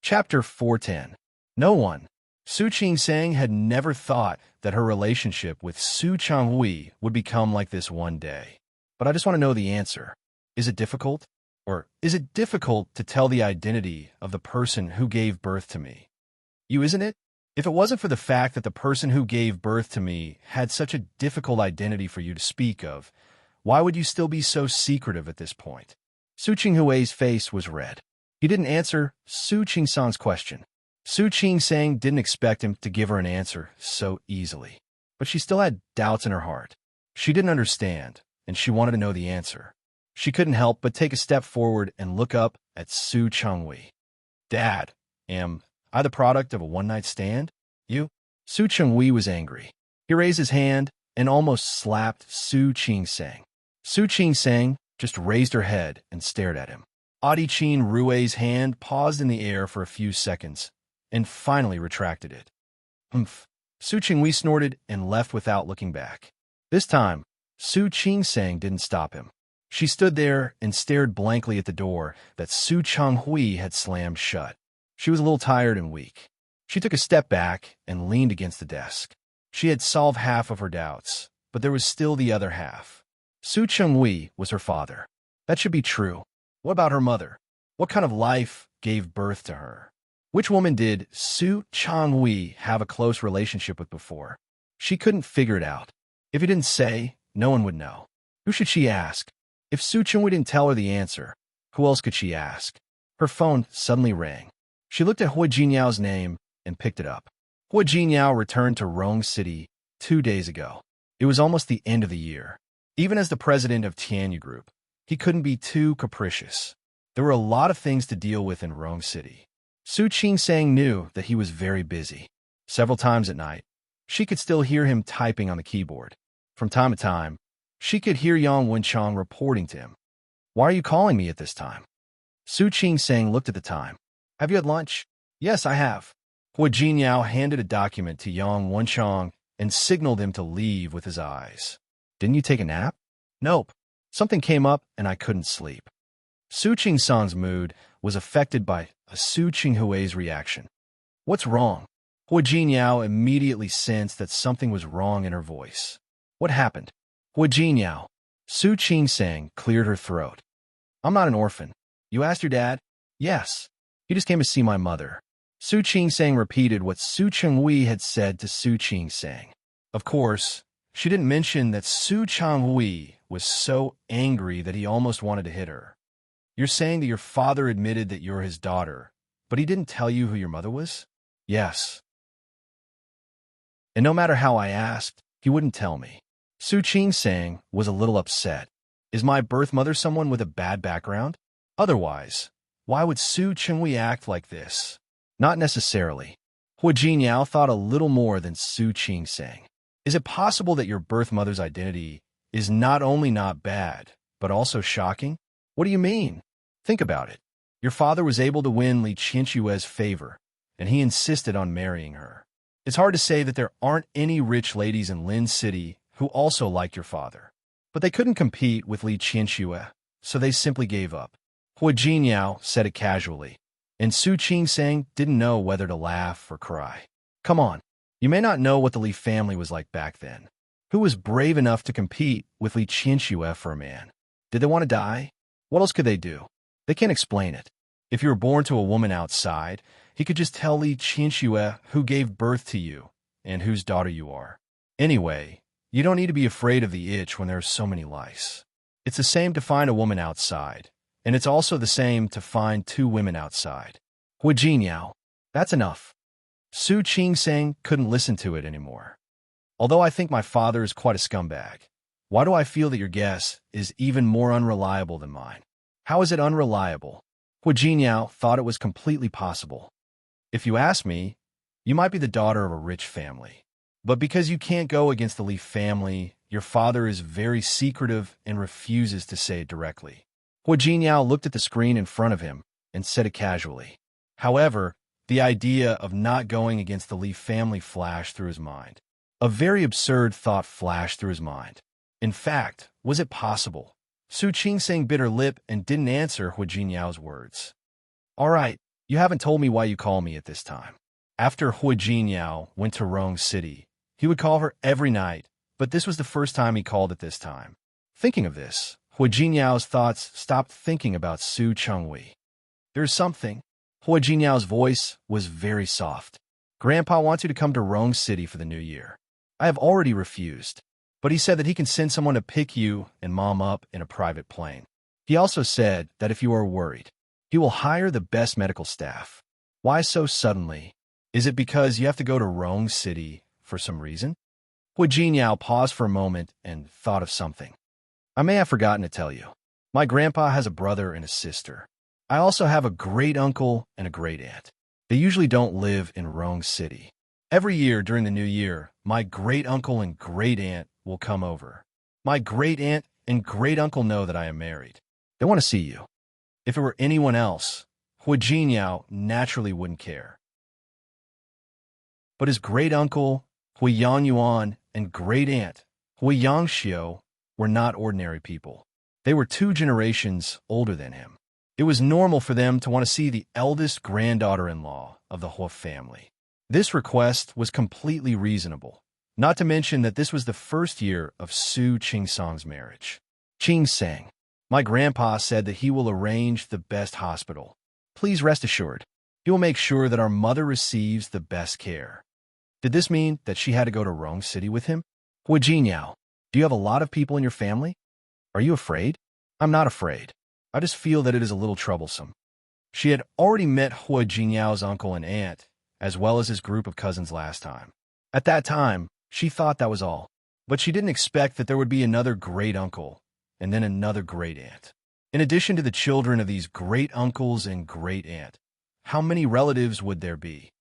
Chapter 410. No one. Su Qing had never thought that her relationship with Su Changhui would become like this one day. But I just want to know the answer. Is it difficult? Or is it difficult to tell the identity of the person who gave birth to me? You, isn't it? If it wasn't for the fact that the person who gave birth to me had such a difficult identity for you to speak of, why would you still be so secretive at this point? Su Qinghui's face was red. He didn't answer Su Qingsang's question. Su Qingsang didn't expect him to give her an answer so easily. But she still had doubts in her heart. She didn't understand, and she wanted to know the answer. She couldn't help but take a step forward and look up at Su Changhui. Dad, am I the product of a one-night stand? You? Su Changhui was angry. He raised his hand and almost slapped Su Qingsang. Su Qingsang just raised her head and stared at him. Audichin Rue's hand paused in the air for a few seconds, and finally retracted it. Humph. Su Qinghui snorted and left without looking back. This time, Su Qingsang didn't stop him. She stood there and stared blankly at the door that Su Changhui had slammed shut. She was a little tired and weak. She took a step back and leaned against the desk. She had solved half of her doubts, but there was still the other half. Su Changhui was her father. That should be true. What about her mother? What kind of life gave birth to her? Which woman did Su Changhui have a close relationship with before? She couldn't figure it out. If he didn't say, no one would know. Who should she ask? If Su Changhui didn't tell her the answer, who else could she ask? Her phone suddenly rang. She looked at Hui Jinyao's name and picked it up. Hui Jinyao returned to Rong City 2 days ago. It was almost the end of the year. Even as the president of Tianyu Group, he couldn't be too capricious. There were a lot of things to deal with in Rong City. Su Qingsang knew that he was very busy. Several times at night, she could still hear him typing on the keyboard. From time to time, she could hear Yang Wenchang reporting to him. Why are you calling me at this time? Su Qingsang looked at the time. Have you had lunch? Yes, I have. Hui Jinyao handed a document to Yang Wenchang and signaled him to leave with his eyes. Didn't you take a nap? Nope. Something came up and I couldn't sleep. Su Qingsang's mood was affected by Su Qinghui's reaction. What's wrong? Hui Jinyao immediately sensed that something was wrong in her voice. What happened? Hui Jinyao. Su Qingsang cleared her throat. I'm not an orphan. You asked your dad? Yes. He just came to see my mother. Su Qingsang repeated what Su Changhui had said to Su Qingsang. Of course, she didn't mention that Su Changhui was so angry that he almost wanted to hit her. You're saying that your father admitted that you're his daughter, but he didn't tell you who your mother was? Yes. And no matter how I asked, he wouldn't tell me. Su Qingsang was a little upset. Is my birth mother someone with a bad background? Otherwise, why would Su Changhui act like this? Not necessarily. Hui Jinyao thought a little more than Su Qingsang. Is it possible that your birth mother's identity is not only not bad, but also shocking? What do you mean? Think about it. Your father was able to win Li Qianxue's favor, and he insisted on marrying her. It's hard to say that there aren't any rich ladies in Lin City who also like your father. But they couldn't compete with Li Qianxue, so they simply gave up. Hui Jinyao said it casually, and Su Qingsang didn't know whether to laugh or cry. Come on, you may not know what the Li family was like back then. Who was brave enough to compete with Li Qianxue for a man? Did they want to die? What else could they do? They can't explain it. If you were born to a woman outside, he could just tell Li Qianxue who gave birth to you and whose daughter you are. Anyway, you don't need to be afraid of the itch when there are so many lice. It's the same to find a woman outside, and it's also the same to find 2 women outside. Hui Jinyao, that's enough. Su Qingsang couldn't listen to it anymore. Although I think my father is quite a scumbag, why do I feel that your guess is even more unreliable than mine? How is it unreliable? Hua Jiniao thought it was completely possible. If you ask me, you might be the daughter of a rich family. But because you can't go against the Li family, your father is very secretive and refuses to say it directly. Hua Jiniao looked at the screen in front of him and said it casually. However, the idea of not going against the Li family flashed through his mind. A very absurd thought flashed through his mind. In fact, was it possible? Su Qingsang bit her lip and didn't answer Hua Jiniao's words. All right, you haven't told me why you call me at this time. After Hua Jiniao went to Rong City, he would call her every night, but this was the first time he called at this time. Thinking of this, Hua Jiniao's thoughts stopped thinking about Su Chengwei. There's something. Hua Jiniao's voice was very soft. Grandpa wants you to come to Rong City for the new year. I have already refused, but he said that he can send someone to pick you and Mom up in a private plane. He also said that if you are worried, he will hire the best medical staff. Why so suddenly? Is it because you have to go to Rong City for some reason? Hua Jiniao paused for a moment and thought of something. I may have forgotten to tell you. My grandpa has a brother and a sister. I also have a great-uncle and a great-aunt. They usually don't live in Rong City. Every year during the new year, my great-uncle and great-aunt will come over. My great-aunt and great-uncle know that I am married. They want to see you. If it were anyone else, Hua Jiniao naturally wouldn't care. But his great-uncle, Hua Yangyuan, and great-aunt, Hua Yangxiu, were not ordinary people. They were 2 generations older than him. It was normal for them to want to see the eldest granddaughter-in-law of the Hua family. This request was completely reasonable, not to mention that this was the first year of Su Qingsang's marriage. Qingsang, my grandpa said that he will arrange the best hospital. Please rest assured, he will make sure that our mother receives the best care. Did this mean that she had to go to Rong City with him? Hua Jiniao, do you have a lot of people in your family? Are you afraid? I'm not afraid. I just feel that it is a little troublesome. She had already met Hua Jiniao's uncle and aunt, as well as his group of cousins last time. At that time, she thought that was all. But she didn't expect that there would be another great-uncle, and then another great-aunt. In addition to the children of these great-uncles and great-aunt, how many relatives would there be?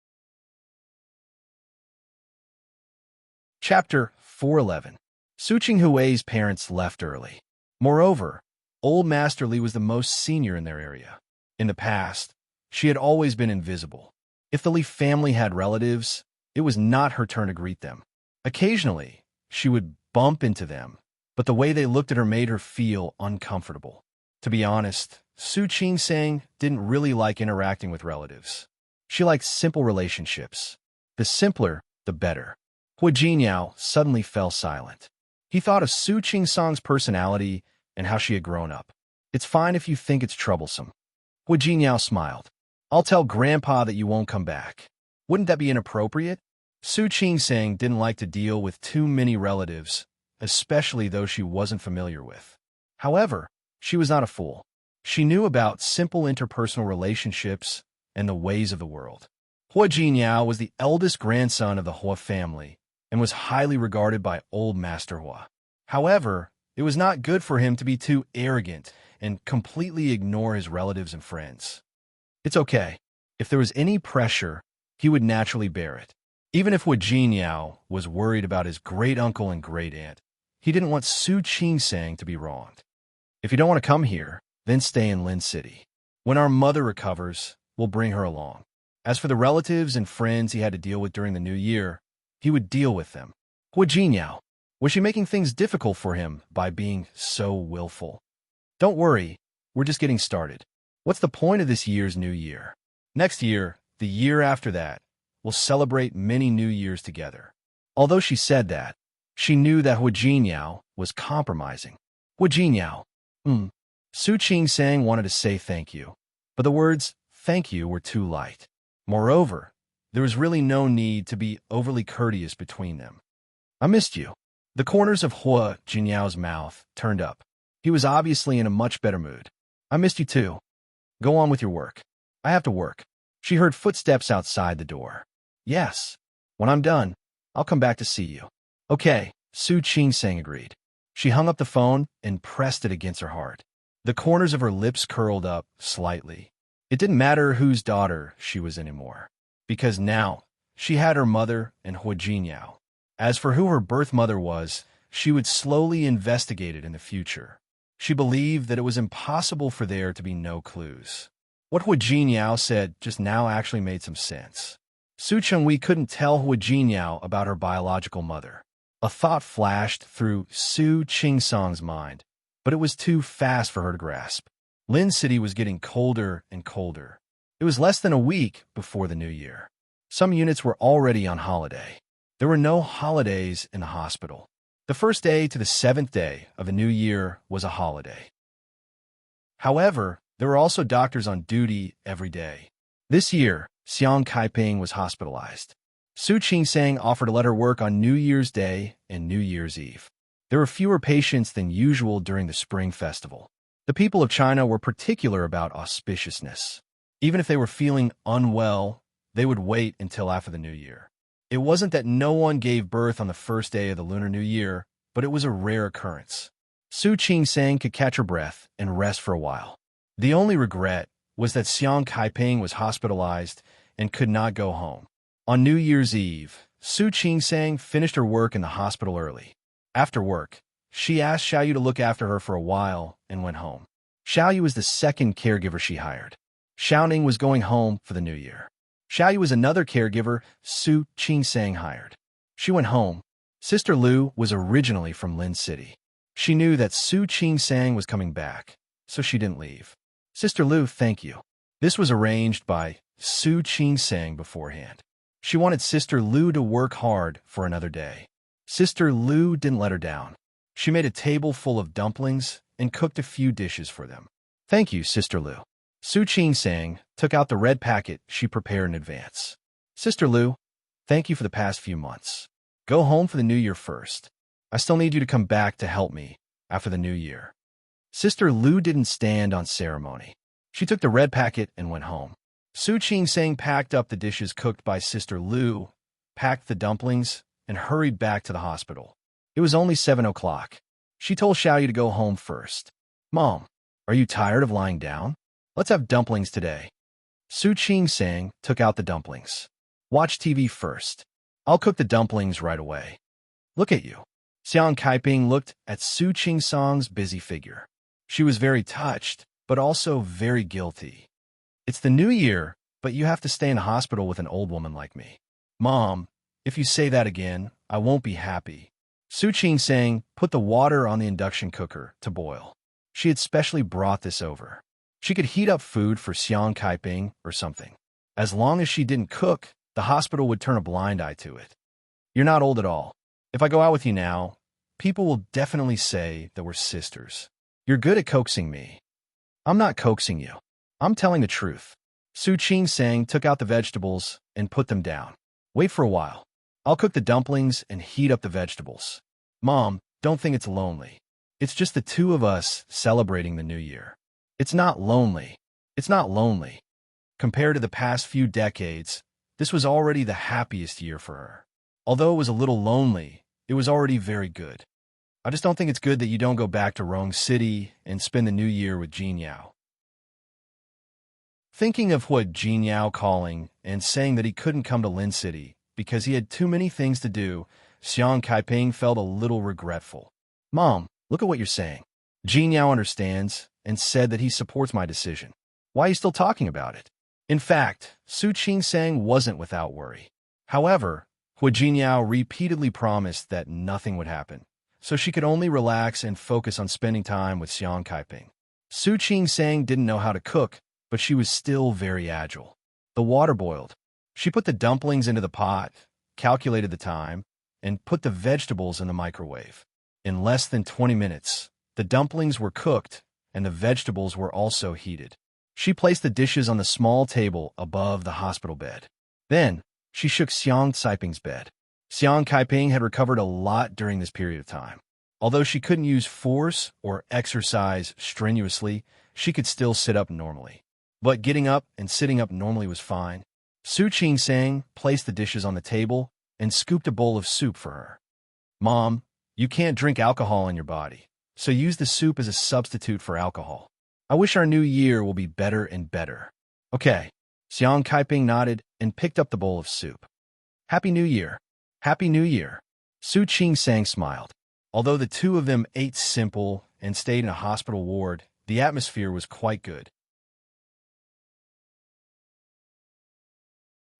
Chapter 411. Su Qinghui's parents left early. Moreover, Old Master Li was the most senior in their area. In the past, she had always been invisible. If the Li family had relatives, it was not her turn to greet them. Occasionally, she would bump into them, but the way they looked at her made her feel uncomfortable. To be honest, Su Qingsang didn't really like interacting with relatives. She liked simple relationships. The simpler, the better. Hua Jiniao suddenly fell silent. He thought of Su Qingsang's personality and how she had grown up. It's fine if you think it's troublesome. Hua Jiniao smiled. I'll tell Grandpa that you won't come back. Wouldn't that be inappropriate? Su Qingsang didn't like to deal with too many relatives, especially those she wasn't familiar with. However, she was not a fool. She knew about simple interpersonal relationships and the ways of the world. Hua Jiniao was the eldest grandson of the Hua family and was highly regarded by Old Master Hua. However, it was not good for him to be too arrogant and completely ignore his relatives and friends. It's okay. If there was any pressure, he would naturally bear it. Even if Hua Jiniao was worried about his great-uncle and great-aunt, he didn't want Su Qingsang to be wronged. If you don't want to come here, then stay in Lin City. When our mother recovers, we'll bring her along. As for the relatives and friends he had to deal with during the new year, he would deal with them. Hua Jiniao, was she making things difficult for him by being so willful? Don't worry, we're just getting started. What's the point of this year's new year? Next year, the year after that, we'll celebrate many new years together. Although she said that, she knew that Hua Jiniao was compromising. Hua Jiniao, Su Qingsang wanted to say thank you, but the words thank you were too light. Moreover, there was really no need to be overly courteous between them. I missed you. The corners of Hua Jiniao's mouth turned up. He was obviously in a much better mood. I missed you too. Go on with your work. I have to work. She heard footsteps outside the door. Yes. When I'm done, I'll come back to see you. Okay, Su Qingsang agreed. She hung up the phone and pressed it against her heart. The corners of her lips curled up slightly. It didn't matter whose daughter she was anymore, because now she had her mother and Hua Jinyao. As for who her birth mother was, she would slowly investigate it in the future. She believed that it was impossible for there to be no clues. What Hua Jinyao said just now actually made some sense. Su Chengwei couldn't tell Hua Jinyao about her biological mother. A thought flashed through Su Qingsong's mind, but it was too fast for her to grasp. Lin City was getting colder and colder. It was less than a week before the new year. Some units were already on holiday. There were no holidays in the hospital. The first day to the 7th day of a new year was a holiday. However, there were also doctors on duty every day. This year, Xiang Kaiping was hospitalized. Su Qingsang offered to let her work on New Year's Day and New Year's Eve. There were fewer patients than usual during the Spring Festival. The people of China were particular about auspiciousness. Even if they were feeling unwell, they would wait until after the New Year. It wasn't that no one gave birth on the first day of the Lunar New Year, but it was a rare occurrence. Su Qingsang could catch her breath and rest for a while. The only regret was that Xiang Kaiping was hospitalized and could not go home. On New Year's Eve, Su Qingsang finished her work in the hospital early. After work, she asked Xiaoyu to look after her for a while and went home. Xiaoyu was the second caregiver she hired. Xiaoning was going home for the new year. Xiaoyu was another caregiver Su Qingsang hired. She went home. Sister Lu was originally from Lin City. She knew that Su Qingsang was coming back, so she didn't leave. Sister Lu, thank you. This was arranged by Su Qingsang beforehand. She wanted Sister Lu to work hard for another day. Sister Lu didn't let her down. She made a table full of dumplings and cooked a few dishes for them. Thank you, Sister Lu. Su Qingsang took out the red packet she prepared in advance. Sister Lu, thank you for the past few months. Go home for the new year first. I still need you to come back to help me after the new year. Sister Lu didn't stand on ceremony. She took the red packet and went home. Su Qingsang packed up the dishes cooked by Sister Lu, packed the dumplings, and hurried back to the hospital. It was only 7 o'clock. She told Xiaoyu to go home first. Mom, are you tired of lying down? Let's have dumplings today. Su Qingsang took out the dumplings. Watch TV first. I'll cook the dumplings right away. Look at you. Xiang Kaiping looked at Su Qingsang's busy figure. She was very touched, but also very guilty. It's the new year, but you have to stay in the hospital with an old woman like me. Mom, if you say that again, I won't be happy. Su Qingsang put the water on the induction cooker to boil. She had specially brought this over. She could heat up food for Xiang Kaiping or something. As long as she didn't cook, the hospital would turn a blind eye to it. You're not old at all. If I go out with you now, people will definitely say that we're sisters. You're good at coaxing me. I'm not coaxing you. I'm telling the truth. Su Qingsang took out the vegetables and put them down. Wait for a while. I'll cook the dumplings and heat up the vegetables. Mom, don't think it's lonely. It's just the two of us celebrating the new year. It's not lonely. It's not lonely. Compared to the past few decades, this was already the happiest year for her. Although it was a little lonely, it was already very good. I just don't think it's good that you don't go back to Rong City and spend the new year with Jinyao. Thinking of what Jinyao calling and saying that he couldn't come to Lin City because he had too many things to do, Xiang Kaiping felt a little regretful. Mom, look at what you're saying. Jinyao understands and said that he supports my decision. Why are you still talking about it? In fact, Su Qingsang wasn't without worry. However, Hua Jinyao repeatedly promised that nothing would happen, so she could only relax and focus on spending time with Xiang Kaiping. Su Qingsang didn't know how to cook, but she was still very agile. The water boiled. She put the dumplings into the pot, calculated the time, and put the vegetables in the microwave. In less than 20 minutes, the dumplings were cooked and the vegetables were also heated. She placed the dishes on the small table above the hospital bed. Then, she shook Xiang Kaiping's bed. Xiang Kaiping had recovered a lot during this period of time. Although she couldn't use force or exercise strenuously, she could still sit up normally. But getting up and sitting up normally was fine. Su Qingsang placed the dishes on the table and scooped a bowl of soup for her. Mom, you can't drink alcohol in your body, so use the soup as a substitute for alcohol. I wish our new year will be better and better. Okay. Xiang Kaiping nodded and picked up the bowl of soup. Happy New Year. Happy New Year. Su Qing-sang smiled. Although the two of them ate simple and stayed in a hospital ward, the atmosphere was quite good.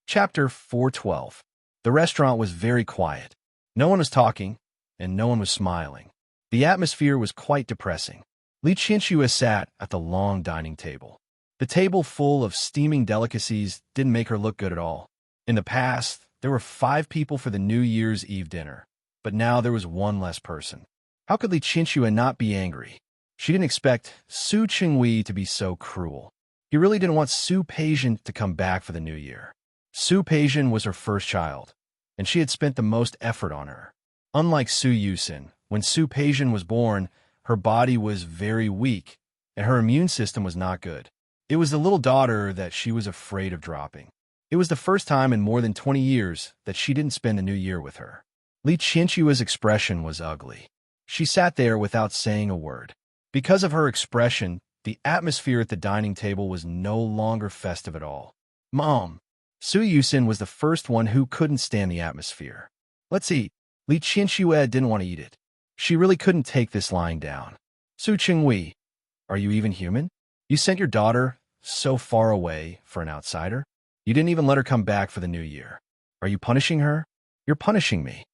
Chapter 412. The restaurant was very quiet. No one was talking, and no one was smiling. The atmosphere was quite depressing. Li Qianxue sat at the long dining table. The table full of steaming delicacies didn't make her look good at all. In the past, there were 5 people for the New Year's Eve dinner, but now there was 1 less person. How could Li Qianxue not be angry? She didn't expect Su Qingwei to be so cruel. He really didn't want Su Peijian to come back for the new year. Su Peijian was her first child, and she had spent the most effort on her. Unlike Su Yusin, when Su Peijian was born, her body was very weak, and her immune system was not good. It was the little daughter that she was afraid of dropping. It was the first time in more than 20 years that she didn't spend the new year with her. Li Qianxue's expression was ugly. She sat there without saying a word. Because of her expression, the atmosphere at the dining table was no longer festive at all. Mom. Su Yusin was the first one who couldn't stand the atmosphere. Let's eat. Li Qianxue didn't want to eat it. She really couldn't take this lying down. Su Qingwei, are you even human? You sent your daughter so far away for an outsider? You didn't even let her come back for the new year. Are you punishing her? You're punishing me.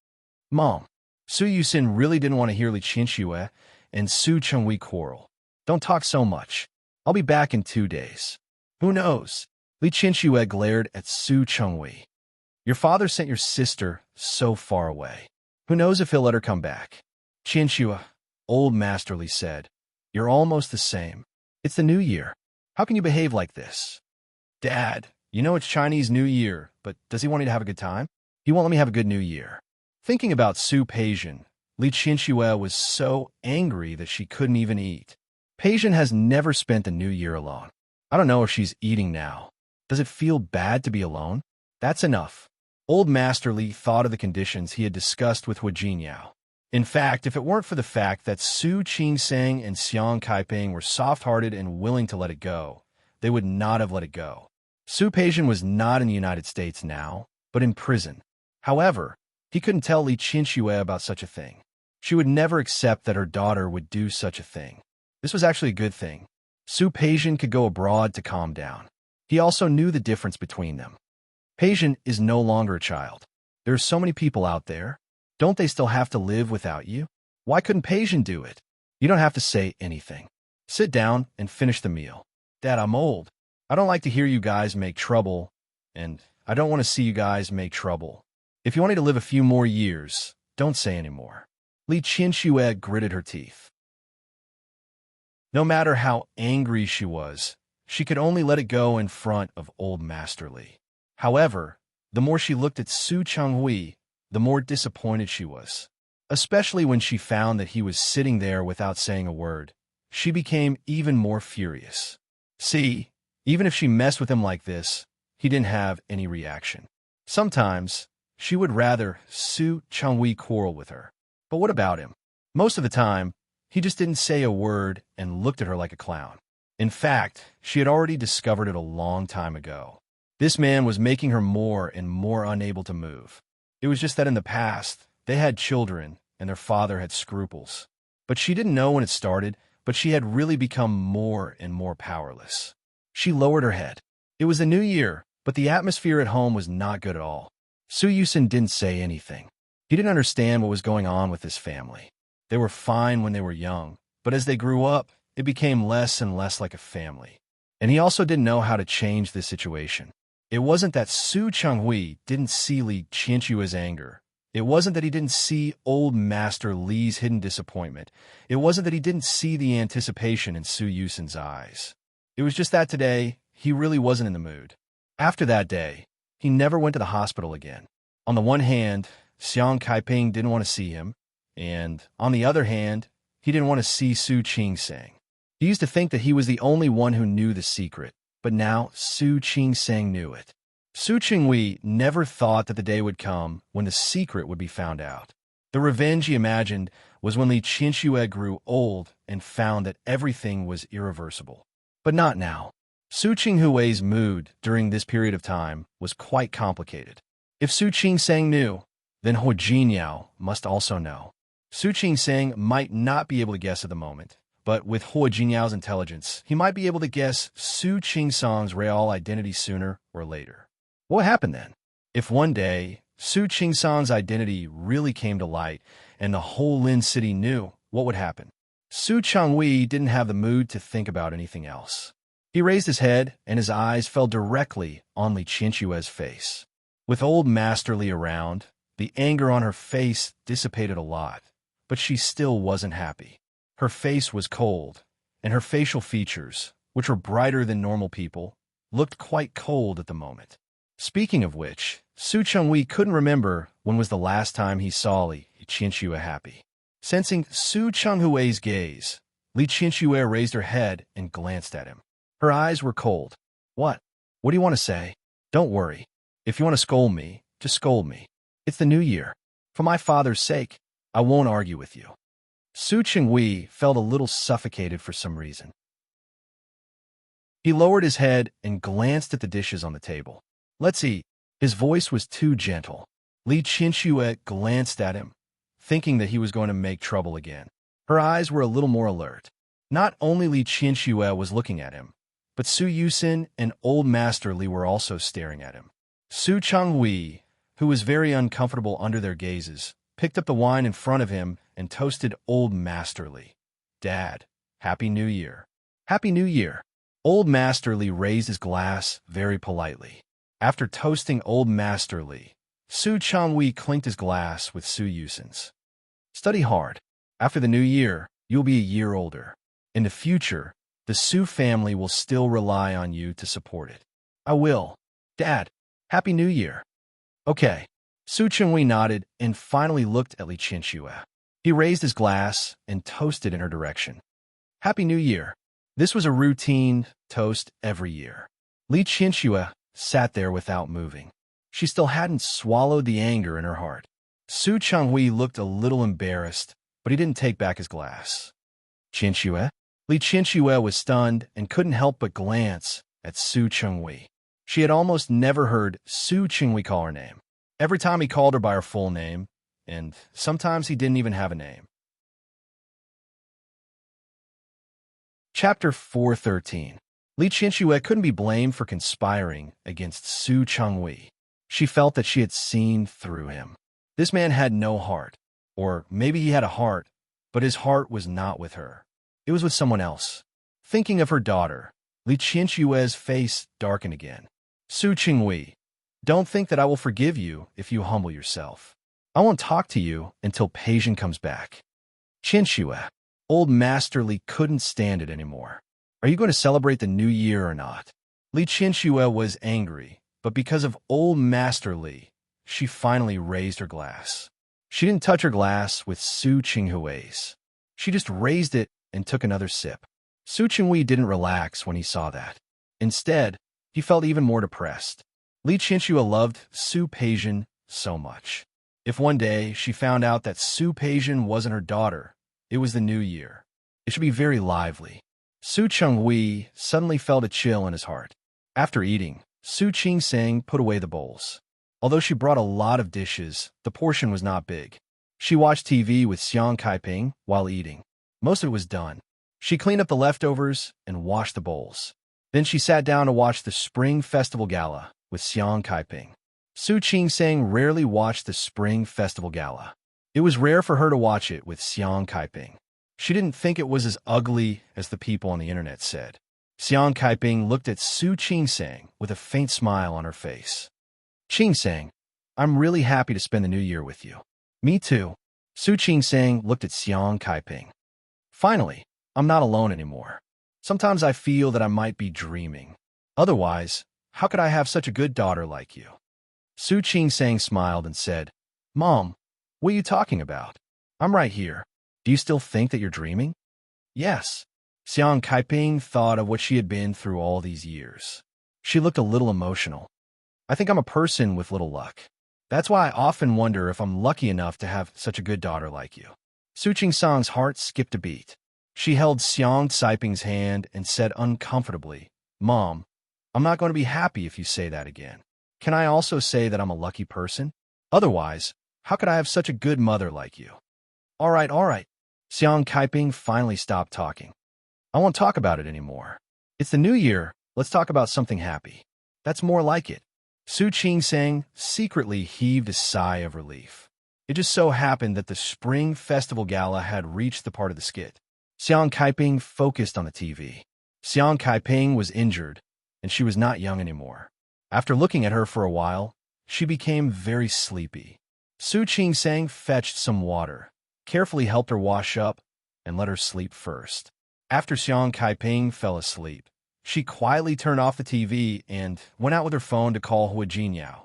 Mom. Su Yusin really didn't want to hear Li Qianxue and Su Qingwei quarrel. Don't talk so much. I'll be back in 2 days. Who knows? Li Qianxue glared at Su Qingwei. Your father sent your sister so far away. Who knows if he'll let her come back? Qianxue, old Masterly said, you're almost the same. It's the new year. How can you behave like this? Dad, you know it's Chinese New Year, but does he want you to have a good time? He won't let me have a good new year. Thinking about Su Peijian, Li Qianxue was so angry that she couldn't even eat. Peijian has never spent the new year alone. I don't know if she's eating now. Does it feel bad to be alone? That's enough. Old Master Li thought of the conditions he had discussed with Hu Jinyao. In fact, if it weren't for the fact that Su Qing-sang and Xiang Kaiping were soft-hearted and willing to let it go, they would not have let it go. Su Peijian was not in the United States now, but in prison. However, he couldn't tell Li Qianxue about such a thing. She would never accept that her daughter would do such a thing. This was actually a good thing. Su Peijian could go abroad to calm down. He also knew the difference between them. Peijian is no longer a child. There are so many people out there. Don't they still have to live without you? Why couldn't Peijian do it? You don't have to say anything. Sit down and finish the meal. Dad, I'm old. I don't like to hear you guys make trouble, and I don't want to see you guys make trouble. If you want me to live a few more years, don't say any more. Li Qianxue gritted her teeth. No matter how angry she was, she could only let it go in front of old Master Li. However, the more she looked at Su Qingwei, the more disappointed she was. Especially when she found that he was sitting there without saying a word. She became even more furious. See, even if she messed with him like this, he didn't have any reaction. Sometimes, she would rather Su Qingwei quarrel with her. But what about him? Most of the time, he just didn't say a word and looked at her like a clown. In fact, she had already discovered it a long time ago. This man was making her more and more unable to move. It was just that in the past, they had children and their father had scruples. But she didn't know when it started, but she had really become more and more powerless. She lowered her head. It was the new year, but the atmosphere at home was not good at all. Su Yusin didn't say anything. He didn't understand what was going on with his family. They were fine when they were young, but as they grew up, it became less and less like a family. And he also didn't know how to change the situation. It wasn't that Su Qingwei didn't see Li Qianxue's anger. It wasn't that he didn't see old Master Li's hidden disappointment. It wasn't that he didn't see the anticipation in Su Yusin's eyes. It was just that today, he really wasn't in the mood. After that day, he never went to the hospital again. On the one hand, Xiang Kaiping didn't want to see him, and on the other hand, he didn't want to see Su Qing-sang. He used to think that he was the only one who knew the secret, but now Su Qing-sang knew it. Su Qingwei never thought that the day would come when the secret would be found out. The revenge he imagined was when Li Qianxue grew old and found that everything was irreversible. But not now. Su Qinghui's mood during this period of time was quite complicated. If Su Qingsang knew, then He Jiniao must also know. Su Qingsang might not be able to guess at the moment, but with He Jiniao's intelligence, he might be able to guess Su Qingsang's real identity sooner or later. What happened then? If one day, Su Qingsang's identity really came to light and the whole Lin city knew, what would happen? Su Changhui didn't have the mood to think about anything else. He raised his head, and his eyes fell directly on Li Qianxue's face. With old Master Li around, the anger on her face dissipated a lot, but she still wasn't happy. Her face was cold, and her facial features, which were brighter than normal people, looked quite cold at the moment. Speaking of which, Su Changhui couldn't remember when was the last time he saw Li Qianxue happy. Sensing Su Changhui's gaze, Li Qianxue raised her head and glanced at him. Her eyes were cold. What? What do you want to say? Don't worry. If you want to scold me, just scold me. It's the new year. For my father's sake, I won't argue with you. Su Changhui felt a little suffocated for some reason. He lowered his head and glanced at the dishes on the table. Let's eat. His voice was too gentle. Li Qianxue glanced at him, thinking that he was going to make trouble again. Her eyes were a little more alert. Not only Li Qianxue was looking at him, but Su Yusin and Old Master Li were also staring at him. Su Changhui, who was very uncomfortable under their gazes, picked up the wine in front of him and toasted Old Master Li. Dad, Happy New Year. Happy New Year. Old Master Li raised his glass very politely. After toasting Old Master Li, Su Changhui clinked his glass with Su Yusin's. Study hard. After the new year, you'll be a year older. In the future, the Su family will still rely on you to support it. I will. Dad, Happy New Year. Okay. Su Changhui nodded and finally looked at Li Qianxue. He raised his glass and toasted in her direction. Happy New Year. This was a routine toast every year. Li Qianxue sat there without moving. She still hadn't swallowed the anger in her heart. Su Changhui looked a little embarrassed, but he didn't take back his glass. Qianxue? Li Qianxue was stunned and couldn't help but glance at Su Changhui. She had almost never heard Su Changhui call her name. Every time he called her by her full name, and sometimes he didn't even have a name. Chapter 413. Li Qianxue couldn't be blamed for conspiring against Su Changhui. She felt that she had seen through him. This man had no heart. Or maybe he had a heart, but his heart was not with her. It was with someone else. Thinking of her daughter, Li Qianxue's face darkened again. Su Changhui, don't think that I will forgive you if you humble yourself. I won't talk to you until Peijin comes back. Qianxue, Old Master Li couldn't stand it anymore. Are you going to celebrate the new year or not? Li Qianxue was angry, but because of Old Master Li, she finally raised her glass. She didn't touch her glass with Su Changhui's. She just raised it and took another sip. Su Changhui didn't relax when he saw that. Instead, he felt even more depressed. Li Qianxue loved Su Peijin so much. If one day she found out that Su Peijin wasn't her daughter, it was the new year. It should be very lively. Su Changhui suddenly felt a chill in his heart. After eating, Su Qingsang put away the bowls. Although she brought a lot of dishes, the portion was not big. She watched TV with Xiang Kaiping while eating. Most of it was done. She cleaned up the leftovers and washed the bowls. Then she sat down to watch the Spring Festival Gala with Xiang Kaiping. Su Qingsang rarely watched the Spring Festival Gala. It was rare for her to watch it with Xiang Kaiping. She didn't think it was as ugly as the people on the internet said. Xiang Kaiping looked at Su Qingsang with a faint smile on her face. Qingsang, I'm really happy to spend the new year with you. Me too. Su Qingsang looked at Xiang Kaiping. Finally, I'm not alone anymore. Sometimes I feel that I might be dreaming. Otherwise, how could I have such a good daughter like you? Su Qingsang smiled and said, Mom, what are you talking about? I'm right here. Do you still think that you're dreaming? Yes. Xiang Kaiping thought of what she had been through all these years. She looked a little emotional. I think I'm a person with little luck. That's why I often wonder if I'm lucky enough to have such a good daughter like you. Su Qingsang's heart skipped a beat. She held Xiang Caiping's hand and said uncomfortably, Mom, I'm not going to be happy if you say that again. Can I also say that I'm a lucky person? Otherwise, how could I have such a good mother like you? All right, all right. Xiang Kaiping finally stopped talking. I won't talk about it anymore. It's the new year. Let's talk about something happy. That's more like it. Su Qingsang secretly heaved a sigh of relief. It just so happened that the Spring Festival Gala had reached the part of the skit. Xiang Kaiping focused on the TV. Xiang Kaiping was injured, and she was not young anymore. After looking at her for a while, she became very sleepy. Su Qingsang fetched some water, carefully helped her wash up, and let her sleep first. After Xiang Kaiping fell asleep, she quietly turned off the TV and went out with her phone to call Hua Jinyao.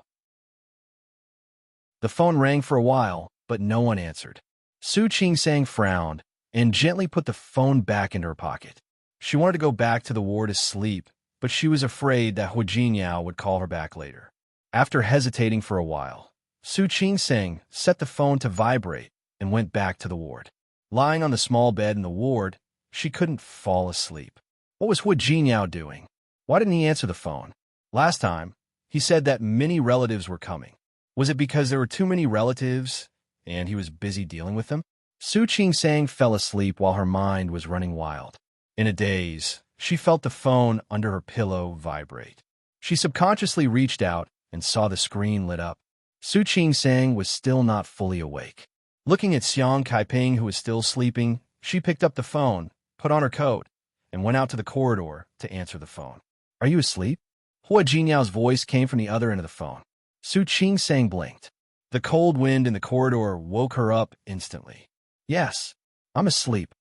The phone rang for a while, but no one answered. Su Qingsang frowned and gently put the phone back into her pocket. She wanted to go back to the ward to sleep, but she was afraid that Hua Jinyao would call her back later. After hesitating for a while, Su Qingsang set the phone to vibrate and went back to the ward. Lying on the small bed in the ward, she couldn't fall asleep. What was Hua Jinyao doing? Why didn't he answer the phone? Last time, he said that many relatives were coming. Was it because there were too many relatives and he was busy dealing with them? Su Qingsang fell asleep while her mind was running wild. In a daze, she felt the phone under her pillow vibrate. She subconsciously reached out and saw the screen lit up. Su Qingsang was still not fully awake. Looking at Xiang Kaiping, who was still sleeping, she picked up the phone, put on her coat, and went out to the corridor to answer the phone. Are you asleep? Hua Jinyao's voice came from the other end of the phone. Su Qingsang blinked. The cold wind in the corridor woke her up instantly. Yes, I'm asleep.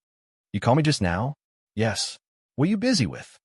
You called me just now? Yes. What are you busy with?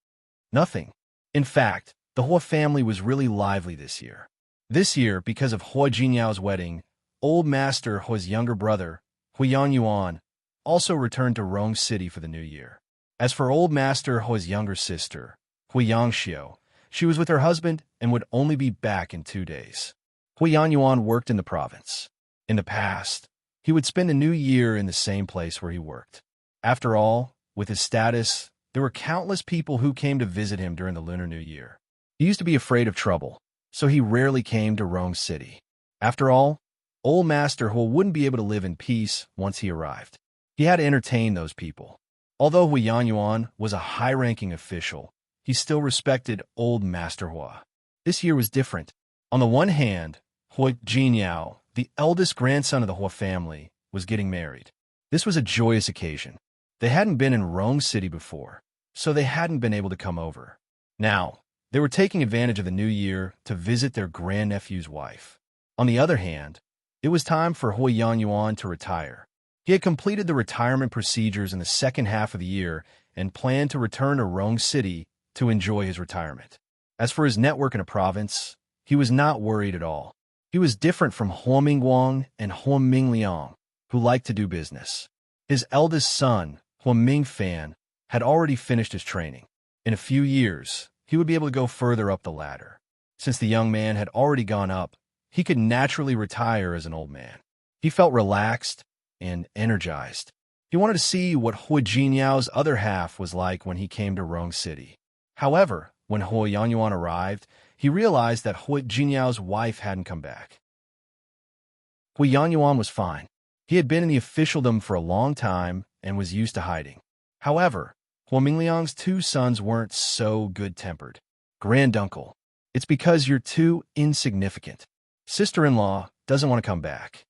Nothing. In fact, the Hua family was really lively this year. This year, because of Hua Jinyao's wedding, Old Master Hua's younger brother, Huiyang Yuan, also returned to Rome City for the new year. As for Old Master Hua's younger sister, Huiyang Xiu, she was with her husband and would only be back in 2 days. Huiyang Yuan worked in the province. In the past, he would spend a new year in the same place where he worked. After all, with his status, there were countless people who came to visit him during the Lunar New Year. He used to be afraid of trouble, so he rarely came to Rome City. After all, Old Master Hua wouldn't be able to live in peace once he arrived. He had to entertain those people. Although Huiyang Yuan was a high-ranking official, he still respected Old Master Hua. This year was different. On the one hand, Hua Jinyao, the eldest grandson of the Hua family, was getting married. This was a joyous occasion. They hadn't been in Rome City before, so they hadn't been able to come over. Now, they were taking advantage of the new year to visit their grandnephew's wife. On the other hand, it was time for Huiyang Yuan to retire. He had completed the retirement procedures in the second half of the year and planned to return to Rome City to enjoy his retirement. As for his network in a province, he was not worried at all. He was different from Hua Mingguang and Hua Mingliang, who liked to do business. His eldest son, Hua Mingfan, had already finished his training. In a few years, he would be able to go further up the ladder. Since the young man had already gone up, he could naturally retire as an old man. He felt relaxed and energized. He wanted to see what Hua Jinyao's other half was like when he came to Rome City. However, when Huiyang Yuan arrived, he realized that Hua Jinyao's wife hadn't come back. Huiyang Yuan was fine. He had been in the officialdom for a long time and was used to hiding. However, Hua Mingliang's 2 sons weren't so good-tempered. Granduncle, it's because you're too insignificant. Sister-in-law doesn't want to come back.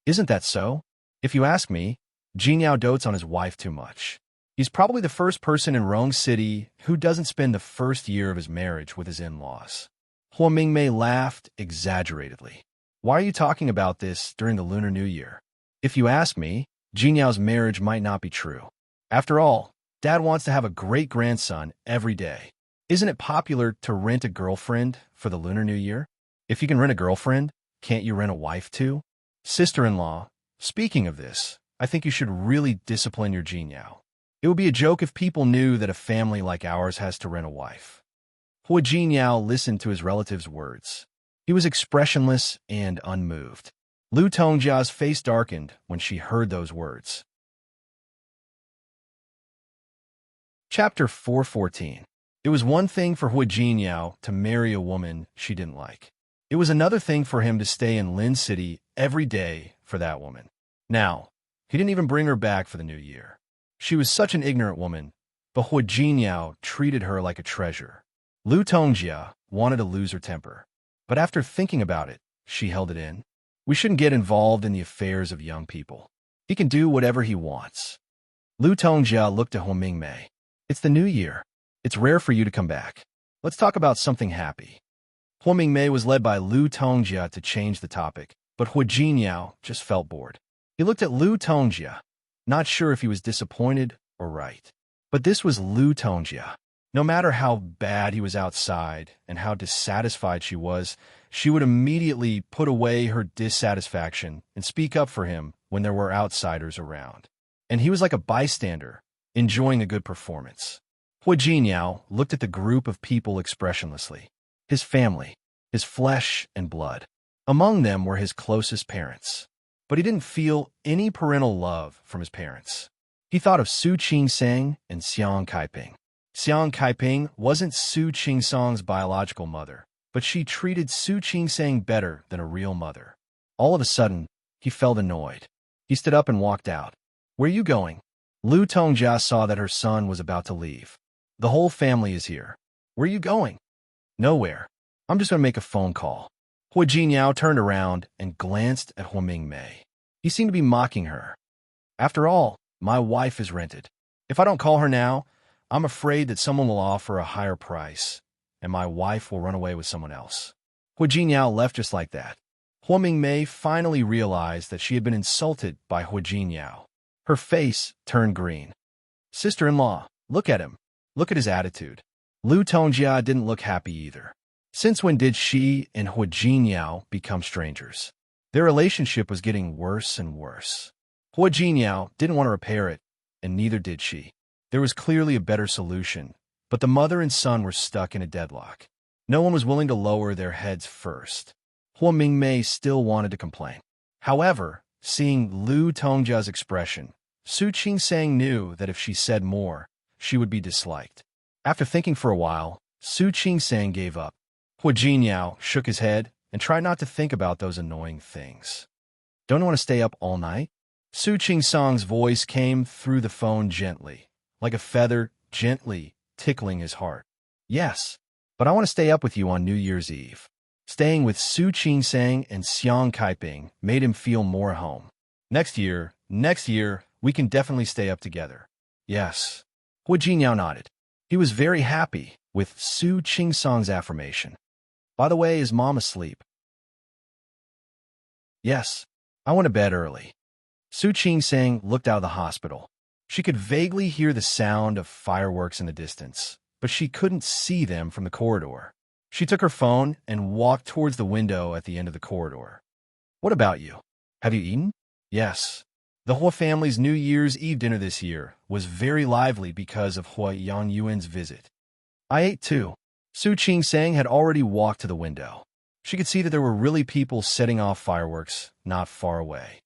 Isn't that so? If you ask me, Jinyao dotes on his wife too much. He's probably the first person in Rome City who doesn't spend the first year of his marriage with his in-laws. Hua Mingmei laughed exaggeratedly. Why are you talking about this during the Lunar New Year? If you ask me, Jinyao's marriage might not be true. After all, Dad wants to have a great-grandson every day. Isn't it popular to rent a girlfriend for the Lunar New Year? If you can rent a girlfriend, can't you rent a wife too? Sister-in-law, speaking of this, I think you should really discipline your Jinyao. It would be a joke if people knew that a family like ours has to rent a wife. Hua Jinyao listened to his relative's words. He was expressionless and unmoved. Lu Tongjia's face darkened when she heard those words. Chapter 414. It was one thing for Hua Jinyao to marry a woman she didn't like. It was another thing for him to stay in Lin City every day for that woman. Now, he didn't even bring her back for the new year. She was such an ignorant woman, but Hua Jinyao treated her like a treasure. Lu Tongjia wanted to lose her temper, but after thinking about it, she held it in. We shouldn't get involved in the affairs of young people. He can do whatever he wants. Lu Tongjia looked at Hua Mingmei. It's the new year. It's rare for you to come back. Let's talk about something happy. Hua Mingmei was led by Lu Tongjia to change the topic, but Hua Jinyao just felt bored. He looked at Lu Tongjia, not sure if he was disappointed or right. But this was Lu Tongjia. No matter how bad he was outside and how dissatisfied she would immediately put away her dissatisfaction and speak up for him when there were outsiders around. And he was like a bystander, enjoying a good performance. Hua Jinyao looked at the group of people expressionlessly. His family, his flesh and blood. Among them were his closest parents. But he didn't feel any parental love from his parents. He thought of Su Qingsang and Xiang Kaiping. Xiang Kaiping wasn't Su Qingsang's biological mother, but she treated Su Qingsang better than a real mother. All of a sudden, he felt annoyed. He stood up and walked out. Where are you going? Lu Tongjia saw that her son was about to leave. The whole family is here. Where are you going? Nowhere. I'm just going to make a phone call. Hua Jinyao turned around and glanced at Hua Mingmei. He seemed to be mocking her. After all, my wife is rented. If I don't call her now, I'm afraid that someone will offer a higher price, and my wife will run away with someone else. Hua Jinyao left just like that. Hua Mingmei finally realized that she had been insulted by Hua Jinyao. Her face turned green. Sister-in-law, look at him. Look at his attitude. Lu Tongjia didn't look happy either. Since when did she and Hua Jinyao become strangers? Their relationship was getting worse and worse. Hua Jinyao didn't want to repair it, and neither did she. There was clearly a better solution, but the mother and son were stuck in a deadlock. No one was willing to lower their heads first. Hua Mingmei still wanted to complain. However, seeing Lu Tongjia's expression, Su Qingsang knew that if she said more, she would be disliked. After thinking for a while, Su Qingsang gave up. Hua Jinyao shook his head and tried not to think about those annoying things. Don't you want to stay up all night? Su Qingsang's voice came through the phone gently, like a feather gently tickling his heart. Yes, but I want to stay up with you on New Year's Eve. Staying with Su Qingsang and Xiang Kaiping made him feel more home. Next year, we can definitely stay up together. Yes. Hua Jinyao nodded. He was very happy with Su Qingsang's affirmation. By the way, is Mom asleep? Yes. I went to bed early. Su Qingsang looked out of the hospital. She could vaguely hear the sound of fireworks in the distance, but she couldn't see them from the corridor. She took her phone and walked towards the window at the end of the corridor. What about you? Have you eaten? Yes. The Hua family's New Year's Eve dinner this year was very lively because of Hua Yangyuan's visit. I ate too. Su Qingsang had already walked to the window. She could see that there were really people setting off fireworks not far away.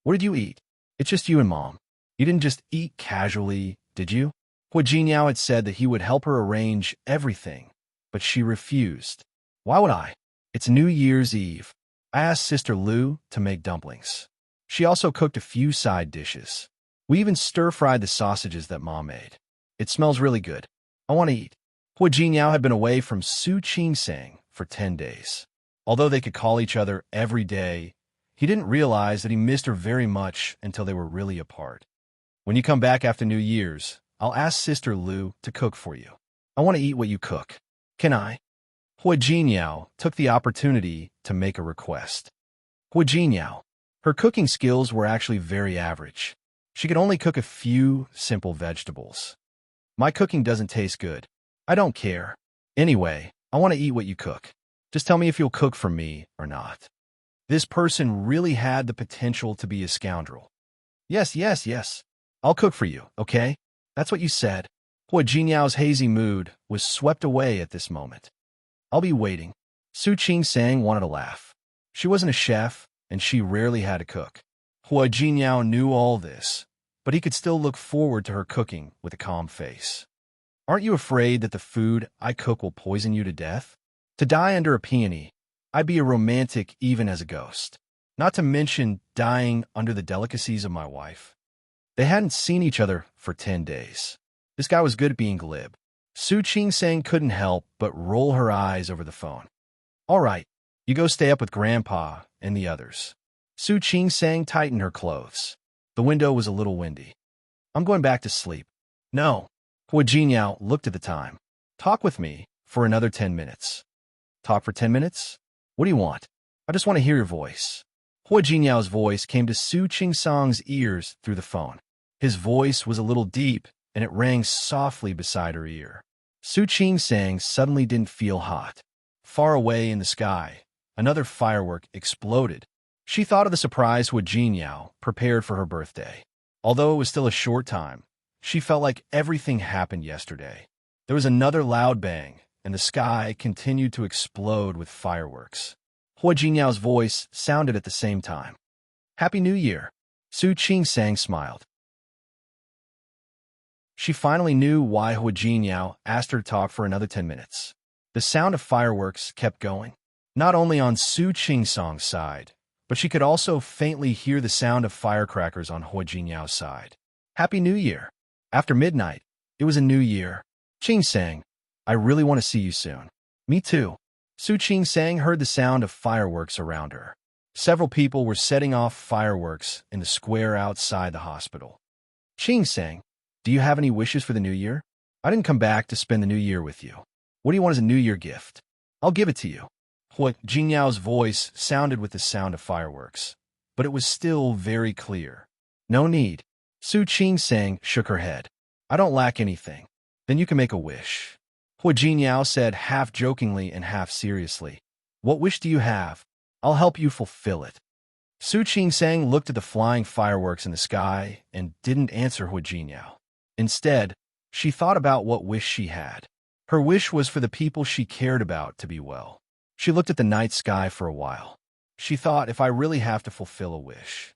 What did you eat? It's just you and Mom. You didn't just eat casually, did you? Hua Jinyao had said that he would help her arrange everything, but she refused. Why would I? It's New Year's Eve. I asked Sister Lu to make dumplings. She also cooked a few side dishes. We even stir-fried the sausages that Mom made. It smells really good. I want to eat. Hua Jinyao had been away from Su Qingsang for 10 days. Although they could call each other every day, he didn't realize that he missed her very much until they were really apart. When you come back after New Year's, I'll ask Sister Lu to cook for you. I want to eat what you cook. Can I? Hua Jinyao took the opportunity to make a request. Hua Jinyao. Her cooking skills were actually very average. She could only cook a few simple vegetables. My cooking doesn't taste good. I don't care. Anyway, I want to eat what you cook. Just tell me if you'll cook for me or not. This person really had the potential to be a scoundrel. Yes. I'll cook for you, okay? That's what you said. Hua Jinyao's hazy mood was swept away at this moment. I'll be waiting. Su Qingsang wanted to laugh. She wasn't a chef, and she rarely had to cook. Hua Jinyao knew all this, but he could still look forward to her cooking with a calm face. Aren't you afraid that the food I cook will poison you to death? To die under a peony, I'd be a romantic even as a ghost. Not to mention dying under the delicacies of my wife. They hadn't seen each other for 10 days. This guy was good at being glib. Su Ching-sang couldn't help but roll her eyes over the phone. All right, you go stay up with Grandpa and the others. Su Ching-sang tightened her clothes. The window was a little windy. I'm going back to sleep. No. Hua Jinyao looked at the time. Talk with me for another 10 minutes. Talk for 10 minutes? What do you want? I just want to hear your voice. Hua Jinyao's voice came to Su Ching-sang's ears through the phone. His voice was a little deep, and it rang softly beside her ear. Su Ching-sang suddenly didn't feel hot. Far away in the sky, another firework exploded. She thought of the surprise Hua Jinyao prepared for her birthday. Although it was still a short time, she felt like everything happened yesterday. There was another loud bang, and the sky continued to explode with fireworks. Hua Jinyao's voice sounded at the same time. Happy New Year! Su Ching-sang smiled. She finally knew why Hua Jinyao asked her to talk for another 10 minutes. The sound of fireworks kept going, not only on Su Ching-sang's side, but she could also faintly hear the sound of firecrackers on Hua Jinyao's side. Happy New Year! After midnight, it was a new year. Ching-sang, I really want to see you soon. Me too. Su Ching-sang heard the sound of fireworks around her. Several people were setting off fireworks in the square outside the hospital. Ching-sang, do you have any wishes for the new year? I didn't come back to spend the new year with you. What do you want as a new year gift? I'll give it to you. Hua Jinyao's voice sounded with the sound of fireworks, but it was still very clear. No need. Su Ching-sang shook her head. I don't lack anything. Then you can make a wish. Hua Jinyao said half jokingly and half seriously. What wish do you have? I'll help you fulfill it. Su Ching-sang looked at the flying fireworks in the sky and didn't answer Hua Jinyao. Instead, she thought about what wish she had. Her wish was for the people she cared about to be well. She looked at the night sky for a while. She thought, if I really have to fulfill a wish.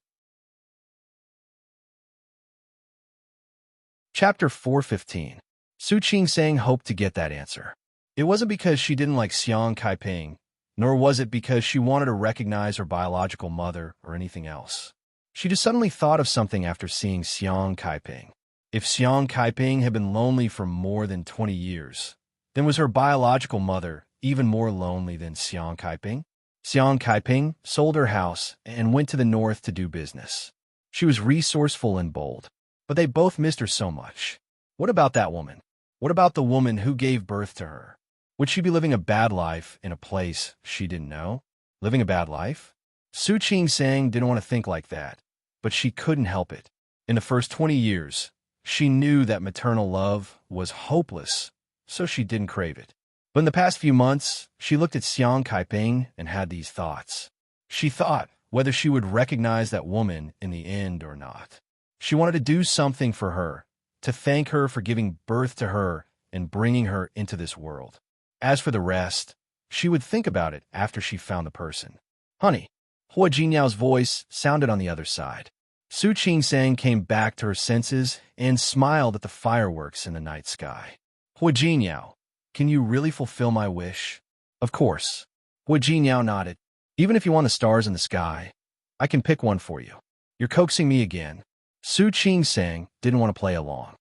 Chapter 415. Su Ching-sang hoped to get that answer. It wasn't because she didn't like Xiang Kaiping, nor was it because she wanted to recognize her biological mother or anything else. She just suddenly thought of something after seeing Xiang Kaiping. If Xiang Kaiping had been lonely for more than 20 years, then was her biological mother even more lonely than Xiang Kaiping? Xiang Kaiping sold her house and went to the north to do business. She was resourceful and bold, but they both missed her so much. What about that woman? What about the woman who gave birth to her? Would she be living a bad life in a place she didn't know? Living a bad life? Su Ching-sang didn't want to think like that, but she couldn't help it. In the first 20 years, she knew that maternal love was hopeless, so she didn't crave it. But in the past few months, she looked at Xiang Kaiping and had these thoughts. She thought whether she would recognize that woman in the end or not. She wanted to do something for her, to thank her for giving birth to her and bringing her into this world. As for the rest, she would think about it after she found the person. Honey, Hua Jinyao's voice sounded on the other side. Su Ching-sang came back to her senses and smiled at the fireworks in the night sky. Hua Jinyao, can you really fulfill my wish? Of course. Hua Jinyao nodded. Even if you want the stars in the sky, I can pick one for you. You're coaxing me again. Su Ching-sang didn't want to play along.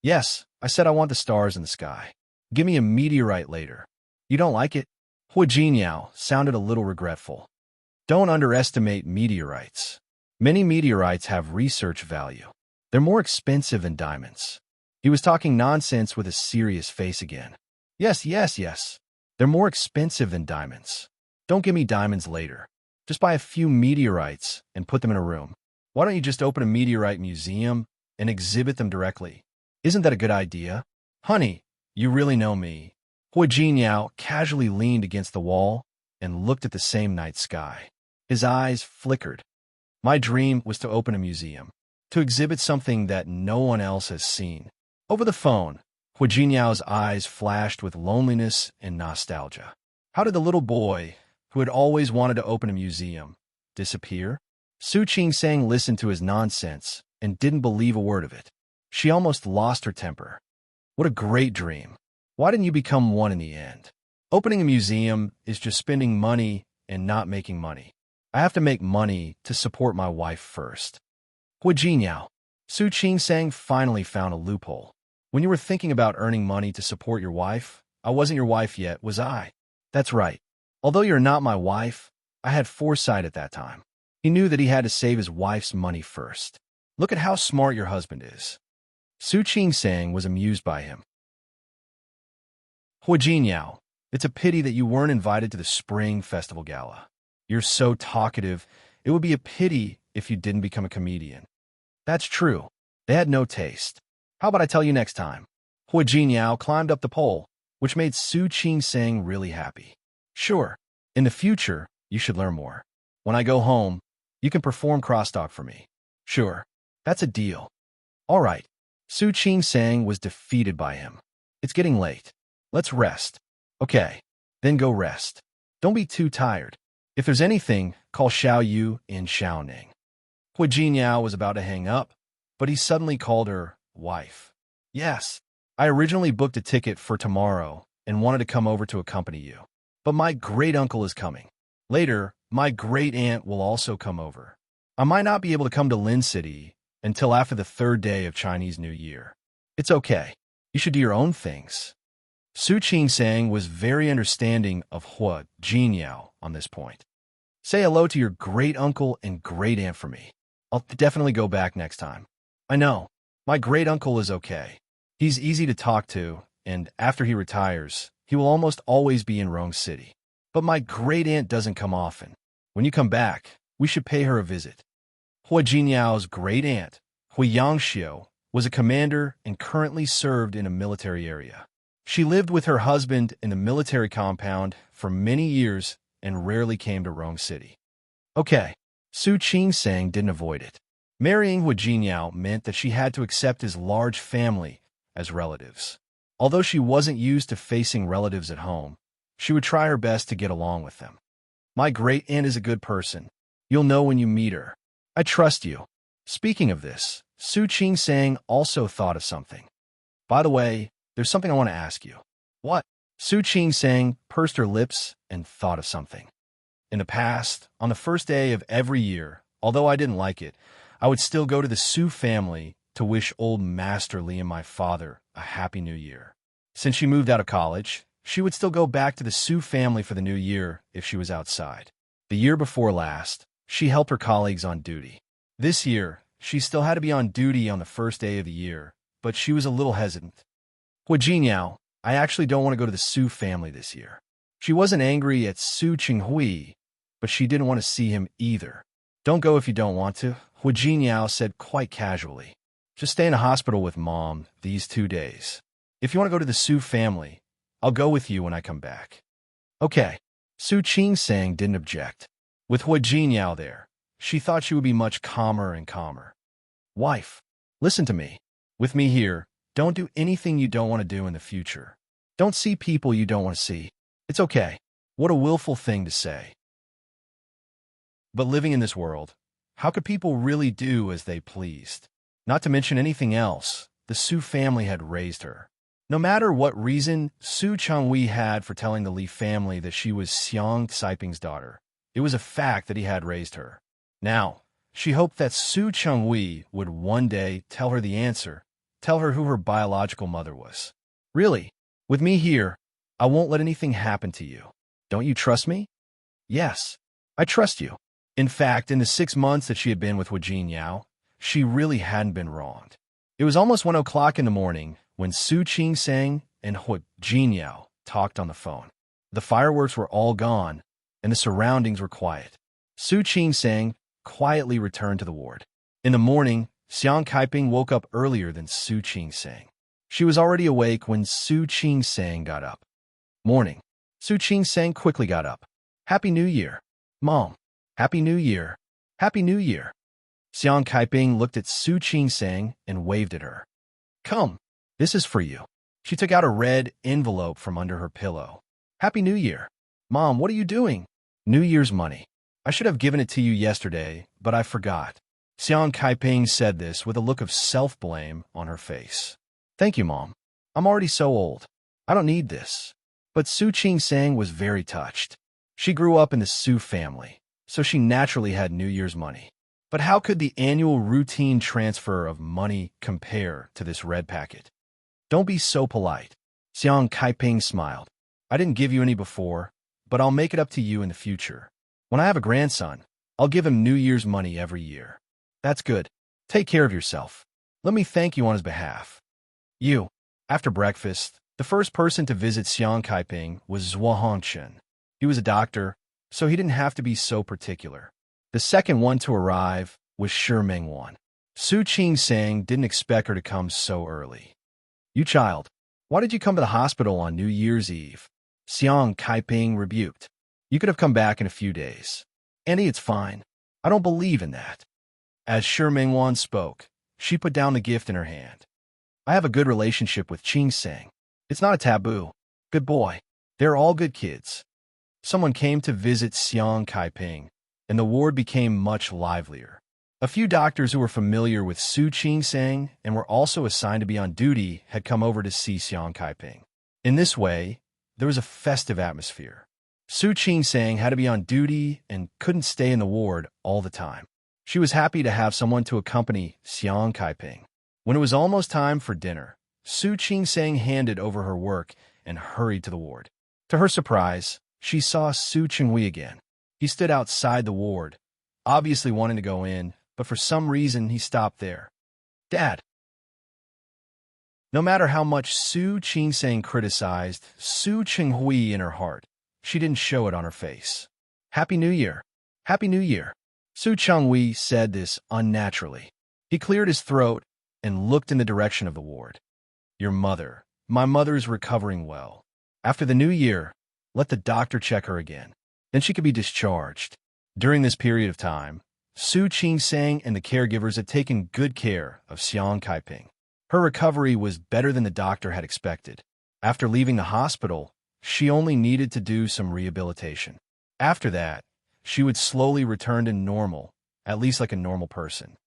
Yes, I said I want the stars in the sky. Give me a meteorite later. You don't like it? Hua Jinyao sounded a little regretful. Don't underestimate meteorites. Many meteorites have research value. They're more expensive than diamonds. He was talking nonsense with a serious face again. Yes. They're more expensive than diamonds. Don't give me diamonds later. Just buy a few meteorites and put them in a room. Why don't you just open a meteorite museum and exhibit them directly? Isn't that a good idea? Honey, you really know me. Hua Jinyao casually leaned against the wall and looked at the same night sky. His eyes flickered. My dream was to open a museum, to exhibit something that no one else has seen. Over the phone, Hua Jinyao's eyes flashed with loneliness and nostalgia. How did the little boy, who had always wanted to open a museum, disappear? Su Ching-sang listened to his nonsense and didn't believe a word of it. She almost lost her temper. What a great dream. Why didn't you become one in the end? Opening a museum is just spending money and not making money. I have to make money to support my wife first. Hui Jinyao. Su Qing finally found a loophole. When you were thinking about earning money to support your wife, I wasn't your wife yet, was I? That's right. Although you're not my wife, I had foresight at that time. He knew that he had to save his wife's money first. Look at how smart your husband is. Su Qing was amused by him. Hui Jinyao, it's a pity that you weren't invited to the Spring Festival Gala. You're so talkative, it would be a pity if you didn't become a comedian. That's true. They had no taste. How about I tell you next time? Hui Jinyao climbed up the pole, which made Su Qing really happy. Sure, in the future, you should learn more. When I go home, you can perform crosstalk for me. Sure, that's a deal. All right. Su Qing was defeated by him. It's getting late. Let's rest. Okay, then go rest. Don't be too tired. If there's anything, call Xiao Yu in Xiaoning. Hui Jinyao was about to hang up, but he suddenly called her wife. Yes, I originally booked a ticket for tomorrow and wanted to come over to accompany you. But my great-uncle is coming. Later, my great-aunt will also come over. I might not be able to come to Lin City until after the 3rd day of Chinese New Year. It's okay. You should do your own things. Su Qing was very understanding of Hui Jinyao on this point. Say hello to your great-uncle and great-aunt for me. I'll definitely go back next time. I know. My great-uncle is okay. He's easy to talk to, and after he retires, he will almost always be in Rong City. But my great-aunt doesn't come often. When you come back, we should pay her a visit. Hui Jinyao's great-aunt, Hui Yangxiu, was a commander and currently served in a military area. She lived with her husband in the military compound for many years and rarely came to Rong City. Okay, Su Qing didn't avoid it. Marrying Hui Jinyao meant that she had to accept his large family as relatives. Although she wasn't used to facing relatives at home, she would try her best to get along with them. My great-aunt is a good person. You'll know when you meet her. I trust you. Speaking of this, Su Qing also thought of something. By the way, there's something I want to ask you. What? Su Qing pursed her lips and thought of something. In the past, on the first day of every year, although I didn't like it, I would still go to the Su family to wish old Master Li and my father a happy new year. Since she moved out of college, she would still go back to the Su family for the new year if she was outside. The year before last, she helped her colleagues on duty. This year, she still had to be on duty on the first day of the year, but she was a little hesitant. Hui Jinyao, I actually don't want to go to the Su family this year. She wasn't angry at Su Qinghui, but she didn't want to see him either. Don't go if you don't want to, Hui Jinyao said quite casually. Just stay in a hospital with Mom these 2 days. If you want to go to the Su family, I'll go with you when I come back. Okay. Su Qing didn't object. With Hui Jinyao there, she thought she would be much calmer and calmer. Wife, listen to me. With me here, don't do anything you don't want to do in the future. Don't see people you don't want to see. It's okay. What a willful thing to say. But living in this world, how could people really do as they pleased? Not to mention anything else, the Su family had raised her. No matter what reason Su Changhui had for telling the Li family that she was Xiang Caiping's daughter, it was a fact that he had raised her. Now, she hoped that Su Changhui would one day tell her the answer, tell her who her biological mother was. Really, with me here, I won't let anything happen to you. Don't you trust me? Yes, I trust you. In fact, in the 6 months that she had been with Hui Jinyao, she really hadn't been wronged. It was almost 1 o'clock in the morning when Su Qing and Hui Jinyao talked on the phone. The fireworks were all gone, and the surroundings were quiet. Su Qing quietly returned to the ward. In the morning, Xiang Caiping woke up earlier than Su Qing. She was already awake when Su Qing got up. Morning. Su Qing quickly got up. Happy New Year. Mom. Happy New Year. Happy New Year. Xiang Caiping looked at Su Qing and waved at her. Come, this is for you. She took out a red envelope from under her pillow. Happy New Year. Mom, what are you doing? New Year's money. I should have given it to you yesterday, but I forgot. Xiang Caiping said this with a look of self-blame on her face. Thank you, Mom. I'm already so old. I don't need this. But Su Qing-sang was very touched. She grew up in the Su family, so she naturally had New Year's money. But how could the annual routine transfer of money compare to this red packet? Don't be so polite. Xiang Kaiping smiled. I didn't give you any before, but I'll make it up to you in the future. When I have a grandson, I'll give him New Year's money every year. That's good. Take care of yourself. Let me thank you on his behalf. You. After breakfast, the first person to visit Xiang Kaiping was Zhuo Hongchen. He was a doctor, so he didn't have to be so particular. The second one to arrive was Shi Mingwan. Su Qing-sang didn't expect her to come so early. You child, why did you come to the hospital on New Year's Eve? Xiang Kaiping rebuked. You could have come back in a few days. Annie, it's fine. I don't believe in that. As Shi Mingwan spoke, she put down the gift in her hand. I have a good relationship with Qing-sang. It's not a taboo. Good boy. They're all good kids. Someone came to visit Xiang Kaiping, and the ward became much livelier. A few doctors who were familiar with Su Qing-sang and were also assigned to be on duty had come over to see Xiang Kaiping. In this way, there was a festive atmosphere. Su Qing-sang had to be on duty and couldn't stay in the ward all the time. She was happy to have someone to accompany Xiang Kaiping. When it was almost time for dinner, Su Qing-sang handed over her work and hurried to the ward. To her surprise, she saw Su Qinghui again. He stood outside the ward, obviously wanting to go in, but for some reason he stopped there. Dad. No matter how much Su Qing-sang criticized Su Qinghui in her heart, she didn't show it on her face. Happy New Year. Happy New Year. Su Qinghui said this unnaturally. He cleared his throat and looked in the direction of the ward. Your mother. My mother's recovering well. After the new year, let the doctor check her again. Then she could be discharged. During this period of time, Su Qing-sang and the caregivers had taken good care of Xiang Kaiping. Her recovery was better than the doctor had expected. After leaving the hospital, she only needed to do some rehabilitation. After that, she would slowly return to normal, at least like a normal person.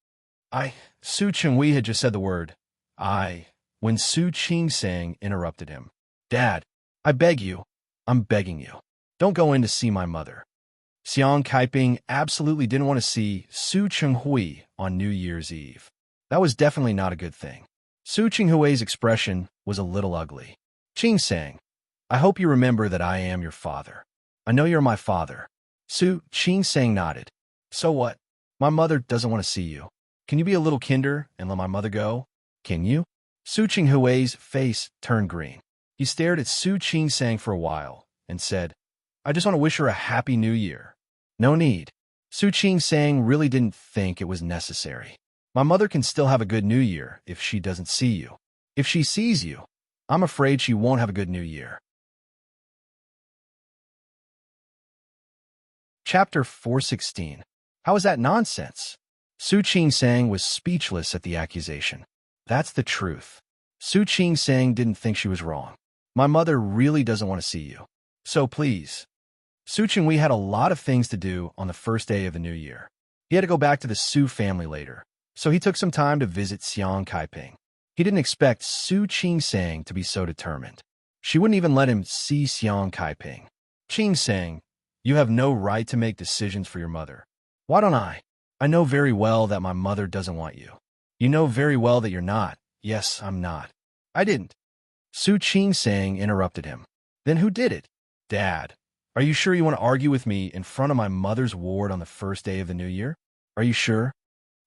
Su Qinghui had just said the word, when Su Qing-sang interrupted him. Dad, I beg you, I'm begging you. Don't go in to see my mother. Xiang Kaiping absolutely didn't want to see Su Qinghui on New Year's Eve. That was definitely not a good thing. Su Qinghui's expression was a little ugly. Qing-sang, I hope you remember that I am your father. I know you're my father. Su Qing-sang nodded. So what? My mother doesn't want to see you. Can you be a little kinder and let my mother go? Can you? Su Qinghui's face turned green. He stared at Su Qing-sang for a while and said, I just want to wish her a happy new year. No need. Su Qing-sang really didn't think it was necessary. My mother can still have a good new year if she doesn't see you. If she sees you, I'm afraid she won't have a good new year. Chapter 416. How is that nonsense? Su Qing-sang was speechless at the accusation. That's the truth. Su Qing-sang didn't think she was wrong. My mother really doesn't want to see you. So please. Su Qinghui had a lot of things to do on the first day of the new year. He had to go back to the Su family later, so he took some time to visit Xiang Kaiping. He didn't expect Su Qing-sang to be so determined. She wouldn't even let him see Xiang Kaiping. Qing-sang, you have no right to make decisions for your mother. Why don't I? I know very well that my mother doesn't want you. You know very well that you're not. Yes, I'm not. I didn't. Su Qing-sang interrupted him. Then who did it? Dad, are you sure you want to argue with me in front of my mother's ward on the first day of the new year? Are you sure?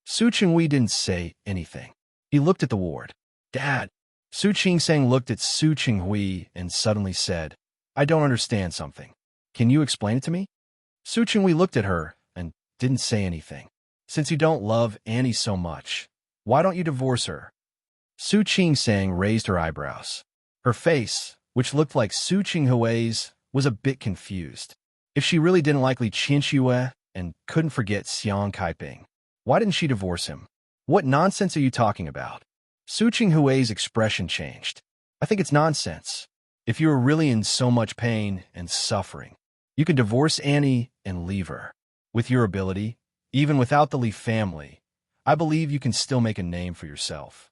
Su Qinghui didn't say anything. He looked at the ward. Dad. Su Qing-sang looked at Su Qinghui and suddenly said, I don't understand something. Can you explain it to me? Su Qinghui looked at her and didn't say anything. Since you don't love Annie so much, why don't you divorce her? Su Qing-sang raised her eyebrows. Her face, which looked like Su Qinghui's, was a bit confused. If she really didn't like Li Qianxue and couldn't forget Xiang Kaiping, why didn't she divorce him? What nonsense are you talking about? Su Qinghui's expression changed. I think it's nonsense. If you are really in so much pain and suffering, you can divorce Annie and leave her. With your ability, even without the Li family, I believe you can still make a name for yourself.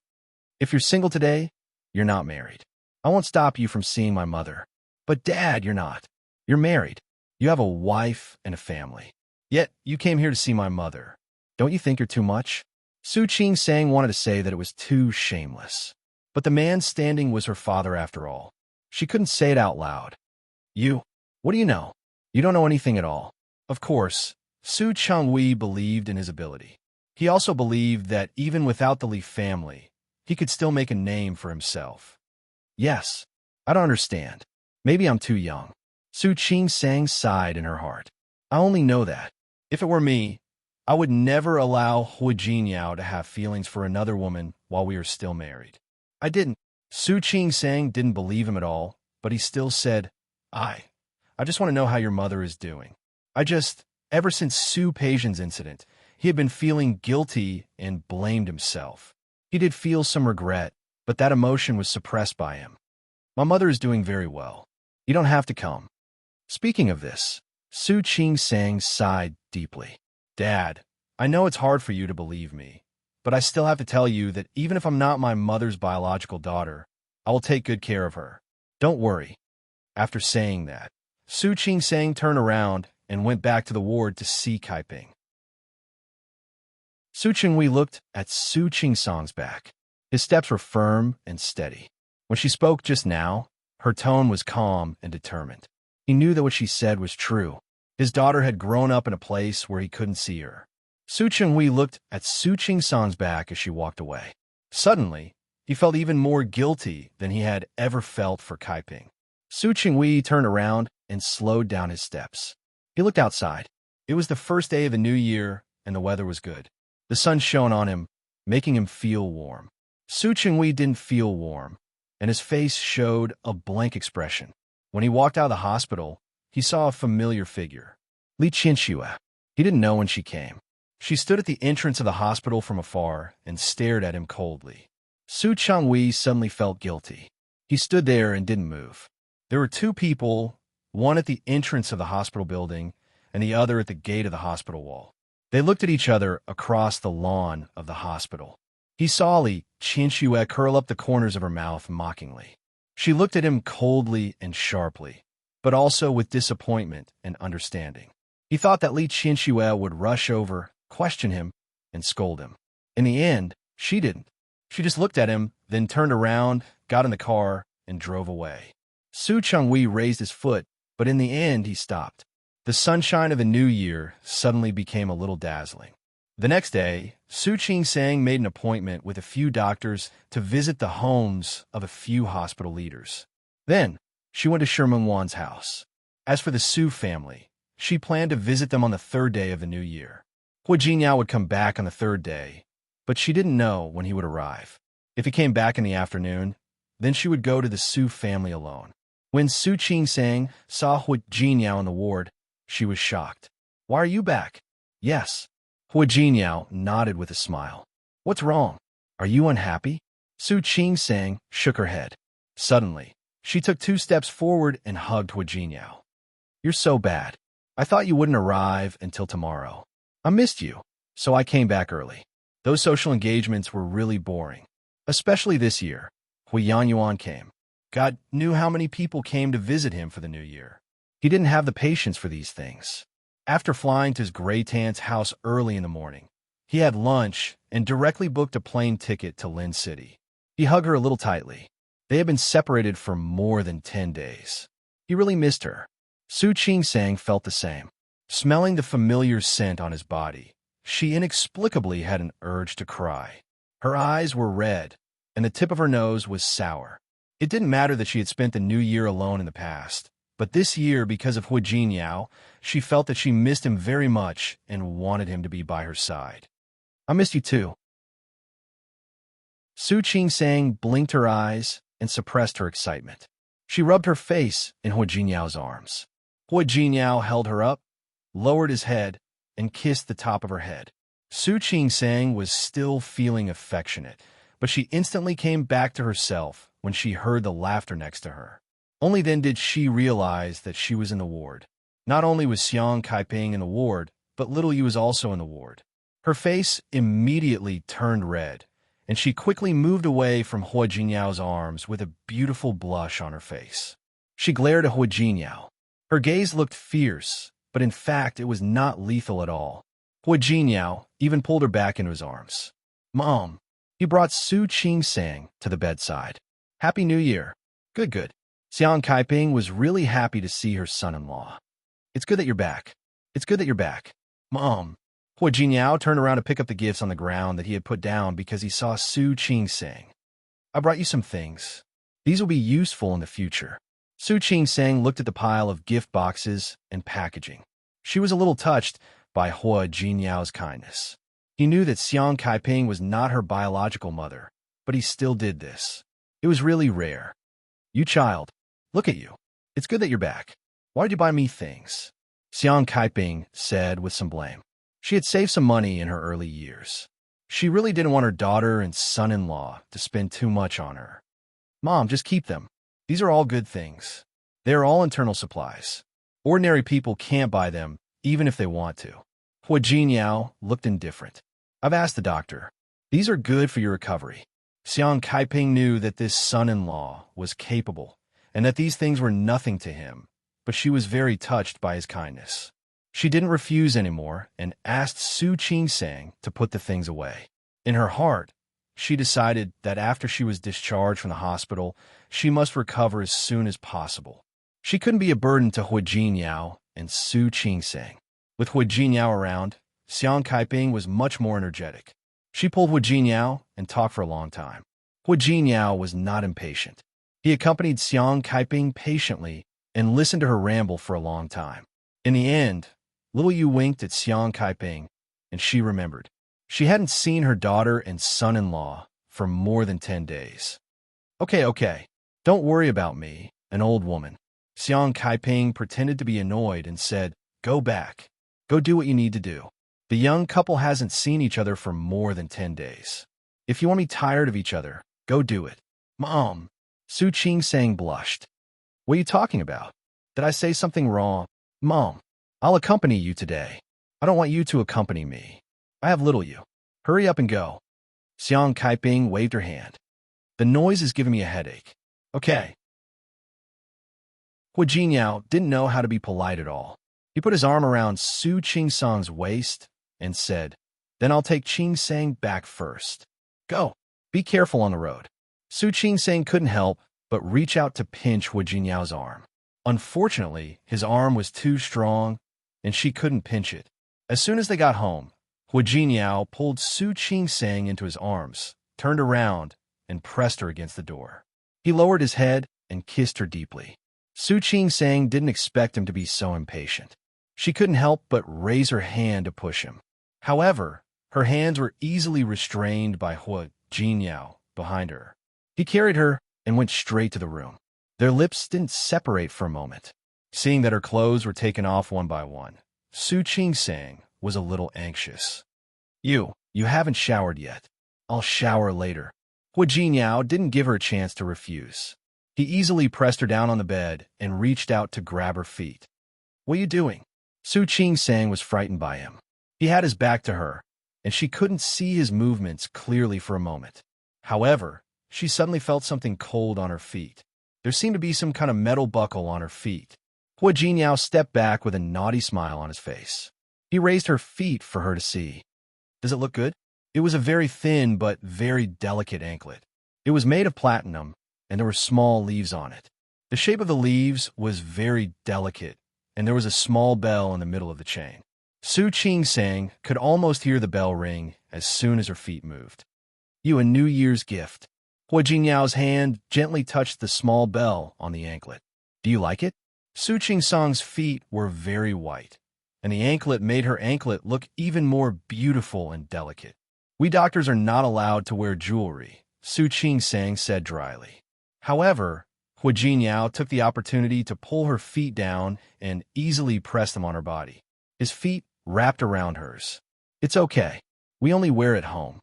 If you're single today, you're not married. I won't stop you from seeing my mother. But Dad, you're not. You're married. You have a wife and a family. Yet, you came here to see my mother. Don't you think you're too much? Su Qing-sang wanted to say that it was too shameless. But the man standing was her father after all. She couldn't say it out loud. You? What do you know? You don't know anything at all. Of course, Su Changwei believed in his ability. He also believed that even without the Li family, he could still make a name for himself. Yes, I don't understand. Maybe I'm too young. Su Qing-sang sighed in her heart. I only know that. If it were me, I would never allow Hui Jinyao to have feelings for another woman while we are still married. I didn't. Su Qing-sang didn't believe him at all, but he still said, I just want to know how your mother is doing. Ever since Su Peijian's incident, he had been feeling guilty and blamed himself. He did feel some regret, but that emotion was suppressed by him. My mother is doing very well. You don't have to come. Speaking of this, Su Qing-sang sighed deeply. Dad, I know it's hard for you to believe me, but I still have to tell you that even if I'm not my mother's biological daughter, I will take good care of her. Don't worry. After saying that, Su Qing-sang turned around and went back to the ward to see Kaiping. Su Qingwei looked at Su Qing-sang's back. His steps were firm and steady. When she spoke just now, her tone was calm and determined. He knew that what she said was true. His daughter had grown up in a place where he couldn't see her. Su Qingwei looked at Su Qing-sang's back as she walked away. Suddenly, he felt even more guilty than he had ever felt for Kaiping. Su Qingwei turned around and slowed down his steps. He looked outside. It was the first day of the new year, and the weather was good. The sun shone on him, making him feel warm. Su Qingwei didn't feel warm, and his face showed a blank expression. When he walked out of the hospital, he saw a familiar figure. Li Qianxue. He didn't know when she came. She stood at the entrance of the hospital from afar and stared at him coldly. Su Changwei suddenly felt guilty. He stood there and didn't move. There were two people, one at the entrance of the hospital building and the other at the gate of the hospital wall. They looked at each other across the lawn of the hospital. He saw Li Qianxue curl up the corners of her mouth mockingly. She looked at him coldly and sharply, but also with disappointment and understanding. He thought that Li Qianxue would rush over, question him, and scold him. In the end, she didn't. She just looked at him, then turned around, got in the car, and drove away. Su Changwei raised his foot, but in the end he stopped. The sunshine of the new year suddenly became a little dazzling. The next day, Su Qing-sang made an appointment with a few doctors to visit the homes of a few hospital leaders. Then, she went to Sherman Wan's house. As for the Su family, she planned to visit them on the third day of the new year. Hui Jinyao would come back on the third day, but she didn't know when he would arrive. If he came back in the afternoon, then she would go to the Su family alone. When Su Qing-sang saw Hui Jinyao in the ward, she was shocked. Why are you back? Yes. Hui Jinyao nodded with a smile. What's wrong? Are you unhappy? Su Qing-sang shook her head. Suddenly, she took 2 steps forward and hugged Hui Jinyao. You're so bad. I thought you wouldn't arrive until tomorrow. I missed you, so I came back early. Those social engagements were really boring. Especially this year. Hui Yanyuan came. God knew how many people came to visit him for the new year. He didn't have the patience for these things. After flying to his Grey Tan's house early in the morning, he had lunch and directly booked a plane ticket to Lin City. He hugged her a little tightly. They had been separated for more than 10 days. He really missed her. Su Qing-sang felt the same. Smelling the familiar scent on his body, she inexplicably had an urge to cry. Her eyes were red, and the tip of her nose was sour. It didn't matter that she had spent the new year alone in the past, but this year, because of Hui Jinyao, she felt that she missed him very much and wanted him to be by her side. I missed you too. Su Qing-sang blinked her eyes and suppressed her excitement. She rubbed her face in Hui Jinyao's arms. Hui Jinyao held her up, lowered his head, and kissed the top of her head. Su Qing-sang was still feeling affectionate, but she instantly came back to herself when she heard the laughter next to her. Only then did she realize that she was in the ward. Not only was Xiang Kaiping in the ward, but little Yu was also in the ward. Her face immediately turned red, and she quickly moved away from Hua Jinyao's arms with a beautiful blush on her face. She glared at Hua Jinyao. Her gaze looked fierce, but in fact it was not lethal at all. Hua Jinyao even pulled her back into his arms. "Mom." He brought Su Qing-sang to the bedside. "Happy New Year." Good, good. Xiang Kaiping was really happy to see her son-in-law. "It's good that you're back. It's good that you're back." "Mom." Hua Jinyao turned around to pick up the gifts on the ground that he had put down because he saw Su Qing-sang. "I brought you some things. These will be useful in the future." Su Qing-sang looked at the pile of gift boxes and packaging. She was a little touched by Hua Jinyao's kindness. He knew that Xiang Kaiping was not her biological mother, but he still did this. It was really rare. "You child, look at you. It's good that you're back. Why did you buy me things?" Xiang Kaiping said with some blame. She had saved some money in her early years. She really didn't want her daughter and son-in-law to spend too much on her. "Mom, just keep them. These are all good things. They are all internal supplies. Ordinary people can't buy them, even if they want to." Hua Jinyao looked indifferent. "I've asked the doctor. These are good for your recovery." Xiang Kaiping knew that this son-in-law was capable, and that these things were nothing to him, but she was very touched by his kindness. She didn't refuse anymore and asked Su Qing-sang to put the things away. In her heart, she decided that after she was discharged from the hospital, she must recover as soon as possible. She couldn't be a burden to Hua Jinyao and Su Qing-sang. With Hua Jinyao around, Xiang Kaiping was much more energetic. She pulled Hua Jinyao and talked for a long time. Hua Jinyao was not impatient. He accompanied Xiang Kaiping patiently and listened to her ramble for a long time. In the end, little Yu winked at Xiang Kaiping, and she remembered. She hadn't seen her daughter and son-in-law for more than 10 days. Okay. Don't worry about me, an old woman." Xiang Kaiping pretended to be annoyed and said, "Go back. Go do what you need to do. The young couple hasn't seen each other for more than 10 days. If you want me tired of each other, go do it." "Mom." Su Qing-sang blushed. "What are you talking about? Did I say something wrong?" "Mom, I'll accompany you today. I don't want you to accompany me. I have little Yu. Hurry up and go." Xiang Kaiping waved her hand. "The noise is giving me a headache." "Okay." Hua Jinyao didn't know how to be polite at all. He put his arm around Su Qing-sang's waist and said, "Then I'll take Qing-sang back first. Go. Be careful on the road." Su Qing-sang couldn't help but reach out to pinch Hua Jinyao's arm. Unfortunately, his arm was too strong, and she couldn't pinch it. As soon as they got home, Hua Jinyao pulled Su Qing-sang into his arms, turned around, and pressed her against the door. He lowered his head and kissed her deeply. Su Qing-sang didn't expect him to be so impatient. She couldn't help but raise her hand to push him. However, her hands were easily restrained by Hua Jinyao behind her. He carried her and went straight to the room. Their lips didn't separate for a moment. Seeing that her clothes were taken off one by one, Su Qing-sang was a little anxious. You haven't showered yet. I'll shower later." Hua Jinyao didn't give her a chance to refuse. He easily pressed her down on the bed and reached out to grab her feet. "What are you doing?" Su Qing-sang was frightened by him. He had his back to her, and she couldn't see his movements clearly for a moment. However, she suddenly felt something cold on her feet. There seemed to be some kind of metal buckle on her feet. Hua Jinyao stepped back with a naughty smile on his face. He raised her feet for her to see. "Does it look good?" It was a very thin but very delicate anklet. It was made of platinum, and there were small leaves on it. The shape of the leaves was very delicate, and there was a small bell in the middle of the chain. Su Qing-sang could almost hear the bell ring as soon as her feet moved. "You a New Year's gift." Hua Jinyao's hand gently touched the small bell on the anklet. "Do you like it?" Su Qing-sang's feet were very white, and the anklet made her anklet look even more beautiful and delicate. "We doctors are not allowed to wear jewelry," Su Qing-sang said dryly. However, Hua Jinyao took the opportunity to pull her feet down and easily press them on her body. His feet wrapped around hers. "It's okay. We only wear it home."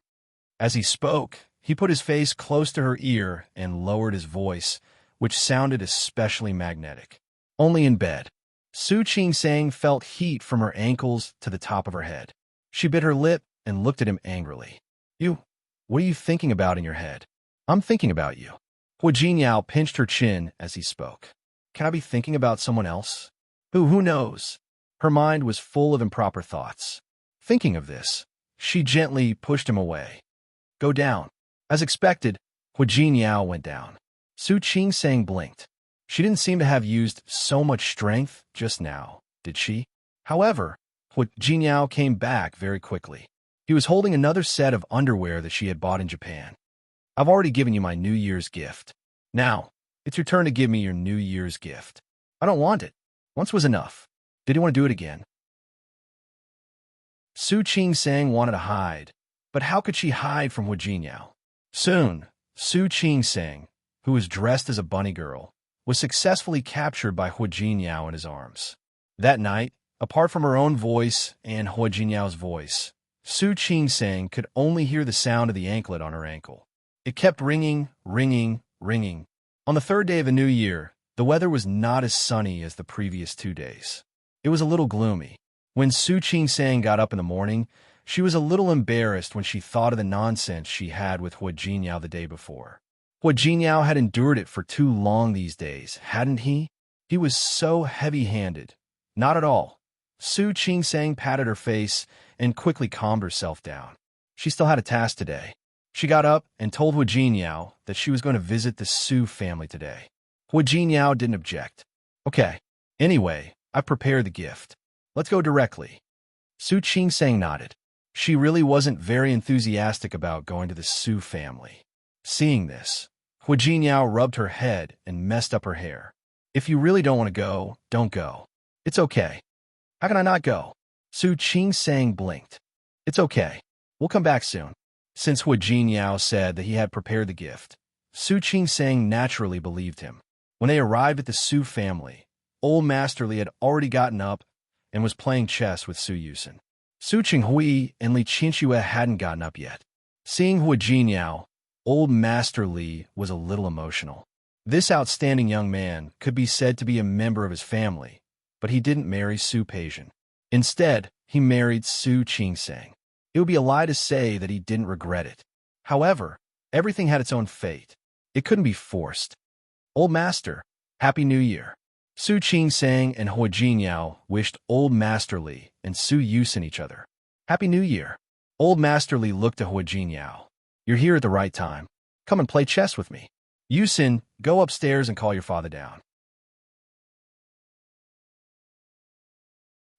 As he spoke, he put his face close to her ear and lowered his voice, which sounded especially magnetic. "Only in bed." Su Qing-sang felt heat from her ankles to the top of her head. She bit her lip and looked at him angrily. You What are you thinking about in your head? I'm thinking about you. Hu Jiniao pinched her chin as he spoke. Can I be thinking about someone else? Who knows? Her mind was full of improper thoughts. Thinking of this, she gently pushed him away. Go down. As expected, Hu Jiniao went down. Su Qingsang blinked. She didn't seem to have used so much strength just now, did she? However, Hu Jiniao came back very quickly. He was holding another set of underwear that she had bought in Japan. I've already given you my New Year's gift. Now, it's your turn to give me your New Year's gift. I don't want it. Once was enough. Did you want to do it again? Su Qingsang wanted to hide, but how could she hide from Hu Jiniao? Soon, Su Qingsang, who was dressed as a bunny girl, was successfully captured by Hu Jiniao in his arms. That night, apart from her own voice and Hu Jiniao's voice, Su Qingsang could only hear the sound of the anklet on her ankle. It kept ringing, ringing, ringing. On the third day of the new year, the weather was not as sunny as the previous 2 days. It was a little gloomy. When Su Qingsang got up in the morning, she was a little embarrassed when she thought of the nonsense she had with Hu Jiniao the day before. Hu Jiniao had endured it for too long these days, hadn't he? He was so heavy-handed. Not at all. Su Qingsang patted her face and quickly calmed herself down. She still had a task today. She got up and told Hu Jiniao that she was going to visit the Su family today. Hu Jiniao didn't object. Okay. Anyway, I've prepared the gift. Let's go directly. Su Qingsang nodded. She really wasn't very enthusiastic about going to the Su family. Seeing this, Hu Jiniao rubbed her head and messed up her hair. If you really don't want to go, don't go. It's okay. How can I not go? Su Qingsang blinked. It's okay. We'll come back soon. Since Hu Jiniao said that he had prepared the gift, Su Qingsang naturally believed him. When they arrived at the Su family, old Master Li had already gotten up and was playing chess with Su Yusin. Su Qinghui and Li Qianxue hadn't gotten up yet. Seeing Hu Jiniao, old Master Li was a little emotional. This outstanding young man could be said to be a member of his family, but he didn't marry Su Peijian. Instead, he married Su Qingsang. It would be a lie to say that he didn't regret it. However, everything had its own fate. It couldn't be forced. Old Master, Happy New Year. Su Qingsang and Hu Jiniao wished Old Master Li and Su Yusin each other. Happy New Year. Old Master Li looked at Hu Jiniao. You're here at the right time. Come and play chess with me. Yusin, go upstairs and call your father down.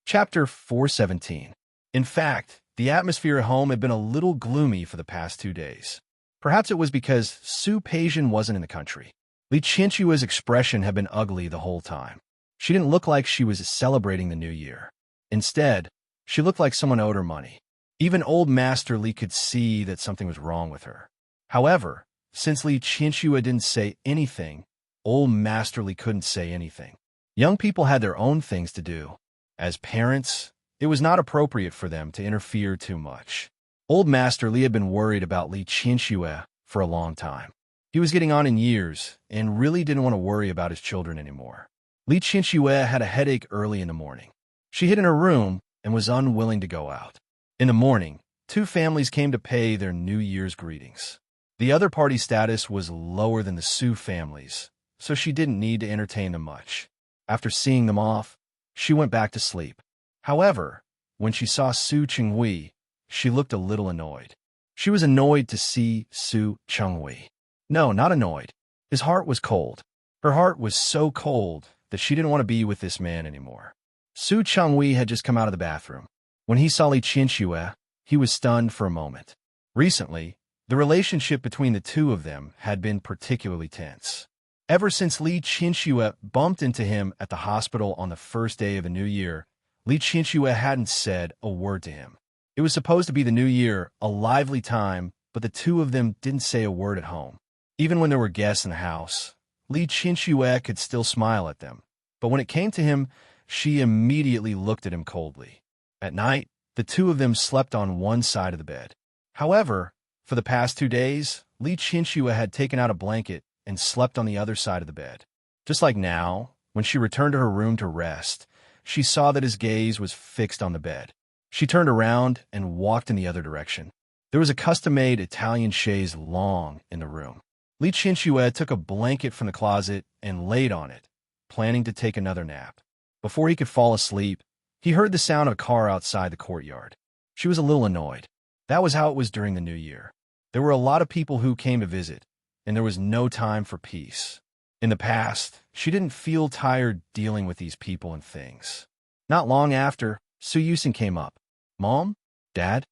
Chapter 417. In fact, the atmosphere at home had been a little gloomy for the past 2 days. Perhaps it was because Su Peijian wasn't in the country. Li Qianxue's expression had been ugly the whole time. She didn't look like she was celebrating the new year. Instead, she looked like someone owed her money. Even old Master Li could see that something was wrong with her. However, since Li Qianxue didn't say anything, old Master Li couldn't say anything. Young people had their own things to do. As parents, it was not appropriate for them to interfere too much. Old Master Li had been worried about Li Qianxue for a long time. He was getting on in years and really didn't want to worry about his children anymore. Li Qianxue had a headache early in the morning. She hid in her room and was unwilling to go out. In the morning, 2 families came to pay their New Year's greetings. The other party's status was lower than the Su family's, so she didn't need to entertain them much. After seeing them off, she went back to sleep. However, when she saw Su Qinghui, she looked a little annoyed. She was annoyed to see Su Qinghui. No, not annoyed. His heart was cold. Her heart was so cold that she didn't want to be with this man anymore. Su Qinghui had just come out of the bathroom. When he saw Li Qianxue, he was stunned for a moment. Recently, the relationship between the two of them had been particularly tense. Ever since Li Qianxue bumped into him at the hospital on the first day of the new year, Li Qianxue hadn't said a word to him. It was supposed to be the new year, a lively time, but the two of them didn't say a word at home. Even when there were guests in the house, Li Qianxue could still smile at them. But when it came to him, she immediately looked at him coldly. At night, the two of them slept on one side of the bed. However, for the past 2 days, Li Qianxue had taken out a blanket and slept on the other side of the bed. Just like now, when she returned to her room to rest, she saw that his gaze was fixed on the bed. She turned around and walked in the other direction. There was a custom-made Italian chaise longue in the room. Li Qianxue took a blanket from the closet and laid on it, planning to take another nap. Before he could fall asleep, he heard the sound of a car outside the courtyard. She was a little annoyed. That was how it was during the New Year. There were a lot of people who came to visit, and there was no time for peace. In the past, she didn't feel tired dealing with these people and things. Not long after, Su Yusin came up. "Mom? Dad?"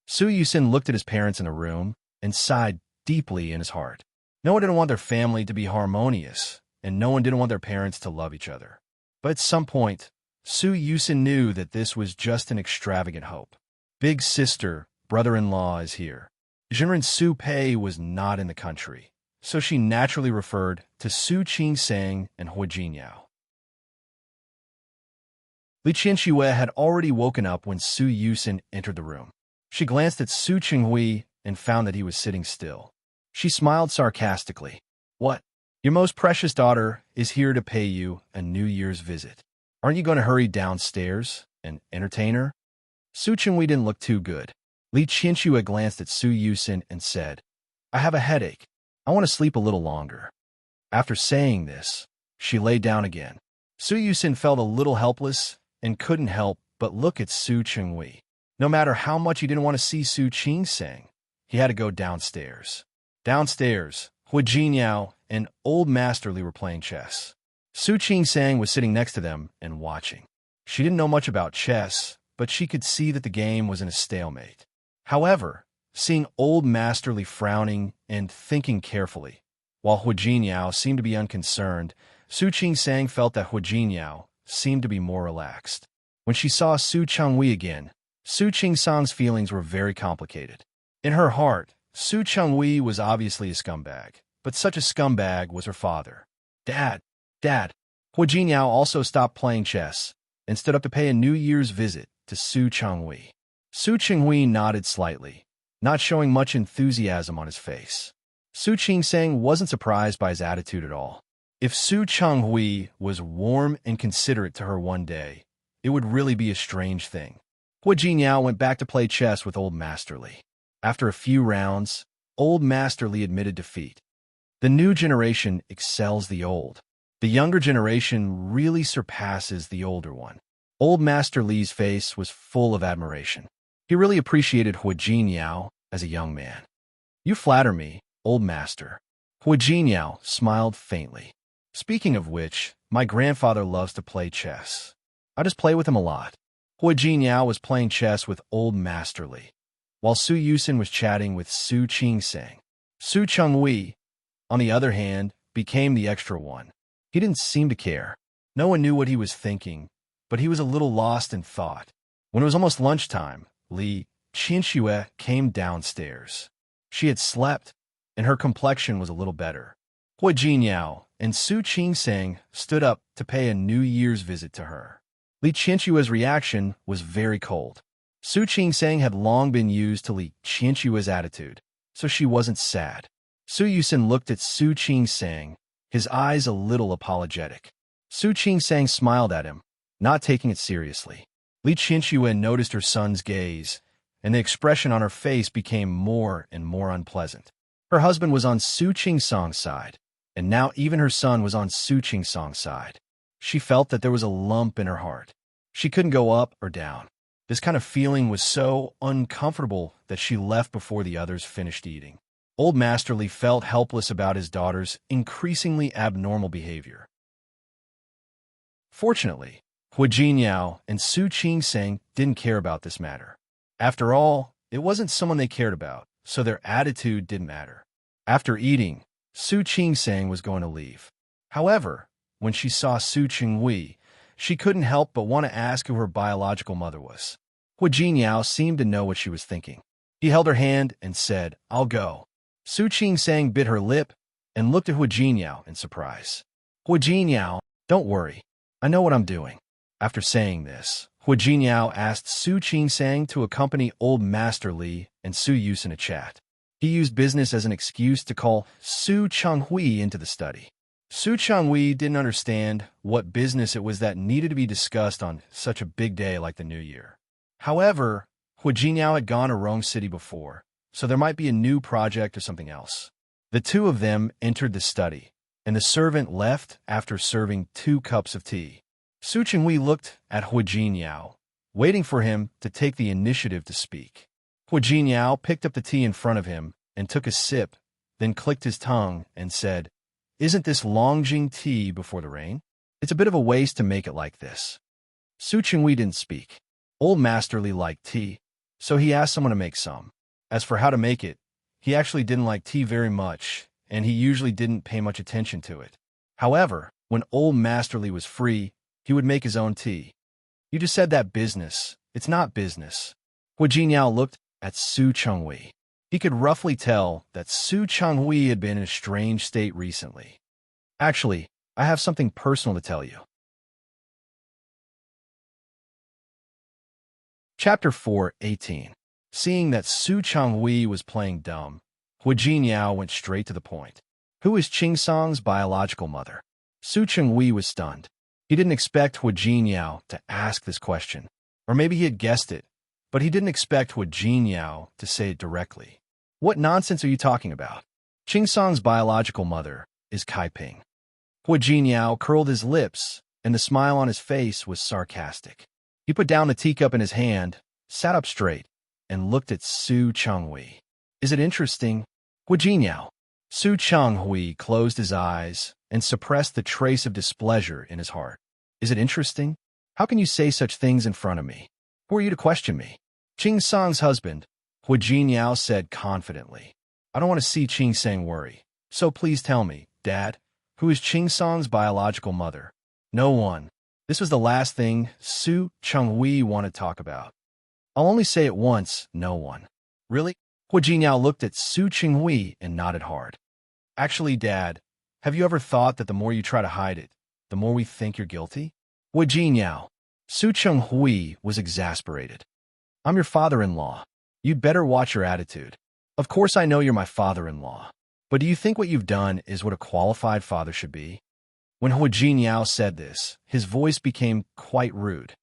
Su Yusin looked at his parents in the room and sighed deeply in his heart. No one didn't want their family to be harmonious, and no one didn't want their parents to love each other. But at some point, Su Yusin knew that this was just an extravagant hope. Big sister, brother-in-law is here. Jinren Su Pei was not in the country, so she naturally referred to Su Qingsang and Hui Jinyao. Li Qianxue had already woken up when Su Yusin entered the room. She glanced at Su Qinghui and found that he was sitting still. She smiled sarcastically. "What? Your most precious daughter is here to pay you a New Year's visit. Aren't you going to hurry downstairs and entertain her?" Su Qinghui didn't look too good. Li Qianxue glanced at Su Yusin and said, "I have a headache. I want to sleep a little longer." After saying this, she lay down again. Su Yusin felt a little helpless and couldn't help but look at Su Qinghui. No matter how much he didn't want to see Su Qingsang, he had to go downstairs. Downstairs, Hui Jinyao and Old Master Li were playing chess. Su Qingsang was sitting next to them and watching. She didn't know much about chess, but she could see that the game was in a stalemate. However, seeing Old Master Li frowning and thinking carefully, while Hui Jinyao seemed to be unconcerned, Su Qingsang felt that Hui Jinyao seemed to be more relaxed. When she saw Su Chenghui again, Su Qingsang's feelings were very complicated. In her heart, Su Chenghui was obviously a scumbag, but such a scumbag was her father. Dad! Hui Jinyao also stopped playing chess and stood up to pay a New Year's visit to Su Chenghui. Su Chenghui nodded slightly, not showing much enthusiasm on his face. Su Qingsang wasn't surprised by his attitude at all. If Su Chenghui was warm and considerate to her one day, it would really be a strange thing. Hui Jinyao went back to play chess with Old Master Li. After a few rounds, Old Master Li admitted defeat. The new generation excels the old. The younger generation really surpasses the older one. Old Master Li's face was full of admiration. He really appreciated Hui Jinyao as a young man. "You flatter me, Old Master." Hui Jinyao smiled faintly. "Speaking of which, my grandfather loves to play chess. I just play with him a lot." Hui Jinyao was playing chess with Old Master Li, while Su Yusin was chatting with Su Qingsang. Su Chenghui, on the other hand, became the extra one. He didn't seem to care. No one knew what he was thinking, but he was a little lost in thought. When it was almost lunchtime, Li Qianxue came downstairs. She had slept, and her complexion was a little better. Hui Jinyao and Su Qingsang stood up to pay a New Year's visit to her. Li Qianxue's reaction was very cold. Su Qingsang had long been used to Li Qianxue's attitude, so she wasn't sad. Su Yusin looked at Su Qingsang, his eyes a little apologetic. Su Qingsang smiled at him, not taking it seriously. Li Qianxue noticed her son's gaze, and the expression on her face became more and more unpleasant. Her husband was on Su Qingsang's side, and now even her son was on Su Qingsang's side. She felt that there was a lump in her heart. She couldn't go up or down. This kind of feeling was so uncomfortable that she left before the others finished eating. Old Master Li felt helpless about his daughter's increasingly abnormal behavior. Fortunately, Hui Jinyao and Su Qingsang didn't care about this matter. After all, it wasn't someone they cared about, so their attitude didn't matter. After eating, Su Qingsang was going to leave. However, when she saw Su Chenghui, she couldn't help but want to ask who her biological mother was. Hui Jinyao seemed to know what she was thinking. He held her hand and said, "I'll go." Su Qingsang bit her lip and looked at Hui Jinyao in surprise. "Hui Jinyao, don't worry. I know what I'm doing." After saying this, Hui Jinyao asked Su Qingsang to accompany Old Master Li and Su Yusin to chat. He used business as an excuse to call Su Chenghui into the study. Su Chenghui didn't understand what business it was that needed to be discussed on such a big day like the New Year. However, Hui Jinyao had gone to Rome City before, so there might be a new project or something else. The two of them entered the study, and the servant left after serving 2 cups of tea. Su Chenghui looked at Hu Jinyao, waiting for him to take the initiative to speak. Hu Jinyao picked up the tea in front of him and took a sip, then clicked his tongue and said, "Isn't this Longjing tea before the rain? It's a bit of a waste to make it like this." Su Chenghui didn't speak. Old Masterly liked tea, so he asked someone to make some. As for how to make it, he actually didn't like tea very much, and he usually didn't pay much attention to it. However, when Old Masterly was free, he would make his own tea. "You just said that business. It's not business." Hu Jinyao looked at Su Chenghui. He could roughly tell that Su Chenghui had been in a strange state recently. "Actually, I have something personal to tell you." Chapter 4:18. Seeing that Su Chenghui was playing dumb, Hu Jinyao went straight to the point. "Who is Qing Song's biological mother?" Su Chenghui was stunned. He didn't expect Hu Jinyao to ask this question, or maybe he had guessed it, but he didn't expect Hu Jinyao to say it directly. "What nonsense are you talking about? Qing Song's biological mother is Kai Ping." Hu Jinyao curled his lips, and the smile on his face was sarcastic. He put down the teacup in his hand, sat up straight, and looked at Su Chenghui. "Is it interesting?" "Hu Jinyao." Su Chenghui closed his eyes and suppressed the trace of displeasure in his heart. "Is it interesting? How can you say such things in front of me? Who are you to question me?" "Qing Song's husband," Hu Jinyao said confidently. "I don't want to see Qing Sang worry, so please tell me, Dad, who is Qing Song's biological mother?" "No one." This was the last thing Su Chenghui wanted to talk about. "I'll only say it once, no one." "Really?" Hu Jinyao looked at Su Chenghui and nodded hard. "Actually, Dad, have you ever thought that the more you try to hide it, the more we think you're guilty?" "Hu Jinyao." Su Chenghui was exasperated. "I'm your father-in-law. You'd better watch your attitude. Of course I know you're my father-in-law, but do you think what you've done is what a qualified father should be?" When Hu Jinyao said this, his voice became quite rude.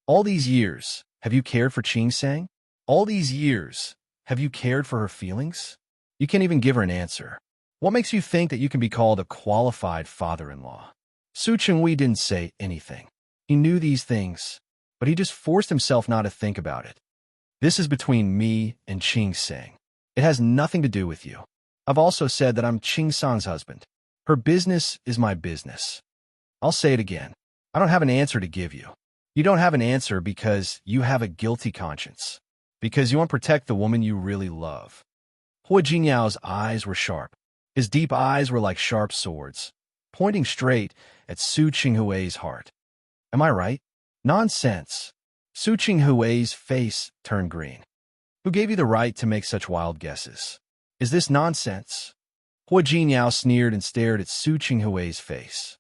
"All these years, have you cared for Qing Sang? All these years, have you cared for her feelings? You can't even give her an answer. What makes you think that you can be called a qualified father-in-law?" Su Chenghui didn't say anything. He knew these things, but he just forced himself not to think about it. "This is between me and Qing Sang. It has nothing to do with you. I've also said that I'm Qing Song's husband. Her business is my business. I'll say it again. I don't have an answer to give you. You don't have an answer because you have a guilty conscience, because you want to protect the woman you really love." Hu Jinyao's eyes were sharp. His deep eyes were like sharp swords, pointing straight at Su Chenghui's heart. "Am I right?" "Nonsense." Su Chenghui's face turned green. "Who gave you the right to make such wild guesses? Is this nonsense?" Hu Jinyao sneered and stared at Su Chenghui's face.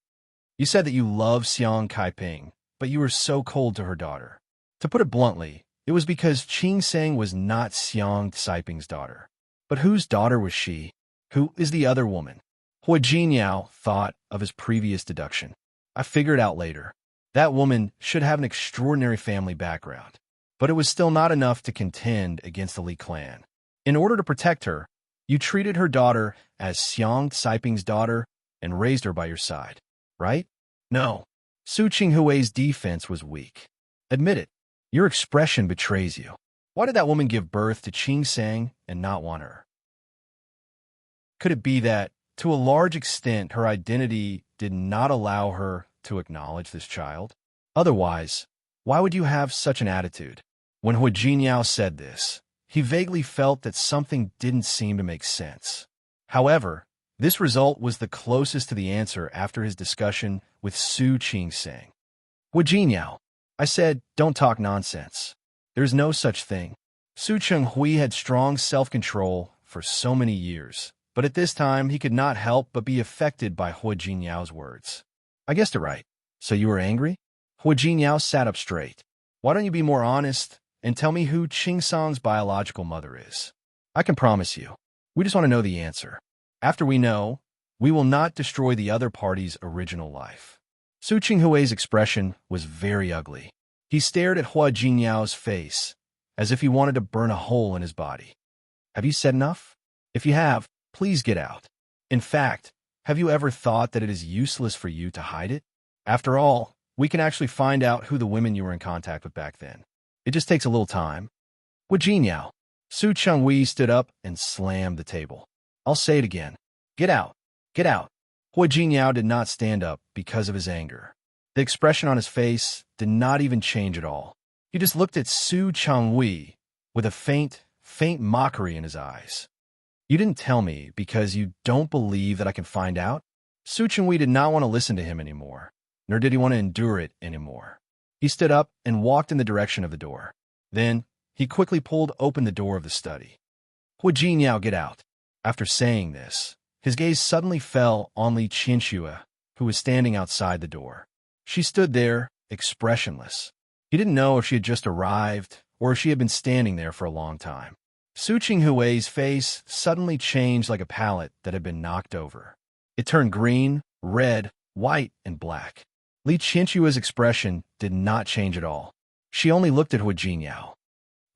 "You said that you love Xiang Kaiping, but you were so cold to her daughter. To put it bluntly, it was because Qing Sang was not Xiang Kaiping's daughter. But whose daughter was she? Who is the other woman?" Hu Jinyao thought of his previous deduction. "I figured out later. That woman should have an extraordinary family background, but it was still not enough to contend against the Li clan. In order to protect her, you treated her daughter as Xiang Kaiping's daughter and raised her by your side, right?" "No." Su Chenghui's defense was weak. "Admit it. Your expression betrays you. Why did that woman give birth to Qing Sang and not want her? Could it be that, to a large extent, her identity did not allow her to acknowledge this child? Otherwise, why would you have such an attitude?" When Hu Jinyao said this, he vaguely felt that something didn't seem to make sense. However, this result was the closest to the answer after his discussion with Su Qing Sang. "Hu Jinyao," I said, "don't talk nonsense. There's no such thing." Su Chenghui had strong self-control for so many years, but at this time he could not help but be affected by Hu Jinyao's words. "I guessed it right. So you were angry?" Hu Jinyao sat up straight. "Why don't you be more honest and tell me who Qing Song's biological mother is? I can promise you, we just want to know the answer. After we know, we will not destroy the other party's original life." Su Chenghui's expression was very ugly. He stared at Hu Jinyao's face, as if he wanted to burn a hole in his body. Have you said enough? If you have, please get out. In fact, have you ever thought that it is useless for you to hide it? After all, we can actually find out who the women you were in contact with back then. It just takes a little time. Wajin Su Chenghui stood up and slammed the table. I'll say it again. Get out. Get out. Hua Jinyao did not stand up because of his anger. The expression on his face did not even change at all. He just looked at Su Chenghui with a faint mockery in his eyes. You didn't tell me because you don't believe that I can find out? Su Chenghui did not want to listen to him anymore, nor did he want to endure it anymore. He stood up and walked in the direction of the door. Then, he quickly pulled open the door of the study. Hua Jinyao, get out. After saying this, his gaze suddenly fell on Li Qianxue, who was standing outside the door. She stood there, expressionless. He didn't know if she had just arrived or if she had been standing there for a long time. Su Chenghui's face suddenly changed like a palette that had been knocked over. It turned green, red, white, and black. Li Qianxue's expression did not change at all. She only looked at Hua Jinyao.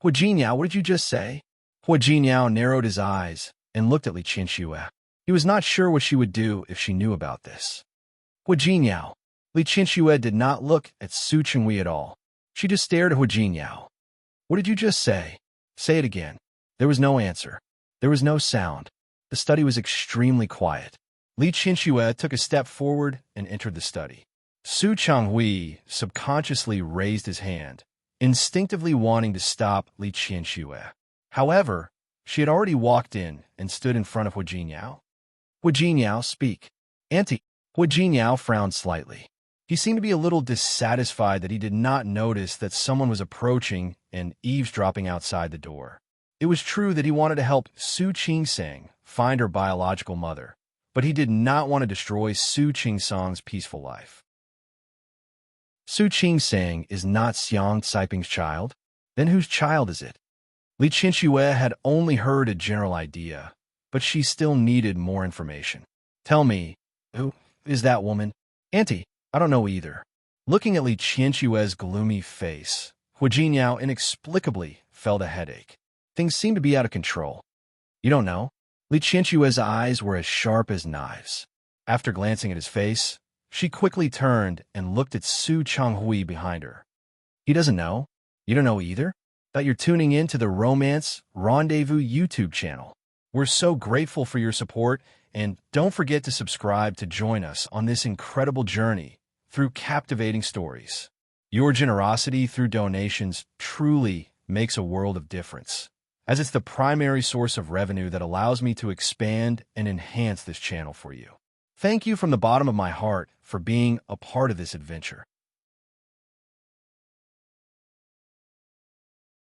Hua Jinyao, what did you just say? Hua Jinyao narrowed his eyes and looked at Li Qianxue. He was not sure what she would do if she knew about this. Hua Jinyao. Li Qianxue did not look at Su Chenghui at all. She just stared at Hua Jinyao. What did you just say? Say it again. There was no answer. There was no sound. The study was extremely quiet. Li Qianxue took a step forward and entered the study. Su Chenghui subconsciously raised his hand, instinctively wanting to stop Li Qianxue. However, she had already walked in and stood in front of Hua Jinyao. Hua Jinyao, speak. Auntie. Hua Jinyao frowned slightly. He seemed to be a little dissatisfied that he did not notice that someone was approaching and eavesdropping outside the door. It was true that he wanted to help Su Qingsang find her biological mother, but he did not want to destroy Su Qingsang's peaceful life. Su Qingsang is not Xiang Caiping's child? Then whose child is it? Li Qianxue had only heard a general idea, but she still needed more information. Tell me, who is that woman? Auntie, I don't know either. Looking at Li Qianxue's gloomy face, Hua Jinyao inexplicably felt a headache. Things seemed to be out of control. You don't know? Li Qianxue's eyes were as sharp as knives. After glancing at his face, she quickly turned and looked at Su Chenghui behind her. He doesn't know? You don't know either? That you're tuning in to the Romance Rendezvous YouTube channel. We're so grateful for your support, and don't forget to subscribe to join us on this incredible journey through captivating stories. Your generosity through donations truly makes a world of difference, as it's the primary source of revenue that allows me to expand and enhance this channel for you. Thank you from the bottom of my heart for being a part of this adventure.